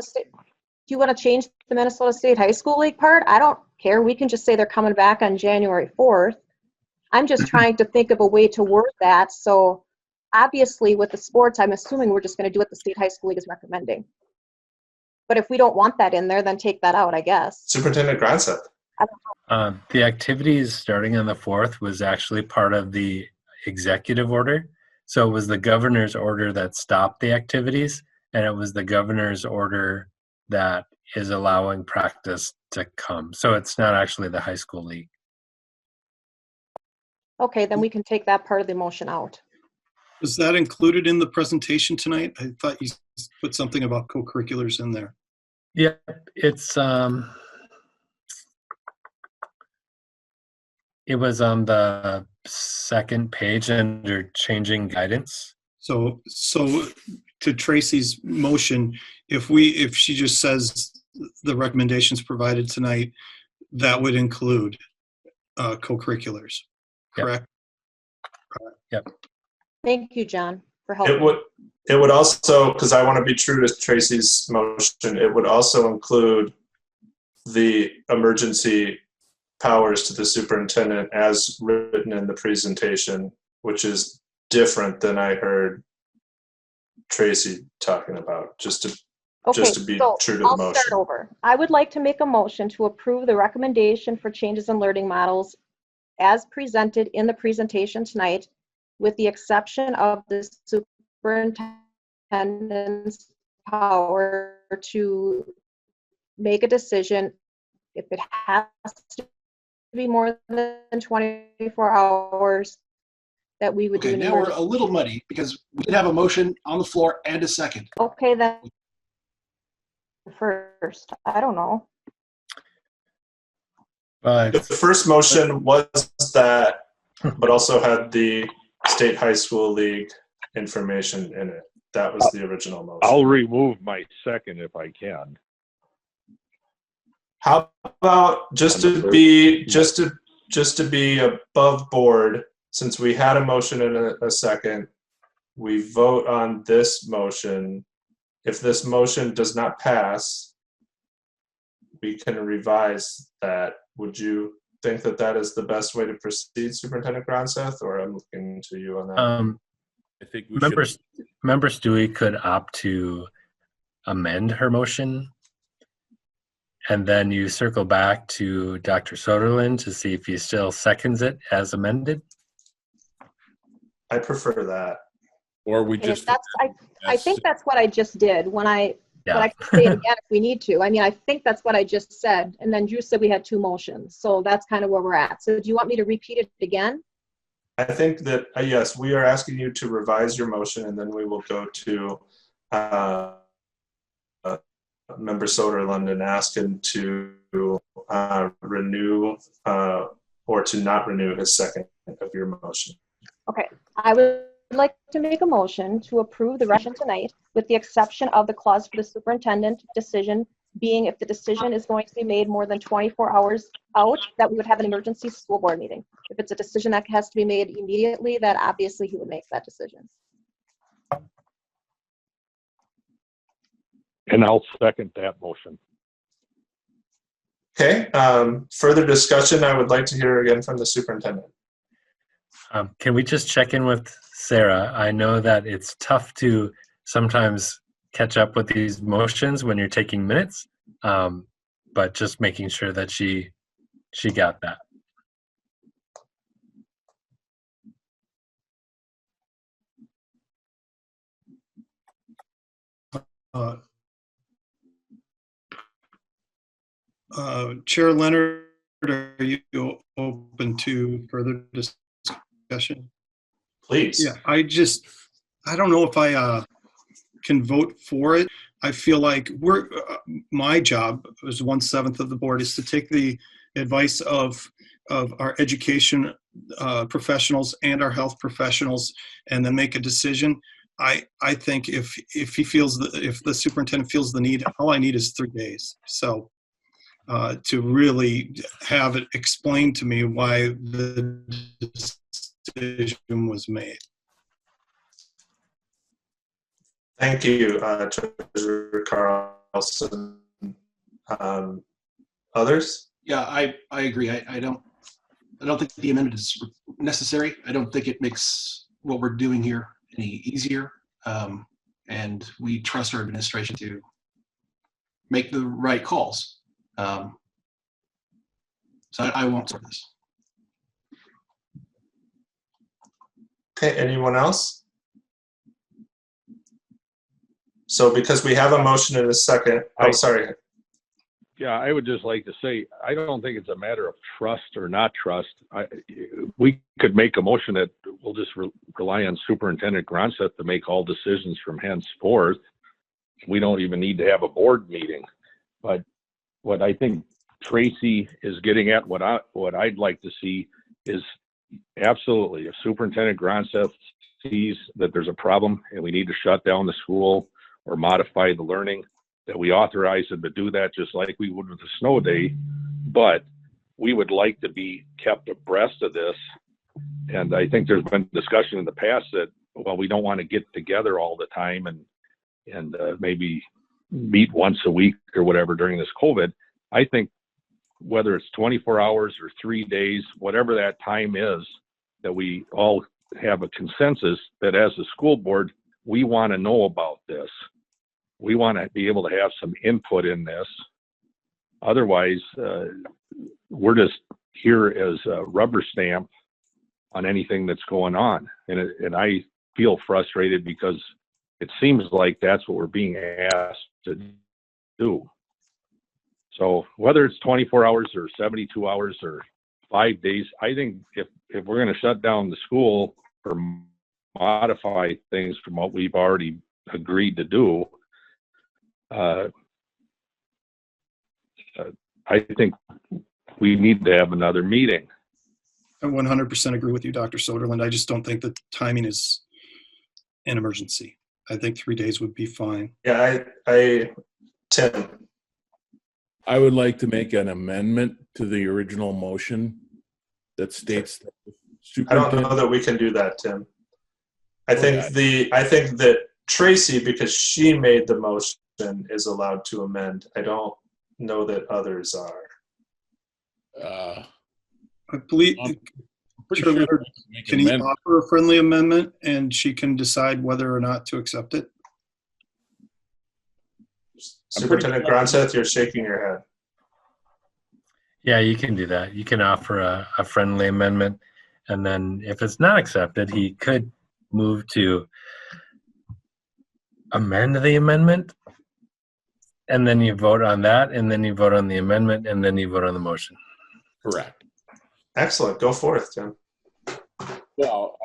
you want to change the Minnesota State High School League part? I don't care. We can just say they're coming back on January 4th. I'm just trying to think of a way to word that. So obviously with the sports, I'm assuming we're just going to do what the State High School League is recommending. But if we don't want that in there, then take that out, I guess. Superintendent Gronseth. The activities starting on the 4th was actually part of the executive order. So it was the governor's order that stopped the activities, and it was the governor's order that is allowing practice to come. So it's not actually the high school league. Okay, then we can take that part of the motion out. Was that included in the presentation tonight? I thought you put something about co-curriculars in there. Yeah, it's it was on the second page under changing guidance. So to Tracy's motion, if she just says the recommendations provided tonight, that would include co-curriculars, correct? Yep. Thank you, John, for helping. It would also, because I want to be true to Tracy's motion, it would also include the emergency powers to the superintendent as written in the presentation, which is different than I heard Tracy talking about, just to be true to the motion. I'll start over. I would like to make a motion to approve the recommendation for changes in learning models as presented in the presentation tonight, with the exception of the superintendent's power to make a decision if it has to be more than 24 hours that we would do. Okay, now we're a little muddy because we did have a motion on the floor and a second. Okay, then first, I don't know. The first motion was that, but also had the State High School League information in it. That was the original motion. I'll remove my second if I can. How about just to be above board, since we had a motion and a second, we vote on this motion. If this motion does not pass, we can revise that. Would you think that that is the best way to proceed, Superintendent Gronseth, or I'm looking to you on that? I think we Member Stewie could opt to amend her motion, and then you circle back to Dr. Soderlund to see if he still seconds it as amended. I prefer that. Or we And just. I think that's what I just did when but I can say it again if we need to. I mean, I think that's what I just said. And then Drew said we had two motions. So that's kind of where we're at. So do you want me to repeat it again? I think that, yes, we are asking you to revise your motion, and then we will go to Member Soderlund and ask him to renew or to not renew his second of your motion. Okay. I would like to make a motion to approve the resolution tonight, with the exception of the clause for the superintendent decision being if the decision is going to be made more than 24 hours out, that we would have an emergency school board meeting. If it's a decision that has to be made immediately, that obviously he would make that decision. And I'll second that motion. Okay. Further discussion, I would like to hear again from the superintendent. Can we just check in with Sarah? I know that it's tough to sometimes catch up with these motions when you're taking minutes, but just making sure that she got that. Chair Leonard, are you open to further discussion? Please. Yeah, I don't know if I can vote for it. I feel like my job as 1/7 of the board is to take the advice of our education professionals and our health professionals, and then make a decision. I think if the superintendent feels the need, all I need is 3 days. So to really have it explained to me why the decision was made. Thank you, Treasurer Carlson. Others? Yeah, I agree. I don't think the amendment is necessary. I don't think it makes what we're doing here any easier. And we trust our administration to make the right calls. So I won't support this. Okay, anyone else? So because we have a motion in a second, oh, sorry. Yeah, I would just like to say, I don't think it's a matter of trust or not trust. We could make a motion that we'll just rely on Superintendent Gronseth to make all decisions from henceforth. We don't even need to have a board meeting. But what I think Tracy is getting at, what I'd like to see is absolutely, if Superintendent Gronseth sees that there's a problem and we need to shut down the school or modify the learning, that we authorize them to do that just like we would with a snow day. But we would like to be kept abreast of this. And I think there's been discussion in the past that, well, we don't want to get together all the time and maybe meet once a week or whatever during this COVID. I think whether it's 24 hours or 3 days, whatever that time is, that we all have a consensus that as a school board, we want to know about this. We want to be able to have some input in this. Otherwise, we're just here as a rubber stamp on anything that's going on. And I feel frustrated because it seems like that's what we're being asked to do. So whether it's 24 hours or 72 hours or 5 days, I think if we're going to shut down the school or modify things from what we've already agreed to do, I think we need to have another meeting. I 100% agree with you, Dr. Soderlund. I just don't think that timing is an emergency. I think 3 days would be fine. Yeah, Tim. I would like to make an amendment to the original motion that states that the I don't know that we can do that, Tim. I think that Tracy, because she made the motion, is allowed to amend. I don't know that others are. I believe, sure can he offer a friendly amendment and she can decide whether or not to accept it? Superintendent Gronseth, you're shaking your head. Yeah, you can do that. You can offer a friendly amendment, and then if it's not accepted, he could move to amend the amendment, and then you vote on that, and then you vote on the amendment, and then you vote on the motion. Correct. Excellent. Go forth, Tim. Well,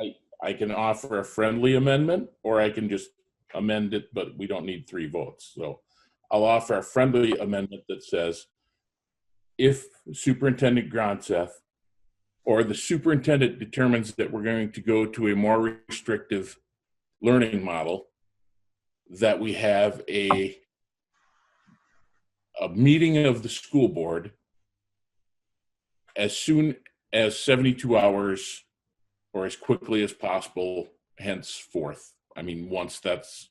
I can offer a friendly amendment, or I can just amend it, but we don't need 3 votes. So I'll offer a friendly amendment that says, if Superintendent Gronseth or the superintendent determines that we're going to go to a more restrictive learning model, that we have a meeting of the school board as soon as 72 hours or as quickly as possible henceforth. I mean, once that's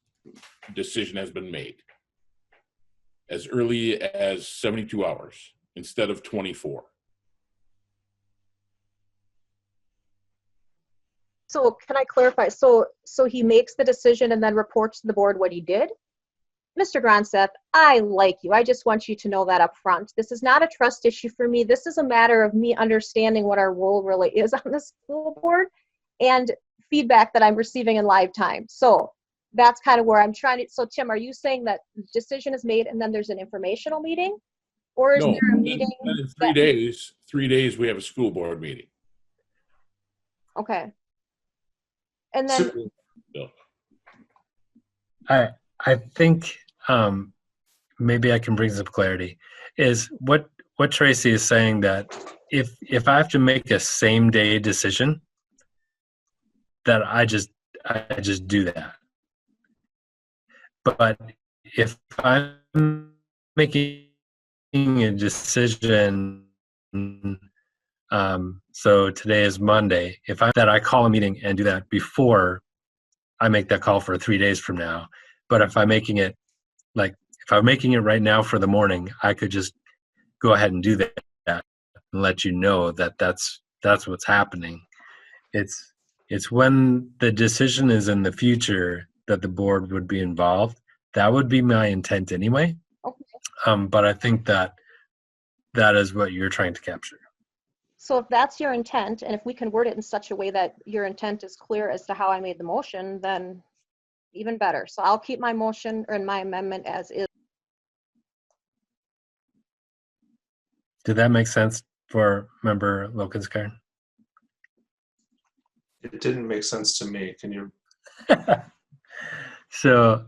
decision has been made, as early as 72 hours instead of 24. So can I clarify? So he makes the decision and then reports to the board what he did? Mr. Gronseth, I like you. I just want you to know that up front. This is not a trust issue for me. This is a matter of me understanding what our role really is on the school board and feedback that I'm receiving in live time. So that's kind of where I'm trying to. So Tim, are you saying that the decision is made and then there's an informational meeting? Or is there a meeting? In 3 days, 3 days, we have a school board meeting. Okay. And then I think maybe I can bring some clarity. Is what what Tracy is saying, that if I have to make a same day decision, that I just do that. But if I'm making a decision, so today is Monday, I call a meeting and do that before I make that call for 3 days from now. But if I'm making it right now for the morning, I could just go ahead and do that and let you know that that's what's happening. It's when the decision is in the future that the board would be involved. That would be my intent anyway. Okay. But I think that is what you're trying to capture. So if that's your intent, and if we can word it in such a way that your intent is clear as to how I made the motion, then even better. So I'll keep my motion or my amendment as is. Did that make sense for Member Lokenskar? It didn't make sense to me. Can you? So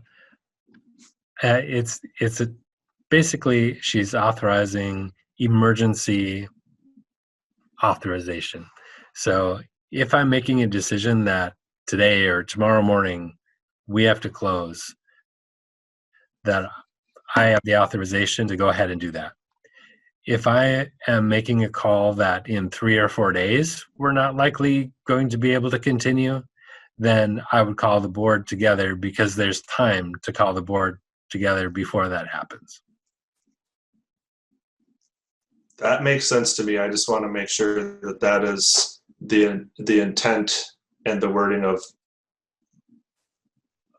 basically she's authorizing emergency authorization. So if I'm making a decision that today or tomorrow morning we have to close, that I have the authorization to go ahead and do that. If I am making a call that in 3 or 4 days we're not likely going to be able to continue, then I would call the board together, because there's time to call the board together before that happens. That makes sense to me. I just want to make sure that that is the intent and the wording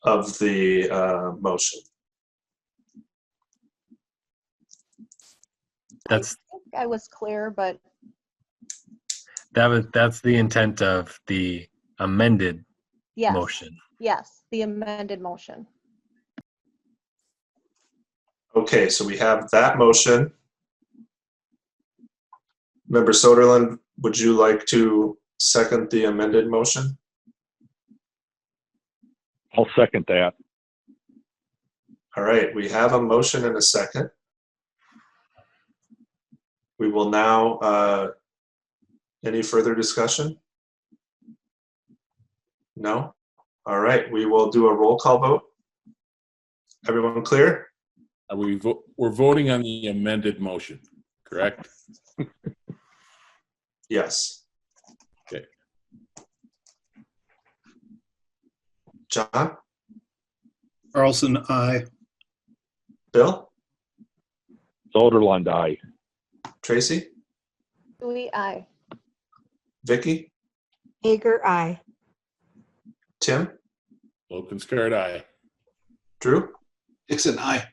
of the motion. I think I was clear, but That's the intent of the amended yes. motion. Yes, the amended motion. Okay, so we have that motion. Member Soderlund, would you like to second the amended motion? I'll second that. All right, we have a motion and a second. We will now, any further discussion? No? All right, we will do a roll call vote. Everyone clear? We're voting on the amended motion, correct? Yes. Okay. John? Carlson, aye. Bill? Soderlund, aye. Tracy? Louis, aye. Vicky? Hager, aye. Tim? Lokenskar, aye. Drew? Dixon, aye.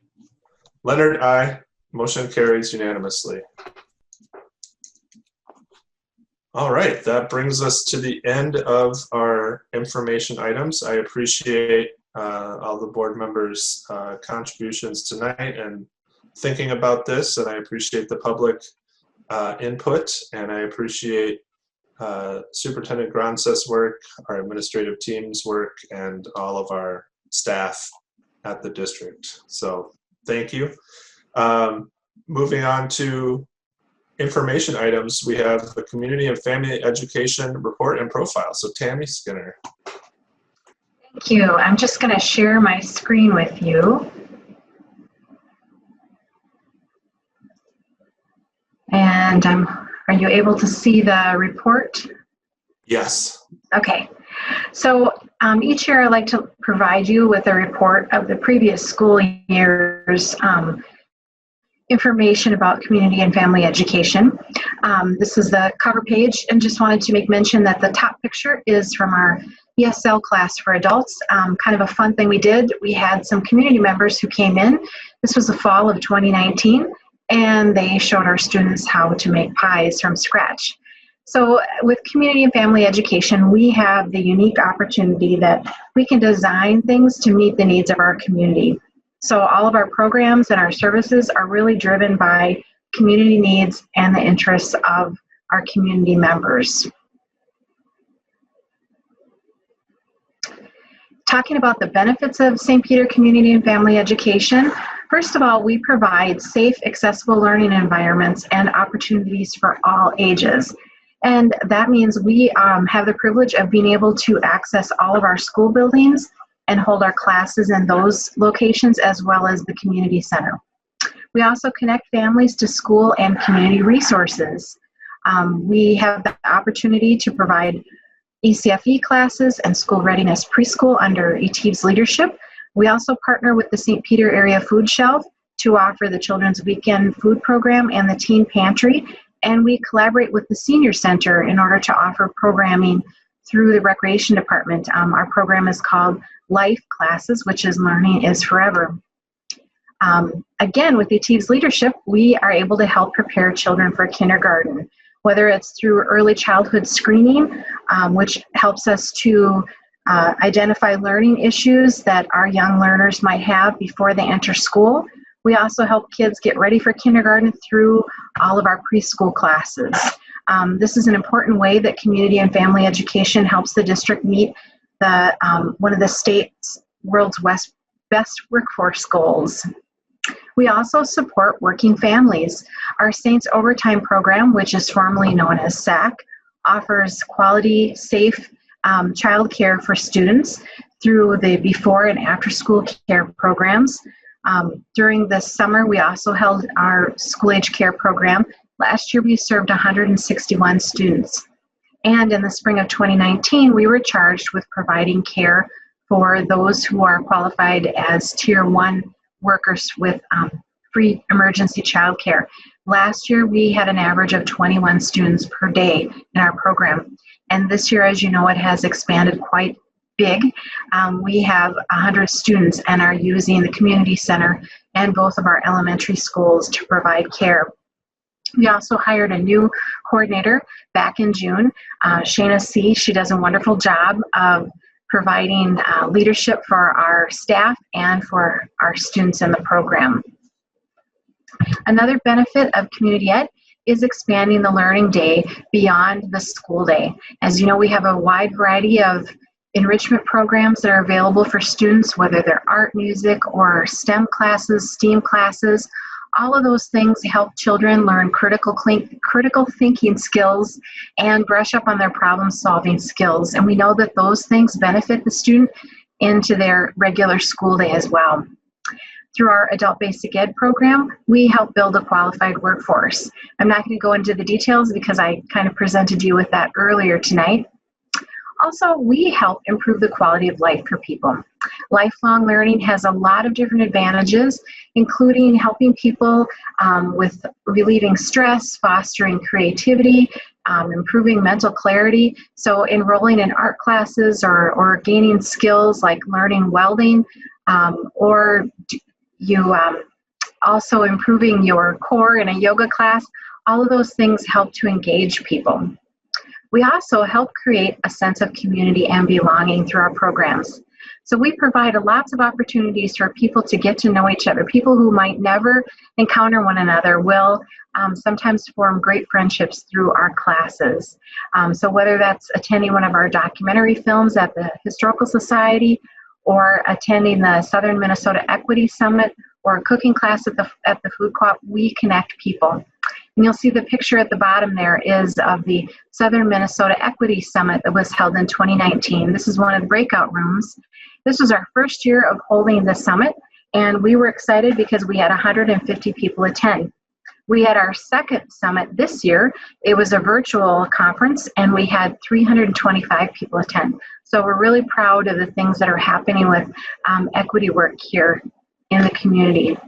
Leonard, aye. Motion carries unanimously. All right, that brings us to the end of our information items. I appreciate all the board members' contributions tonight and thinking about this, and I appreciate the public input, and I appreciate Superintendent Gronsa's work, our administrative team's work, and all of our staff at the district. So thank you. Moving on to information items, we have the Community and Family Education Report and Profile. So Tammy Skinner. Thank you. I'm just going to share my screen with you. And are you able to see the report? Yes. Okay. So each year I like to provide you with a report of the previous school year's information about community and family education. This is the cover page, and just wanted to make mention that the top picture is from our ESL class for adults. Kind of a fun thing we did. We had some community members who came in. This was the fall of 2019, and they showed our students how to make pies from scratch. So with community and family education, we have the unique opportunity that we can design things to meet the needs of our community. So all of our programs and our services are really driven by community needs and the interests of our community members. Talking about the benefits of St. Peter Community and Family Education, first First of all, we provide safe, accessible learning environments and opportunities for all ages. And that means we have the privilege of being able to access all of our school buildings and hold our classes in those locations as well as the community center. We also connect families to school and community resources. We have the opportunity to provide ECFE classes and school readiness preschool under ETV's leadership. We also partner with the St. Peter Area Food Shelf to offer the Children's Weekend Food Program and the Teen Pantry, and we collaborate with the Senior Center in order to offer programming through the Recreation Department. Our program is called Life Classes, which is Learning is Forever. Again, with ETV's leadership, we are able to help prepare children for kindergarten, whether it's through early childhood screening, which helps us to identify learning issues that our young learners might have before they enter school. We also help kids get ready for kindergarten through all of our preschool classes. This is an important way that community and family education helps the district meet the one of the state's world's best workforce goals. We also support working families. Our Saints Overtime program, which is formerly known as SAC, offers quality, safe child care for students through the before and after school care programs. During the summer, we also held our school age care program. Last year, we served 161 students. And in the spring of 2019, we were charged with providing care for those who are qualified as Tier 1 workers with free emergency child care. Last year, we had an average of 21 students per day in our program. And this year, as you know, it has expanded quite big. We have 100 students and are using the community center and both of our elementary schools to provide care. We also hired a new coordinator back in June, Shayna C. She does a wonderful job of providing leadership for our staff and for our students in the program. Another benefit of Community Ed is expanding the learning day beyond the school day. As you know, we have a wide variety of enrichment programs that are available for students, whether they're art, music, or STEM classes, STEAM classes. All of those things help children learn critical thinking skills and brush up on their problem-solving skills. And we know that those things benefit the student into their regular school day as well. Through our Adult Basic Ed program, we help build a qualified workforce. I'm not going to go into the details because I kind of presented you with that earlier tonight. Also, we help improve the quality of life for people. Lifelong learning has a lot of different advantages, including helping people with relieving stress, fostering creativity, improving mental clarity. So enrolling in art classes or gaining skills like learning welding, or you also improving your core in a yoga class, all of those things help to engage people. We also help create a sense of community and belonging through our programs. So we provide lots of opportunities for people to get to know each other. People who might never encounter one another will sometimes form great friendships through our classes. So whether that's attending one of our documentary films at the Historical Society, or attending the Southern Minnesota Equity Summit, or a cooking class at the food co-op, we connect people. And you'll see the picture at the bottom there is of the Southern Minnesota Equity Summit that was held in 2019. This is one of the breakout rooms. This was our first year of holding the summit, and we were excited because we had 150 people attend. We had our second summit this year. It was a virtual conference, and we had 325 people attend. So we're really proud of the things that are happening with equity work here in the community.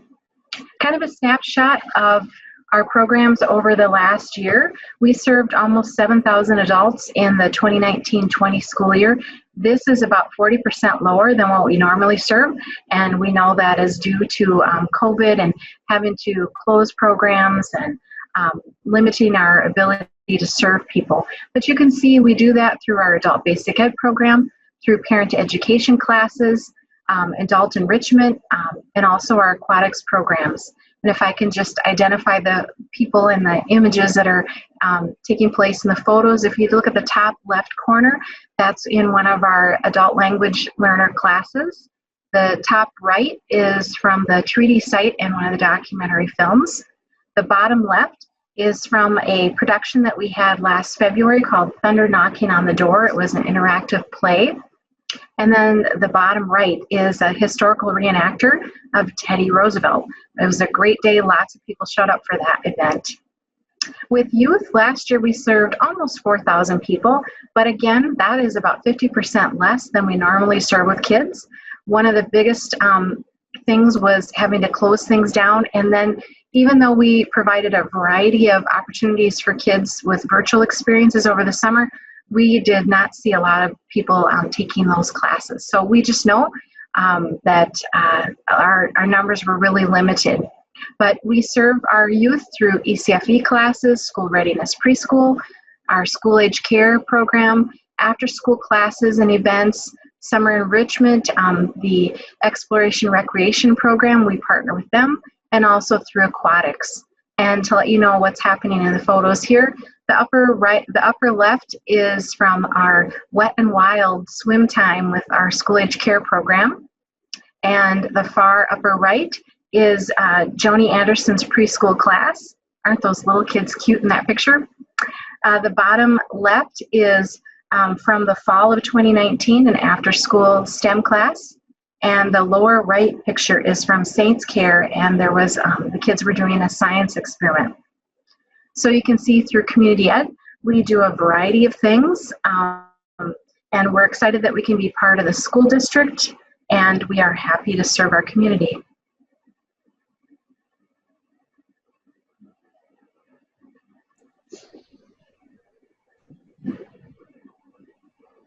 Kind of a snapshot of our programs over the last year. We served almost 7,000 adults in the 2019-20 school year. This is about 40% lower than what we normally serve, and we know that is due to COVID and having to close programs and limiting our ability to serve people. But you can see we do that through our Adult Basic Ed program, through parent education classes, adult enrichment, and also our aquatics programs. And if I can just identify the people in the images that are taking place in the photos, if you look at the top left corner, that's in one of our adult language learner classes. The top right is from the treaty site and one of the documentary films. The bottom left is from a production that we had last February called Thunder Knocking on the Door. It was an interactive play. And then the bottom right is a historical reenactor of Teddy Roosevelt. It was a great day. Lots of people showed up for that event. With youth, last year we served almost 4,000 people, but again, that is about 50% less than we normally serve with kids. One of the biggest things was having to close things down, and then even though we provided a variety of opportunities for kids with virtual experiences over the summer, we did not see a lot of people taking those classes. So we just know that our numbers were really limited. But we serve our youth through ECFE classes, school readiness preschool, our school age care program, after school classes and events, summer enrichment, the exploration recreation program, we partner with them, and also through aquatics. And to let you know what's happening in the photos here, the upper left is from our Wet and Wild swim time with our school age care program. And the far upper right is Joni Anderson's preschool class. Aren't those little kids cute in that picture? The bottom left is from the fall of 2019, an after-school STEM class. And the lower right picture is from Saints Care, and there was, the kids were doing a science experiment. So you can see through Community Ed, we do a variety of things, and we're excited that we can be part of the school district, and we are happy to serve our community.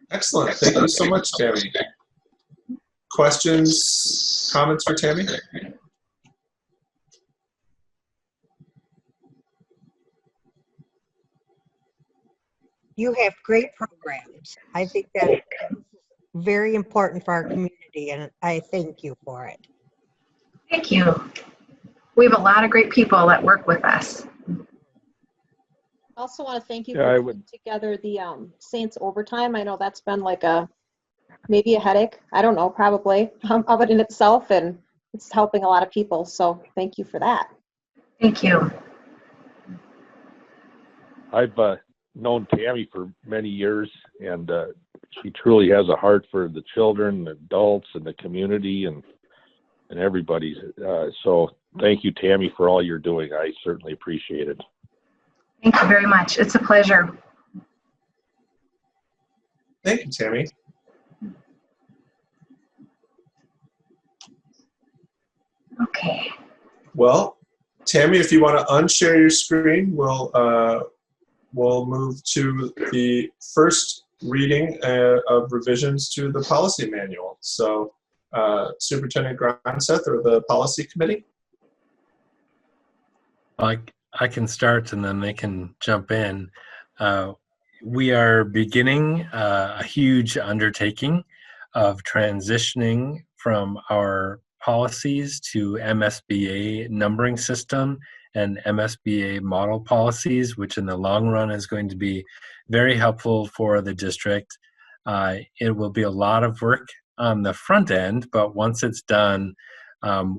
Excellent. Thank you so much, Tammy. Questions, comments for Tammy? You have great programs. I think that is very important for our community, and I thank you for it. Thank you. We have a lot of great people that work with us. I also want to thank you Yeah, for putting together the Saints overtime. I know that's been like maybe a headache. I don't know, probably of it in itself, and it's helping a lot of people. So thank you for that. Thank you. I've known Tammy for many years, and she truly has a heart for the children, the adults, and the community, and everybody's. So thank you, Tammy, for all you're doing. I certainly appreciate it. Thank you very much. It's a pleasure. Thank you, Tammy. Okay. Well, Tammy, if you want to unshare your screen, we'll move to the first reading of revisions to the policy manual. So, Superintendent Gronseth or the policy committee? I can start and then they can jump in. We are beginning a huge undertaking of transitioning from our policies to MSBA numbering system and MSBA model policies, which in the long run is going to be very helpful for the district. It will be a lot of work on the front end, but once it's done,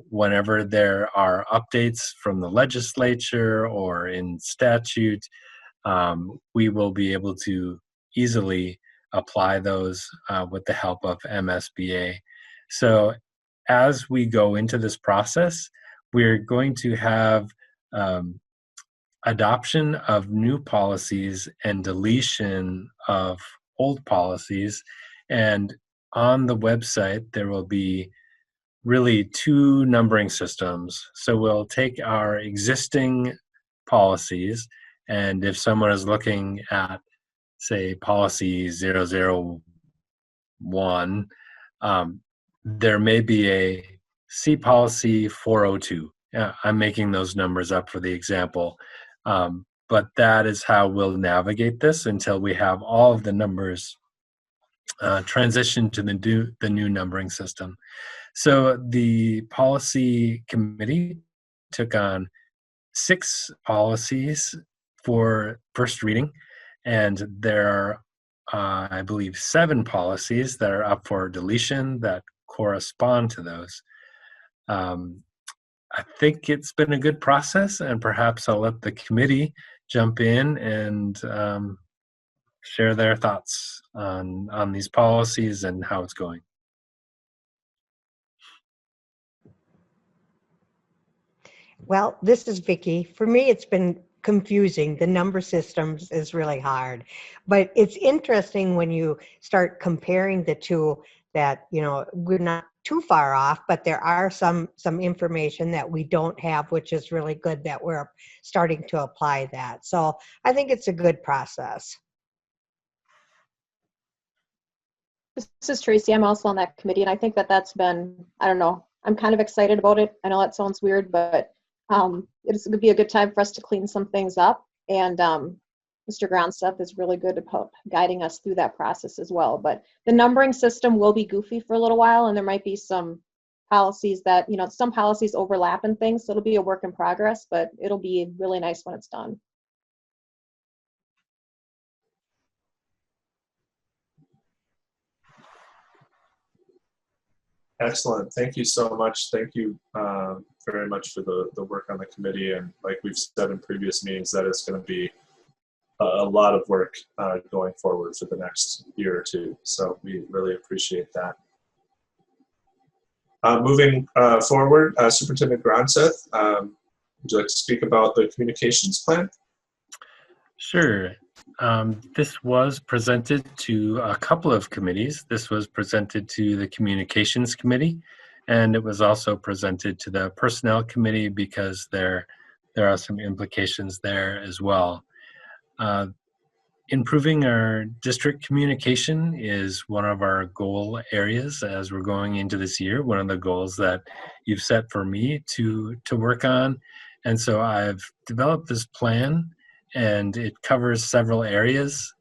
whenever there are updates from the legislature or in statute, we will be able to easily apply those with the help of MSBA. So as we go into this process, we're going to have adoption of new policies and deletion of old policies. And on the website, there will be really two numbering systems. So we'll take our existing policies, and if someone is looking at, say, policy 001, there may be a C policy 402. I'm making those numbers up for the example, but that is how we'll navigate this until we have all of the numbers transitioned to the new numbering system. So the policy committee took on 6 policies for first reading, and there are, I believe, 7 policies that are up for deletion that correspond to those. I think it's been a good process, and perhaps I'll let the committee jump in and share their thoughts on these policies and how it's going. Well, this is Vicki. For me, it's been confusing. The number systems is really hard, but it's interesting when you start comparing the two that, you know, we're not too far off, but there are some information that we don't have, which is really good that we're starting to apply that. So I think it's a good process. This is Tracy. I'm also on that committee, and I think that that's been, I don't know, I'm kind of excited about it. I know that sounds weird, but it's going to be a good time for us to clean some things up. And Mr. Gronstedt is really good about guiding us through that process as well. But the numbering system will be goofy for a little while, and there might be some policies that, you know, some policies overlap and things, so it'll be a work in progress, but it'll be really nice when it's done. Excellent. Thank you so much. Thank you very much for the work on the committee. And like we've said in previous meetings, that is going to be a lot of work going forward for the next year or two. So we really appreciate that. Moving forward, Superintendent Gronstedt, would you like to speak about the communications plan? Sure. This was presented to a couple of committees. This was presented to the Communications Committee, and it was also presented to the Personnel Committee because there are some implications there as well. Improving our district communication is one of our goal areas as we're going into this year, one of the goals that you've set for me to work on. And so I've developed this plan, and it covers several areas.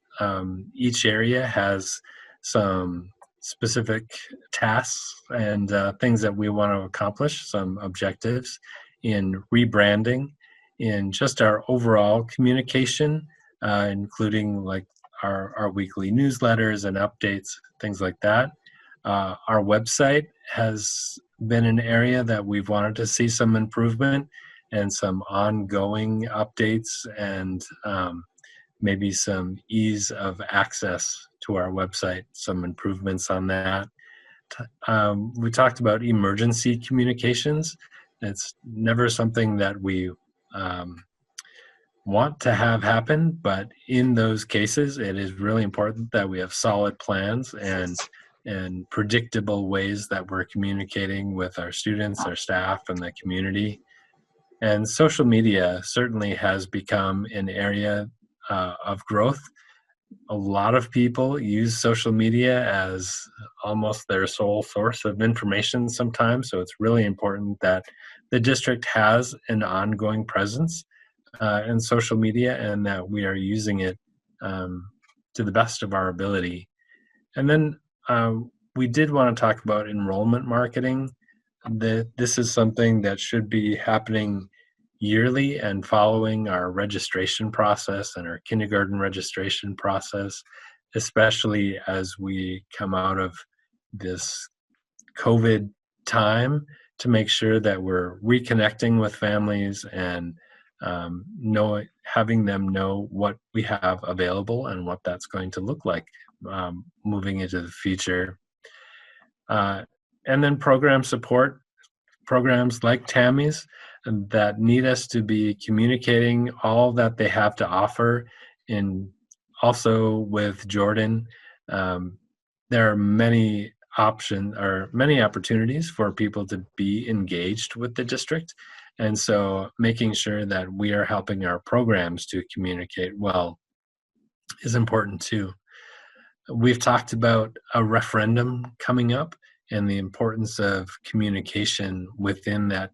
Each area has some specific tasks and things that we want to accomplish, some objectives in rebranding, in just our overall communication, including like our weekly newsletters and updates, things like that. Our website has been an area that we've wanted to see some improvement and some ongoing updates and maybe some ease of access to our website, some improvements on that. We talked about emergency communications. It's never something that we want to have happen, but in those cases, it is really important that we have solid plans and predictable ways that we're communicating with our students, our staff, and the community. And social media certainly has become an area of growth. A lot of people use social media as almost their sole source of information sometimes, so it's really important that the district has an ongoing presence in social media and that we are using it to the best of our ability. And then we did want to talk about enrollment marketing. This is something that should be happening yearly and following our registration process and our kindergarten registration process, especially as we come out of this COVID time, to make sure that we're reconnecting with families and having them know what we have available and what that's going to look like moving into the future. And then program support, programs like Tammy's that need us to be communicating all that they have to offer. And also with Jordan, there are many opportunities for people to be engaged with the district. And so making sure that we are helping our programs to communicate well is important too. We've talked about a referendum coming up and the importance of communication within that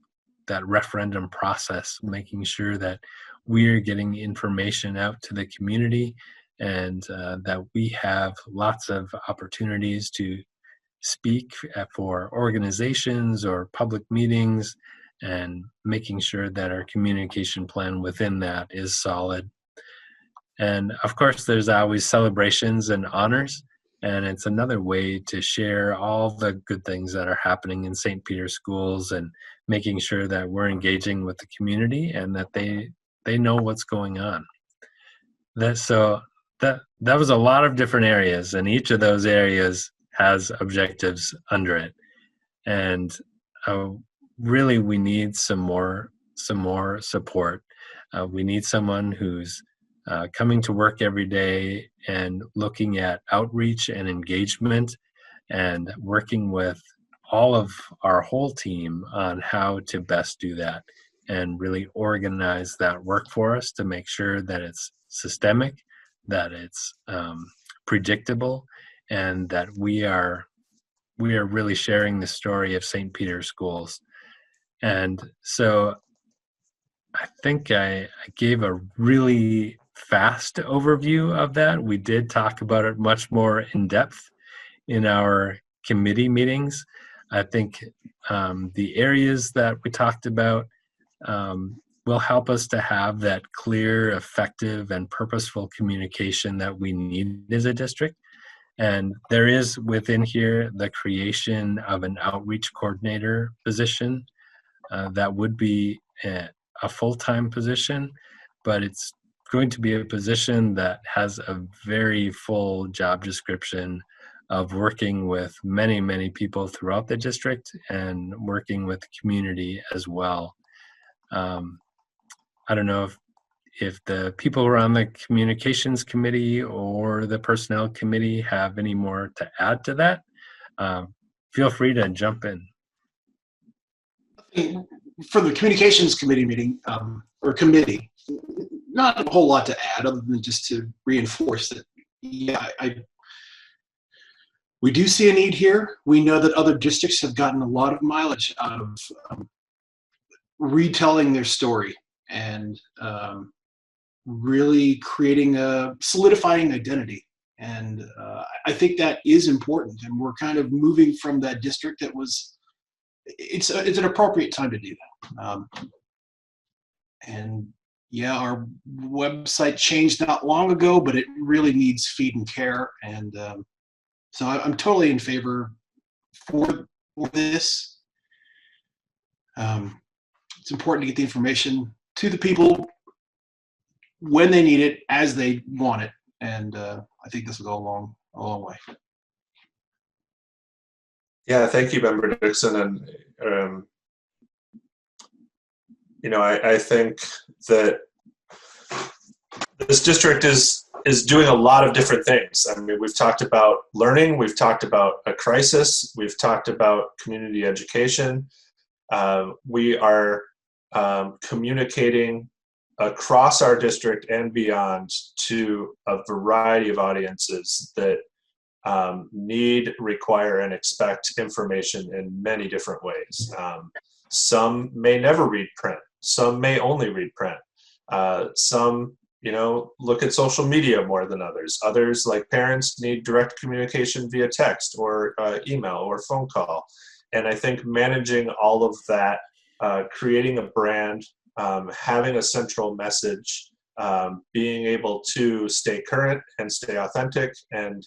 referendum process, making sure that we're getting information out to the community and that we have lots of opportunities to speak for organizations or public meetings, and making sure that our communication plan within that is solid. And of course, there's always celebrations and honors. And it's another way to share all the good things that are happening in St. Peter's schools and making sure that we're engaging with the community and that they know what's going on. That was a lot of different areas, and each of those areas has objectives under it. And really, we need some more support. We need someone who's coming to work every day and looking at outreach and engagement and working with all of our whole team on how to best do that and really organize that work for us to make sure that it's systemic, that it's predictable, and that we are really sharing the story of St. Peter's schools. And so I think I gave a really fast overview of that. We did talk about it much more in depth in our committee meetings. I think the areas that we talked about will help us to have that clear, effective, and purposeful communication that we need as a district. And there is within here the creation of an outreach coordinator position that would be a full-time position, but it's going to be a position that has a very full job description of working with many, many people throughout the district and working with the community as well. I don't know if the people who are on the communications committee or the personnel committee have any more to add to that. Feel free to jump in. For the communications committee meeting or committee, not a whole lot to add other than just to reinforce that, yeah, we do see a need here. We know that other districts have gotten a lot of mileage out of retelling their story and really creating a solidifying identity. And I think that is important. And we're kind of moving from that district that was, it's an appropriate time to do that. And yeah, our website changed not long ago, but it really needs feed and care. And so I'm totally in favor for this. It's important to get the information to the people when they need it, as they want it. And I think this will go a long way. Yeah, thank you, Member Dixon. And, I think that this district is doing a lot of different things. I mean, we've talked about learning, we've talked about a crisis, we've talked about community education. We are communicating across our district and beyond to a variety of audiences that need, require, and expect information in many different ways. Some may never read print. Some may only read print. Some, look at social media more than others. Others, like parents, need direct communication via text or email or phone call. And I think managing all of that, creating a brand, having a central message, being able to stay current and stay authentic and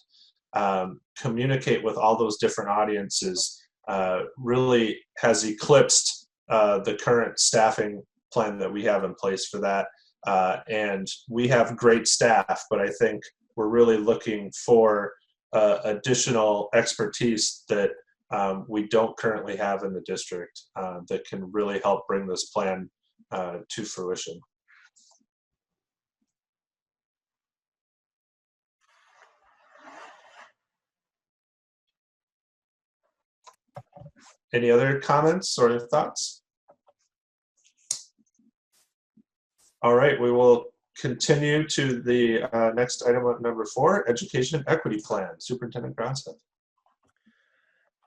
communicate with all those different audiences really has eclipsed the current staffing plan that we have in place for that. And we have great staff, but I think we're really looking for additional expertise that we don't currently have in the district that can really help bring this plan to fruition. Any other comments or thoughts? All right, we will continue to the next item of number 4, Education Equity Plan. Superintendent Gronseth.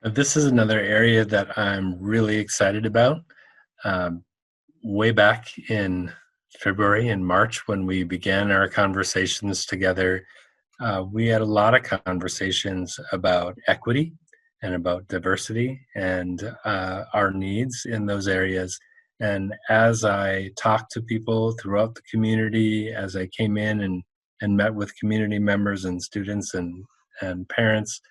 This is another area that I'm really excited about. Way back in February and March, when we began our conversations together, we had a lot of conversations about equity and about diversity and our needs in those areas. And as I talked to people throughout the community, as I came in and met with community members and students and and parents.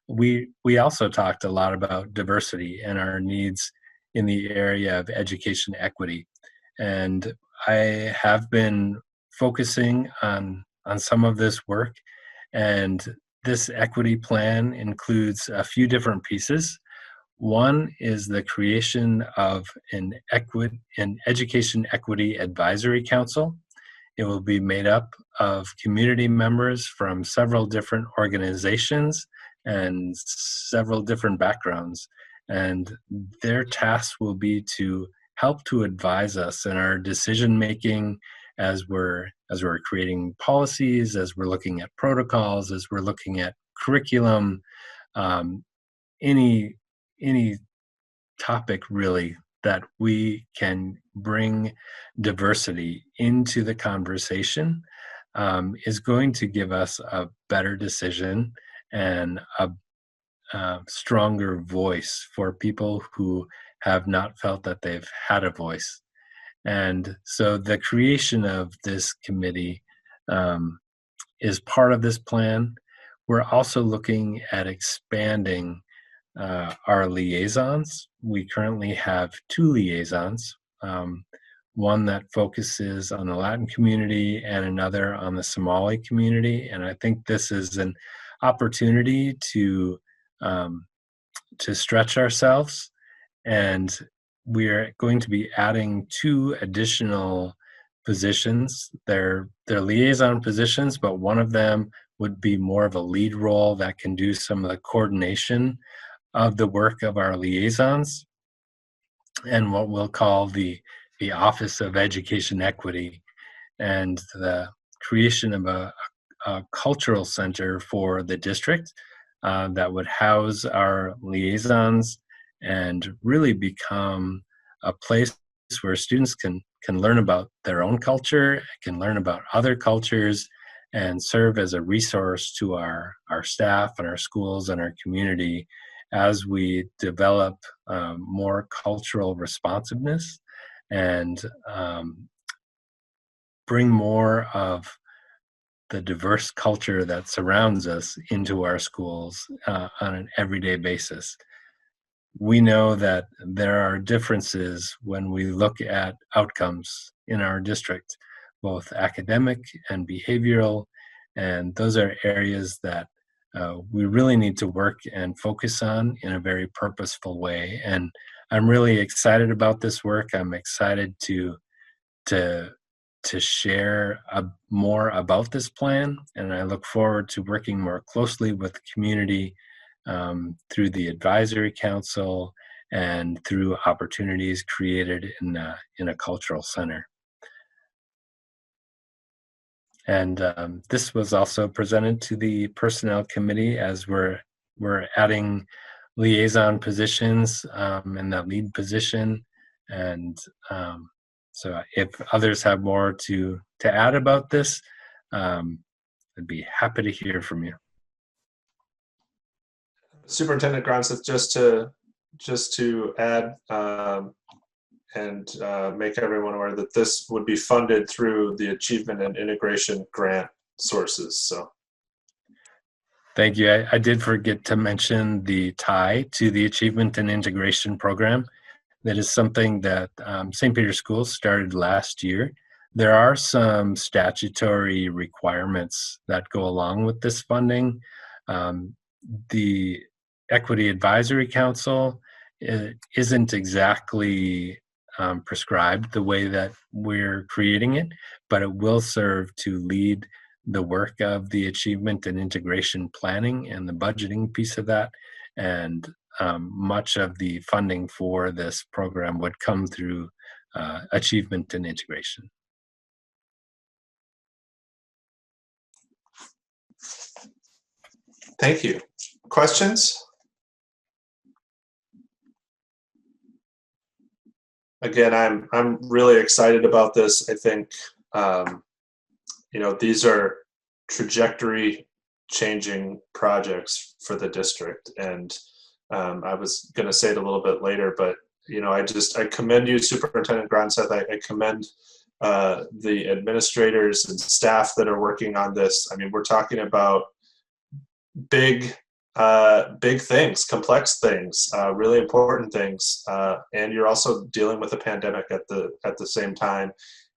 We also talked a lot about diversity and our needs in the area of education equity. And I have been focusing on some of this work, and this equity plan includes a few different pieces. One is the creation of an education equity advisory council. It will be made up of community members from several different organizations and several different backgrounds. And their task will be to help to advise us in our decision making as we're creating policies, as we're looking at protocols, as we're looking at curriculum, any topic really that we can bring diversity into the conversation is going to give us a better decision and a stronger voice for people who have not felt that they've had a voice. And so the creation of this committee is part of this plan. We're also looking at expanding our liaisons. We currently have 2 liaisons, one that focuses on the Latin community and another on the Somali community. And I think this is an opportunity to stretch ourselves. And we're going to be adding 2 additional positions. They're liaison positions, but one of them would be more of a lead role that can do some of the coordination of the work of our liaisons, and what we'll call the Office of Education Equity, and the creation of a cultural center for the district that would house our liaisons and really become a place where students can learn about their own culture, can learn about other cultures, and serve as a resource to our staff and our schools and our community as we develop more cultural responsiveness and bring more of the diverse culture that surrounds us into our schools on an everyday basis. We know that there are differences when we look at outcomes in our district, both academic and behavioral, and those are areas that we really need to work and focus on in a very purposeful way. And I'm really excited about this work. I'm excited to share more about this plan, and I look forward to working more closely with the community through the advisory council and through opportunities created in a cultural center. And this was also presented to the personnel committee as we're adding liaison positions in that lead position. And so if others have more to add about this, I'd be happy to hear from you. Superintendent Gronseth, just to add and make everyone aware that this would be funded through the Achievement and Integration Grant sources. So, thank you. I did forget to mention the tie to the Achievement and Integration Program. That is something that St. Peter Schools started last year. There are some statutory requirements that go along with this funding. The Equity Advisory Council isn't exactly prescribed the way that we're creating it, but it will serve to lead the work of the achievement and integration planning and the budgeting piece of that. And much of the funding for this program would come through achievement and integration. Thank you. Questions? Again, I'm really excited about this. I think these are trajectory changing projects for the district, and I was going to say it a little bit later, but I commend you, Superintendent Gronseth. I commend the administrators and staff that are working on this. I mean, we're talking about big big things, complex things, really important things, and you're also dealing with a pandemic at the same time.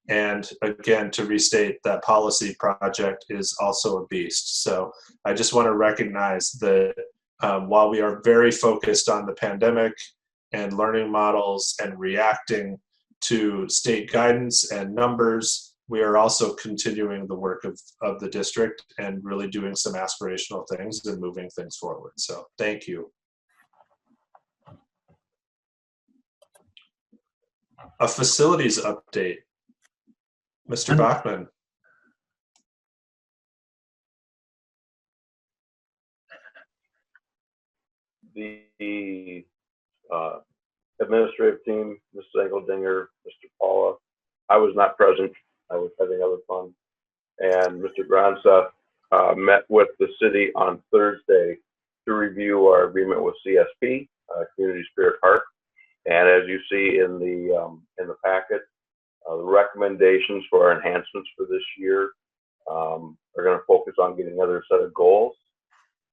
And again, to restate, that policy project is also a beast. So I just want to recognize that while we are very focused on the pandemic and learning models and reacting to state guidance and numbers, we are also continuing the work of the district and really doing some aspirational things and moving things forward. So thank you. A facilities update. Mr. Bachman. The administrative team, Mrs. Engeldinger, Mr. Paula. I was not present. I was having other fun. And Mr. Gronsa met with the city on Thursday to review our agreement with CSP, Community Spirit Park. And as you see in the packet, the recommendations for our enhancements for this year are going to focus on getting another set of goals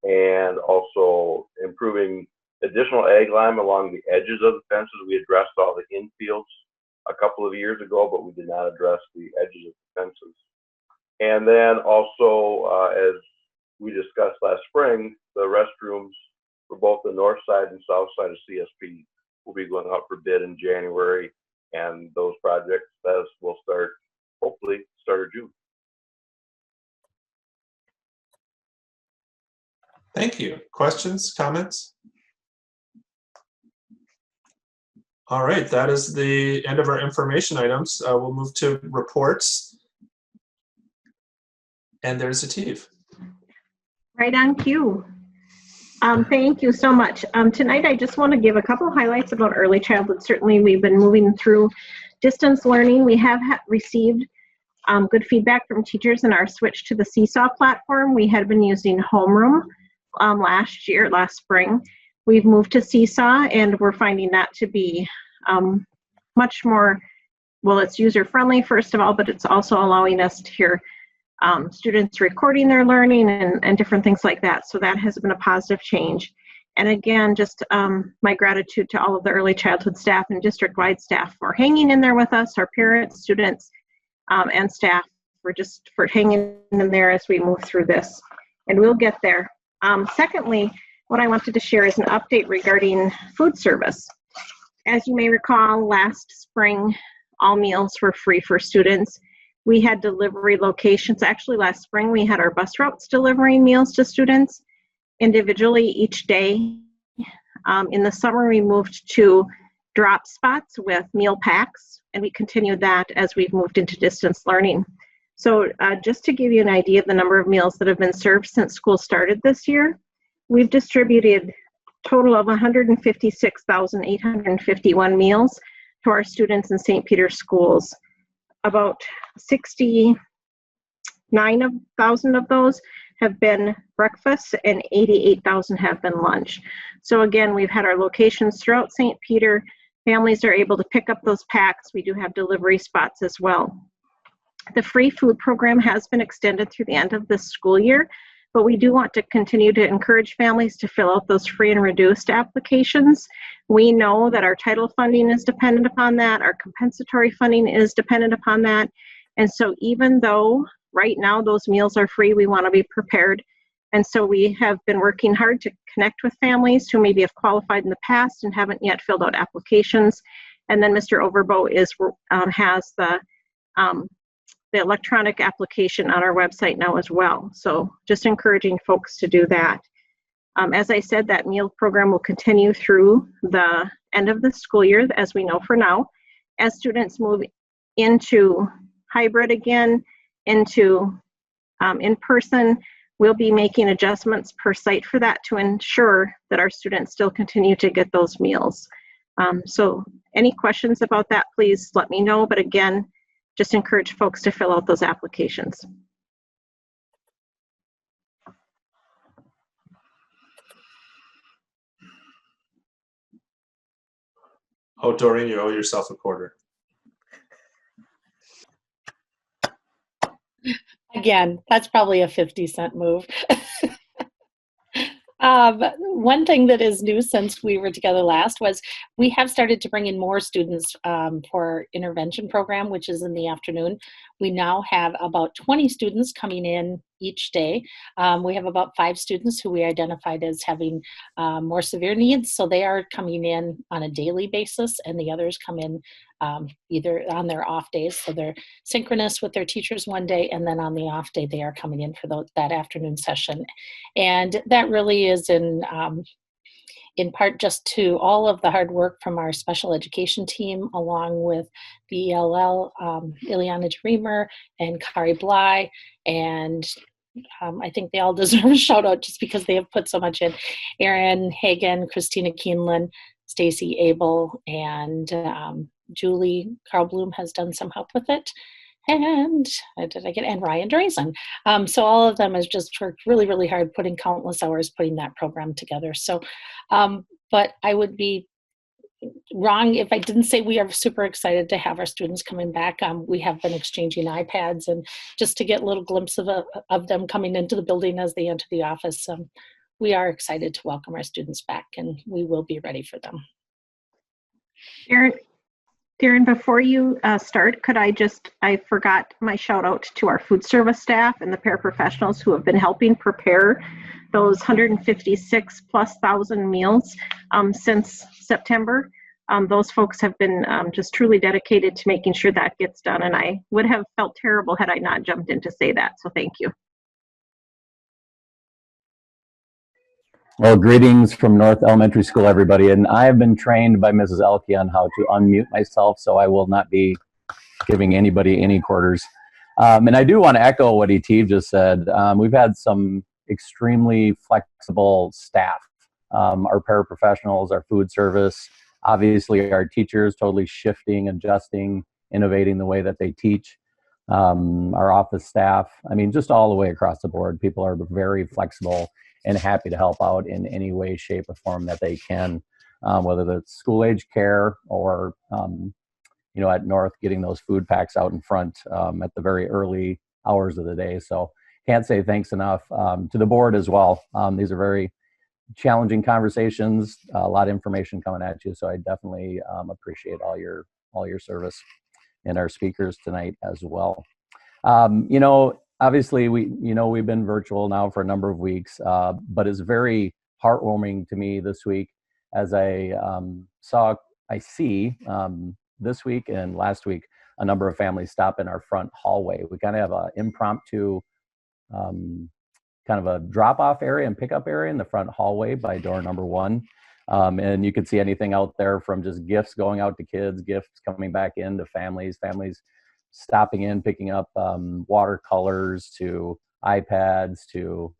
and also improving additional ag lime along the edges of the fences. We addressed all the infields a couple of years ago, but we did not address the edges of the fences. And then also, as we discussed last spring, the restrooms for both the north side and south side of CSP will be going out for bid in January, and those projects will start, hopefully, start of June. Thank you. Questions, comments? All right, that is the end of our information items. We'll move to reports. And there's Atif. Right on cue. Thank you so much. Tonight, I just want to give a couple highlights about early childhood. Certainly, we've been moving through distance learning. We have received good feedback from teachers in our switch to the Seesaw platform. We had been using homeroom last spring. We've moved to Seesaw, and we're finding that to be much more, well, it's user-friendly, first of all, but it's also allowing us to hear students recording their learning and different things like that. So that has been a positive change. And again, just my gratitude to all of the early childhood staff and district-wide staff for hanging in there with us, our parents, students, and staff for hanging in there as we move through this. And we'll get there. Secondly, what I wanted to share is an update regarding food service. As you may recall, last spring, all meals were free for students. We had delivery locations. Actually, last spring, we had our bus routes delivering meals to students individually each day. In the summer, we moved to drop spots with meal packs, and we continued that as we've moved into distance learning. So just to give you an idea of the number of meals that have been served since school started this year, we've distributed a total of 156,851 meals to our students in St. Peter's schools. About 69,000 of those have been breakfast and 88,000 have been lunch. So again, we've had our locations throughout St. Peter. Families are able to pick up those packs. We do have delivery spots as well. The free food program has been extended through the end of this school year, but we do want to continue to encourage families to fill out those free and reduced applications. We know that our title funding is dependent upon that, our compensatory funding is dependent upon that, and so even though right now those meals are free, we want to be prepared. And so we have been working hard to connect with families who maybe have qualified in the past and haven't yet filled out applications. And then Mr. Overbo has the electronic application on our website now as well. So just encouraging folks to do that. As I said, that meal program will continue through the end of the school year, as we know for now. As students move into hybrid again, into in-person, we'll be making adjustments per site for that to ensure that our students still continue to get those meals. So any questions about that, please let me know. But again, just encourage folks to fill out those applications. Oh, Doreen, you owe yourself a quarter. Again, that's probably a 50-cent move. One thing that is new since we were together last was we have started to bring in more students for intervention program, which is in the afternoon. We now have about 20 students coming in each day. We have about 5 students who we identified as having more severe needs, so they are coming in on a daily basis, and the others come in either on their off days, so they're synchronous with their teachers one day, and then on the off day they are coming in for that afternoon session. And that really is in part just to all of the hard work from our special education team, along with the ELL, Ileana Dreamer and Kari Bly, and I think they all deserve a shout out just because they have put so much in. Erin Hagen, Christina Keeneland, Stacy Abel, and Julie Carl Bloom has done some help with it. And and Ryan Drazen. So all of them has just worked really, really hard, putting countless hours putting that program together. So, but I would be wrong if I didn't say we are super excited to have our students coming back. We have been exchanging iPads and just to get a little glimpse of them coming into the building as they enter the office. We are excited to welcome our students back, and we will be ready for them. Darren, before you start, I forgot my shout out to our food service staff and the paraprofessionals who have been helping prepare those 156 plus thousand meals since September. Those folks have been just truly dedicated to making sure that gets done, and I would have felt terrible had I not jumped in to say that, so thank you. Well, greetings from North Elementary School, everybody. And I have been trained by Mrs. Elke on how to unmute myself, so I will not be giving anybody any quarters. And I do want to echo what Etive just said. We've had some extremely flexible staff. Our paraprofessionals, our food service, obviously our teachers totally shifting, adjusting, innovating the way that they teach. Our office staff, I mean, just all the way across the board, people are very flexible and happy to help out in any way, shape, or form that they can, whether that's school age care or, at North, getting those food packs out in front at the very early hours of the day. So can't say thanks enough to the board as well. These are very challenging conversations, a lot of information coming at you. So I definitely appreciate all your service, and our speakers tonight as well. Obviously, we've been virtual now for a number of weeks, but it's very heartwarming to me this week as I see this week and last week a number of families stop in our front hallway. We kind of have an impromptu kind of a drop-off area and pickup area in the front hallway by door number 1. And you could see anything out there from just gifts going out to kids, gifts coming back into families stopping in, picking up watercolors, to iPads, to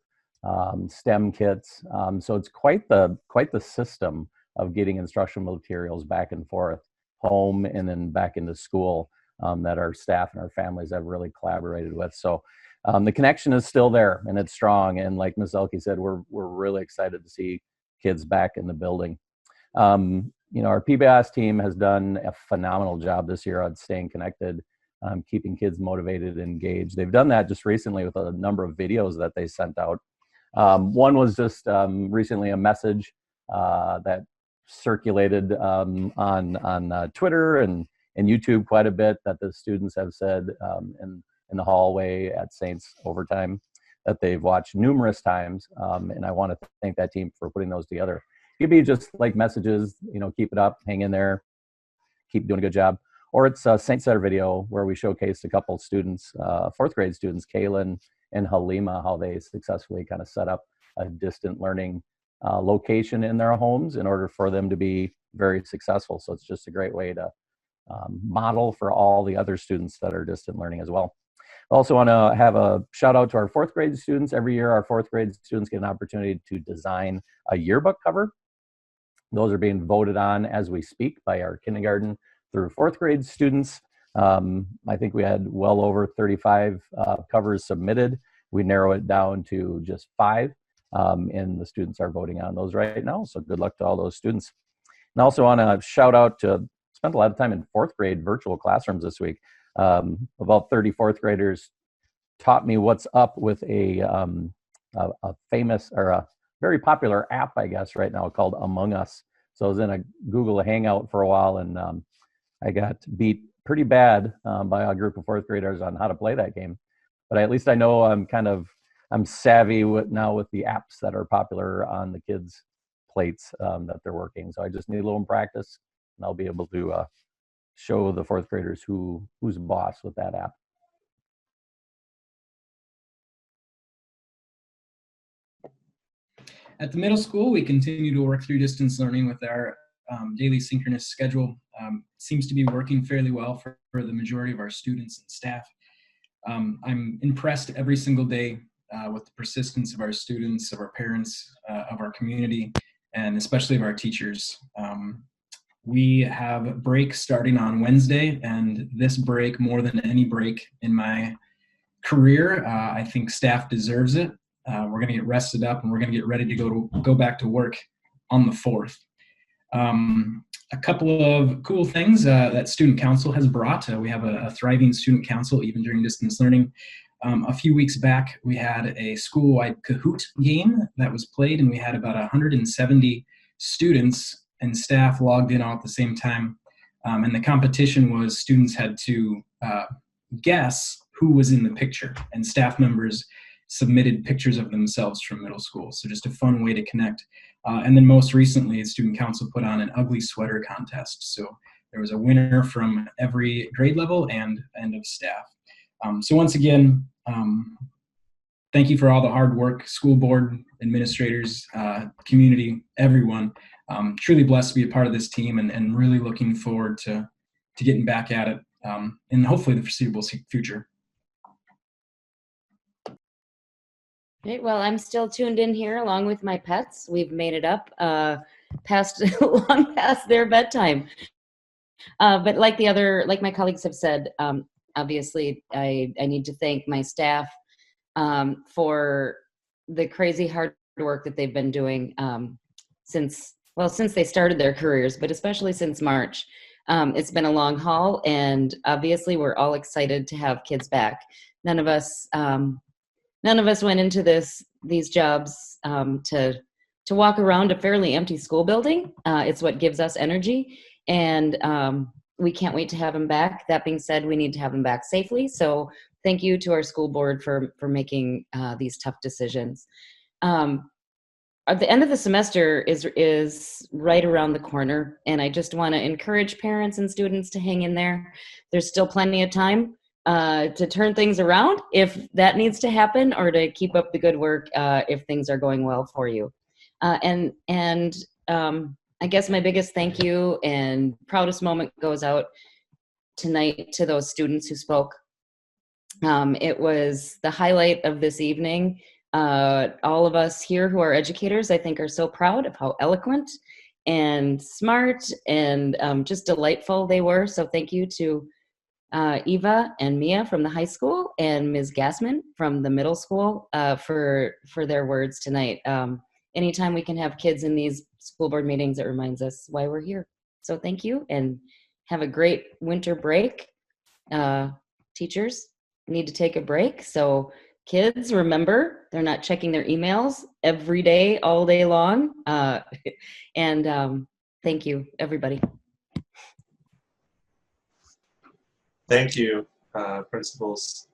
STEM kits. So it's quite the system of getting instructional materials back and forth, home and then back into school, that our staff and our families have really collaborated with. So the connection is still there and it's strong. And like Ms. Elke said, we're really excited to see kids back in the building. Our PBIS team has done a phenomenal job this year on staying connected, keeping kids motivated and engaged. They've done that just recently with a number of videos that they sent out. One was just recently a message that circulated on Twitter and YouTube quite a bit, that the students have said in the hallway at Saints overtime that they've watched numerous times. And I want to thank that team for putting those together. It could be just like messages, keep it up, hang in there, keep doing a good job. Or it's a Saint Center video where we showcased a couple of students, 4th grade students, Kaylin and Halima, how they successfully kind of set up a distant learning location in their homes in order for them to be very successful. So it's just a great way to model for all the other students that are distant learning as well. I also want to have a shout out to our 4th grade students. Every year, our 4th grade students get an opportunity to design a yearbook cover. Those are being voted on as we speak by our kindergarten through 4th grade students. I think we had well over 35 covers submitted. We narrow it down to just 5, and the students are voting on those right now. So good luck to all those students. And I also want to shout out to spent a lot of time in 4th grade virtual classrooms this week. About 30 4th graders taught me what's up with a famous or very popular app, I guess, right now called Among Us. So I was in a Google Hangout for a while, and I got beat pretty bad by a group of fourth graders on how to play that game. But at least I know I'm savvy now with the apps that are popular on the kids' plates that they're working. So I just need a little practice, and I'll be able to show the fourth graders who's boss with that app. At the middle school, we continue to work through distance learning with our daily synchronous schedule. Seems to be working fairly well for the majority of our students and staff. I'm impressed every single day with the persistence of our students, of our parents, of our community, and especially of our teachers. We have breaks starting on Wednesday, and this break, more than any break in my career, I think staff deserves it. We're going to get rested up, and we're going to get ready to go back to work on the 4th. A couple of cool things that Student Council has brought. We have a thriving Student Council even during distance learning. A few weeks back, we had a school-wide Kahoot game that was played, and we had about 170 students and staff logged in all at the same time. And the competition was students had to guess who was in the picture, and staff members submitted pictures of themselves from middle school. So just a fun way to connect. And then most recently, Student Council put on an ugly sweater contest. So there was a winner from every grade level and end of staff. So once again, thank you for all the hard work, school board, administrators, community, everyone. Truly blessed to be a part of this team, and really looking forward to getting back at it in hopefully the foreseeable future. Great. Well, I'm still tuned in here along with my pets. We've made it up past long past their bedtime. But like my colleagues have said, obviously I need to thank my staff for the crazy hard work that they've been doing since they started their careers, but especially since March. It's been a long haul, and obviously we're all excited to have kids back. None of us went into these jobs to walk around a fairly empty school building. It's what gives us energy, and we can't wait to have them back. That being said, we need to have them back safely. So thank you to our school board for making these tough decisions. At the end of the semester is right around the corner, and I just want to encourage parents and students to hang in there. There's still plenty of time to turn things around if that needs to happen, or to keep up the good work if things are going well for you. And I guess my biggest thank you and proudest moment goes out tonight to those students who spoke. It was the highlight of this evening. All of us here who are educators, I think, are so proud of how eloquent and smart and just delightful they were. So thank you to Eva and Mia from the high school and Ms. Gassman from the middle school for their words tonight. Anytime we can have kids in these school board meetings, it reminds us why we're here. So thank you, and have a great winter break. Teachers need to take a break. So kids, remember, they're not checking their emails every day, all day long. And thank you, everybody. Thank you, principals.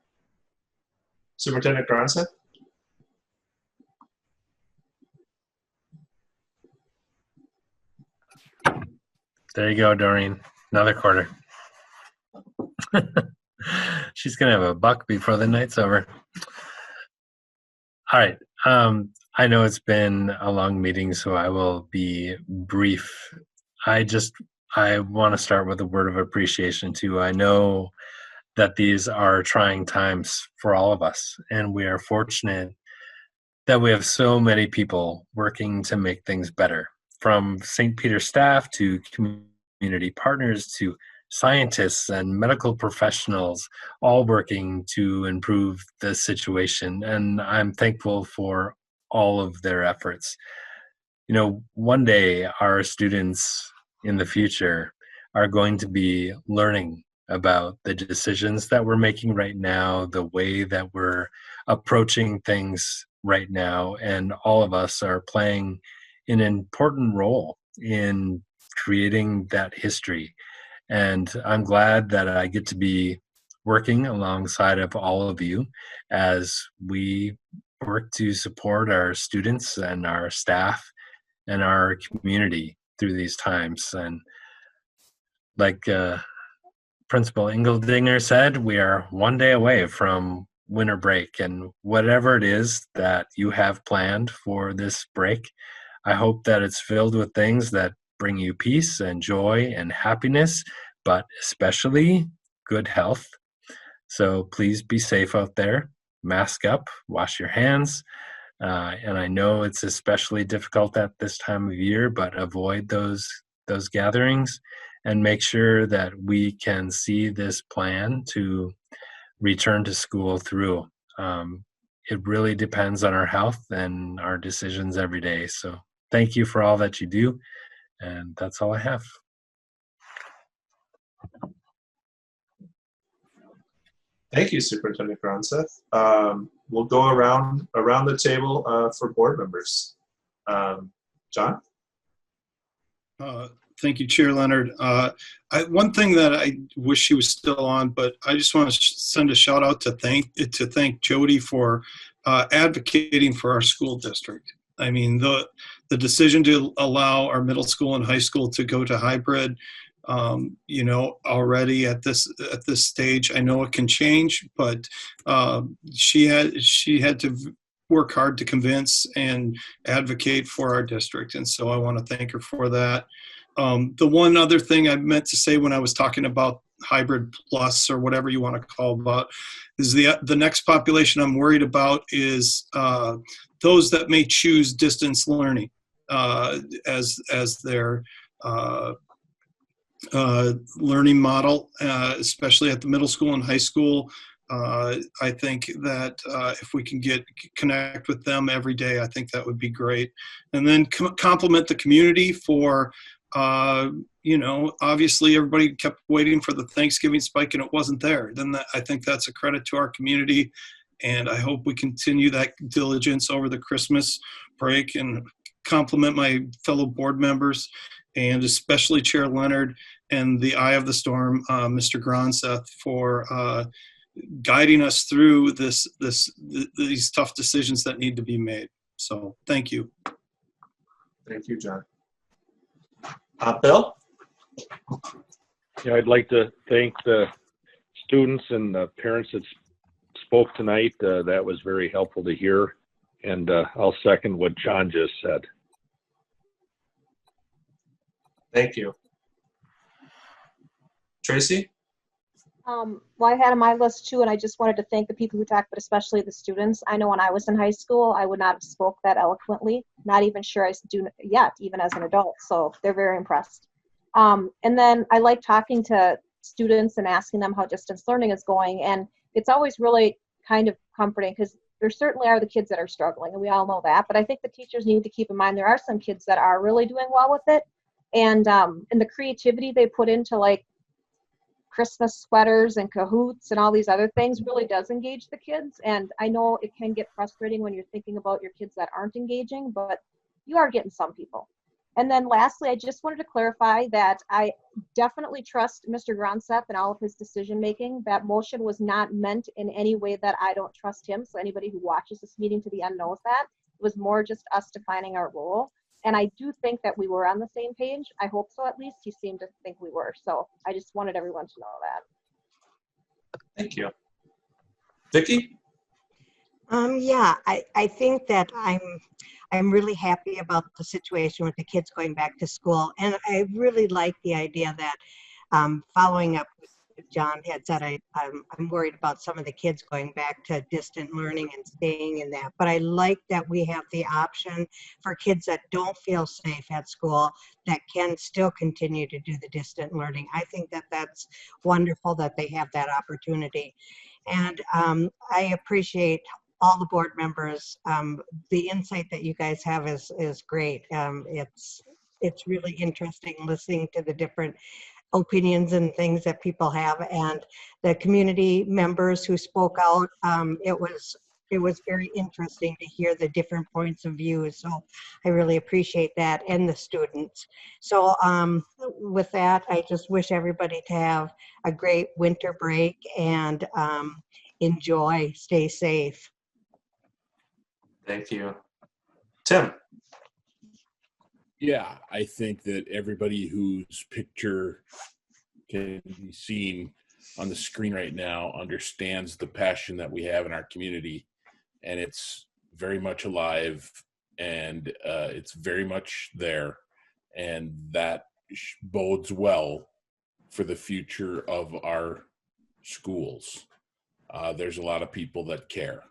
Superintendent Gronson? There you go, Doreen. Another quarter. She's going to have a buck before the night's over. All right. I know it's been a long meeting, so I will be brief. I want to start with a word of appreciation too. I know that these are trying times for all of us, and we are fortunate that we have so many people working to make things better, from St. Peter staff to community partners to scientists and medical professionals, all working to improve the situation. And I'm thankful for all of their efforts. You know, one day our students in the future are going to be learning about the decisions that we're making right now, the way that we're approaching things right now, and all of us are playing an important role in creating that history. And I'm glad that I get to be working alongside of all of you as we work to support our students and our staff and our community through these times. And like Principal Ingeldinger said, we are one day away from winter break, and whatever it is that you have planned for this break, I hope that it's filled with things that bring you peace and joy and happiness, but especially good health. So please be safe out there, mask up, wash your hands. And I know it's especially difficult at this time of year, but avoid those gatherings and make sure that we can see this plan to return to school through. It really depends on our health and our decisions every day. So thank you for all that you do. And that's all I have. Thank you, Superintendent Gronseth. We'll go around the table for board members. John? Thank you, Chair Leonard. One thing that I wish he was still on, but I just want to send a shout out to thank Jody for advocating for our school district. I mean, the decision to allow our middle school and high school to go to hybrid, you know, already at this stage, I know it can change, but she had to work hard to convince and advocate for our district, and so I want to thank her for that. The one other thing I meant to say when I was talking about hybrid plus or whatever you want to call about is the next population I'm worried about is those that may choose distance learning as their learning model, especially at the middle school and high school. I think that if we can connect with them every day, I think that would be great. And then compliment the community for, you know, obviously everybody kept waiting for the Thanksgiving spike and it wasn't there. Then I think that's a credit to our community. And I hope we continue that diligence over the Christmas break, and compliment my fellow board members and especially Chair Leonard and the eye of the storm, Mr. Gronseth, for guiding us through these tough decisions that need to be made. So thank you. Thank you, John. Bill? Yeah, I'd like to thank the students and the parents that spoke tonight. That was very helpful to hear. And I'll second what John just said. Thank you. Tracy? Well, I had on my list too, and I just wanted to thank the people who talked, but especially the students. I know when I was in high school, I would not have spoke that eloquently. Not even sure I do yet, even as an adult. So they're very impressed. And then I like talking to students and asking them how distance learning is going. And it's always really kind of comforting, because there certainly are the kids that are struggling, and we all know that. But I think the teachers need to keep in mind there are some kids that are really doing well with it. And the creativity they put into, like, Christmas sweaters and cahoots and all these other things really does engage the kids. And I know it can get frustrating when you're thinking about your kids that aren't engaging, but you are getting some people. And then lastly, I just wanted to clarify that I definitely trust Mr. Gronseth and all of his decision making. That motion was not meant in any way that I don't trust him. So anybody who watches this meeting to the end knows that. It was more just us defining our role. And I do think that we were on the same page. I hope so, at least. He seemed to think we were. So I just wanted everyone to know that. Thank you. Vicki? Yeah, I think that I'm really happy about the situation with the kids going back to school. And I really like the idea that following up with what John had said, I'm worried about some of the kids going back to distant learning and staying in that. But I like that we have the option for kids that don't feel safe at school that can still continue to do the distant learning. I think that that's wonderful that they have that opportunity. And I appreciate all the board members. The insight that you guys have is great. It's really interesting listening to the different opinions and things that people have, and the community members who spoke out. It was it was very interesting to hear the different points of view. So I really appreciate that, and the students. So with that, I just wish everybody to have a great winter break and enjoy, stay safe. Thank you. Tim. Yeah, I think that everybody whose picture can be seen on the screen right now understands the passion that we have in our community, and it's very much alive, and it's very much there, and that bodes well for the future of our schools. There's a lot of people that care,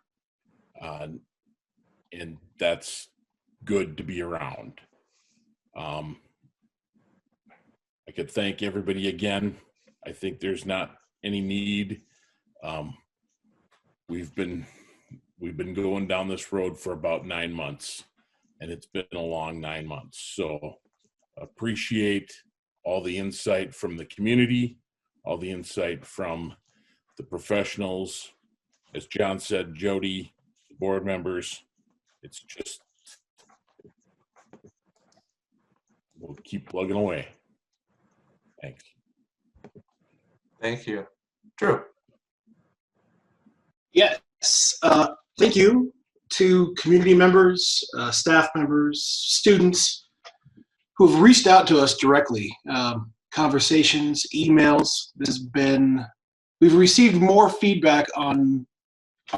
and that's good to be around. I could thank everybody again. I think there's not any need. We've been going down this road for about 9 months, and it's been a long 9 months. So appreciate all the insight from the community, all the insight from the professionals. As John said, Jody, board members, it's just, we'll keep plugging away. Thanks. Thank you. Drew. Yes. Thank you to community members, staff members, students who have reached out to us directly. Conversations, emails. We've received more feedback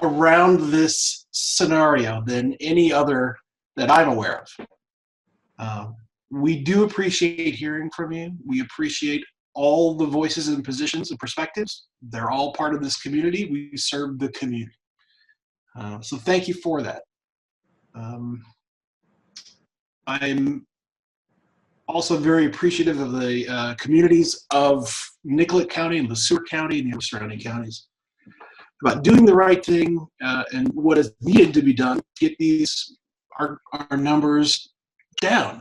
around this scenario than any other that I'm aware of. We do appreciate hearing from you. We appreciate all the voices and positions and perspectives. They're all part of this community. We serve the community. So thank you for that. I'm also very appreciative of the communities of Nicollet County and LeSueur County and the surrounding counties about doing the right thing and what is needed to be done to get our numbers down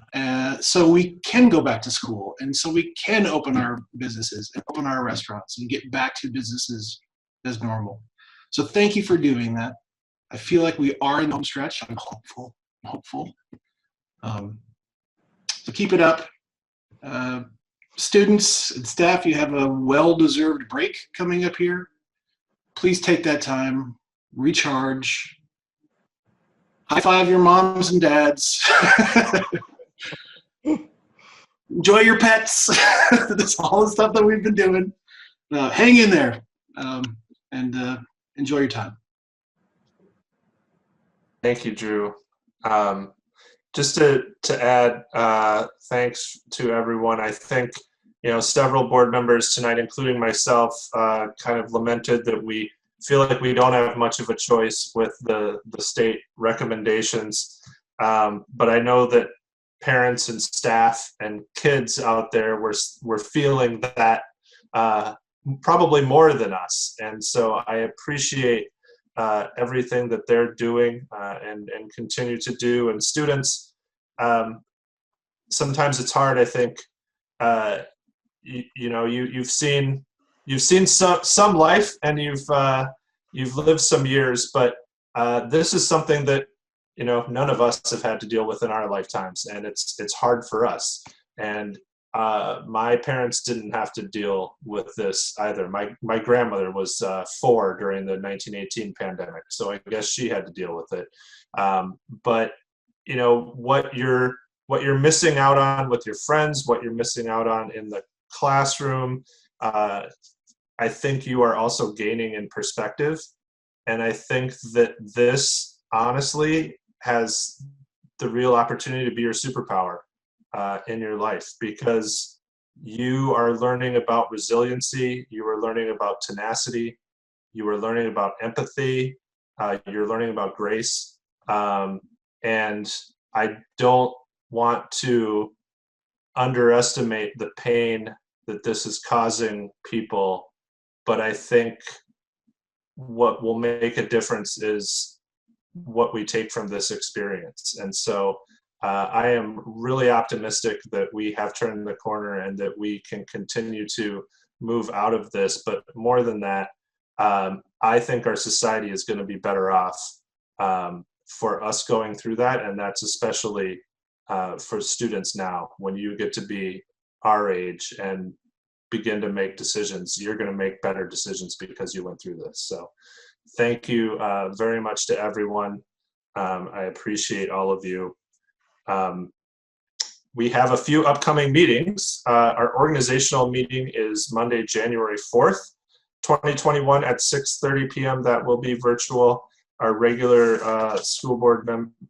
so we can go back to school and so we can open our businesses and open our restaurants and get back to businesses as normal. So thank you for doing that. I feel like we are in the home stretch. I'm hopeful. So keep it up. Students and staff, you have a well-deserved break coming up here. Please take that time, recharge, high five your moms and dads. Enjoy your pets. That's all the stuff that we've been doing. Hang in there and enjoy your time. Thank you, Drew. Just to add, thanks to everyone. I think, several board members tonight, including myself, kind of lamented that we feel like we don't have much of a choice with the state recommendations. But I know that parents and staff and kids out there were feeling that probably more than us. And so I appreciate everything that they're doing and continue to do. And students, sometimes it's hard. I think you've seen some life and you've lived some years, but this is something that none of us have had to deal with in our lifetimes, and it's hard for us. And my parents didn't have to deal with this either. My grandmother was 4 during the 1918 pandemic, so I guess she had to deal with it. But what you're missing out on with your friends, what you're missing out on in the classroom, I think you are also gaining in perspective. And I think that this honestly has the real opportunity to be your superpower in your life, because you are learning about resiliency, you are learning about tenacity, you are learning about empathy, you're learning about grace. And I don't want to underestimate the pain that this is causing people, but I think what will make a difference is what we take from this experience. And so I am really optimistic that we have turned the corner and that we can continue to move out of this. But more than that, I think our society is going to be better off for us going through that, and that's especially for students now. When you get to be our age and begin to make decisions, you're going to make better decisions because you went through this. So thank you very much to everyone. I appreciate all of you. We have a few upcoming meetings. Our organizational meeting is Monday, January 4th, 2021 at 6:30 p.m. That will be virtual. Our regular school board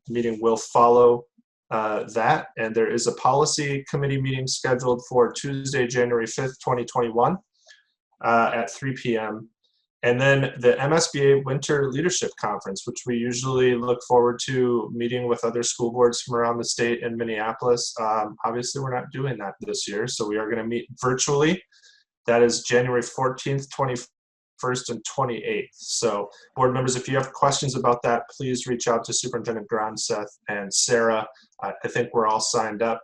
meeting will follow that. And there is a policy committee meeting scheduled for Tuesday, January 5th, 2021 at 3 p.m. And then the MSBA Winter Leadership Conference, which we usually look forward to meeting with other school boards from around the state in Minneapolis. Obviously, we're not doing that this year, so we are going to meet virtually. That is January 14th, 21st, and 28th. So board members, if you have questions about that, please reach out to Superintendent Gronseth and Sarah. I think we're all signed up.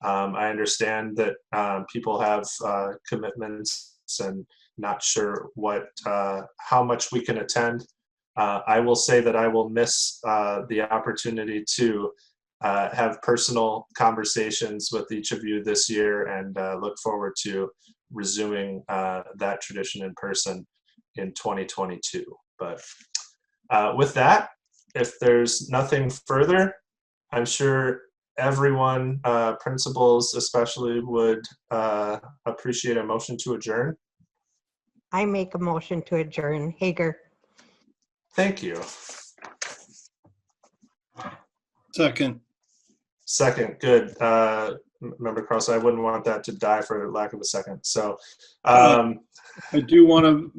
I understand that people have commitments and not sure how much we can attend. I will say that I will miss the opportunity to have personal conversations with each of you this year, and look forward to resuming that tradition in person in 2022. But with that, if there's nothing further, I'm sure everyone, principals especially, would appreciate a motion to adjourn. I make a motion to adjourn. Hager. Thank you. Second. Second, good. Member Cross, I wouldn't want that to die for lack of a second. So I do want to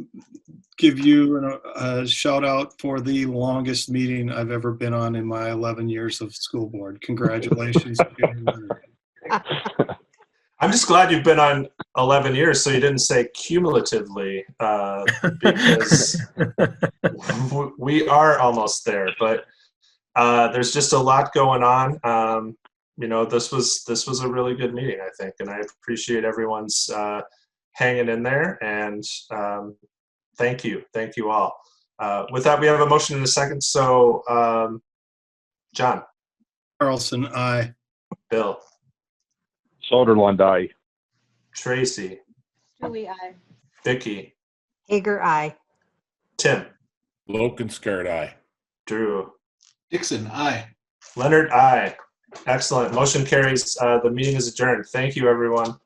give you a shout out for the longest meeting I've ever been on in my 11 years of school board. Congratulations. I'm just glad you've been on 11 years, so you didn't say cumulatively, because we are almost there. But there's just a lot going on. You know, this was a really good meeting, I think, and I appreciate everyone's hanging in there. And thank you all. With that, we have a motion in a second. So, John. Carlson, aye. Bill. Soderlund, aye. Tracy. Julie, aye. Vicky. Hager, aye. Tim. Lokenskirt, aye. Drew. Dixon, aye. Leonard, aye. Excellent. Motion carries. The meeting is adjourned. Thank you, everyone.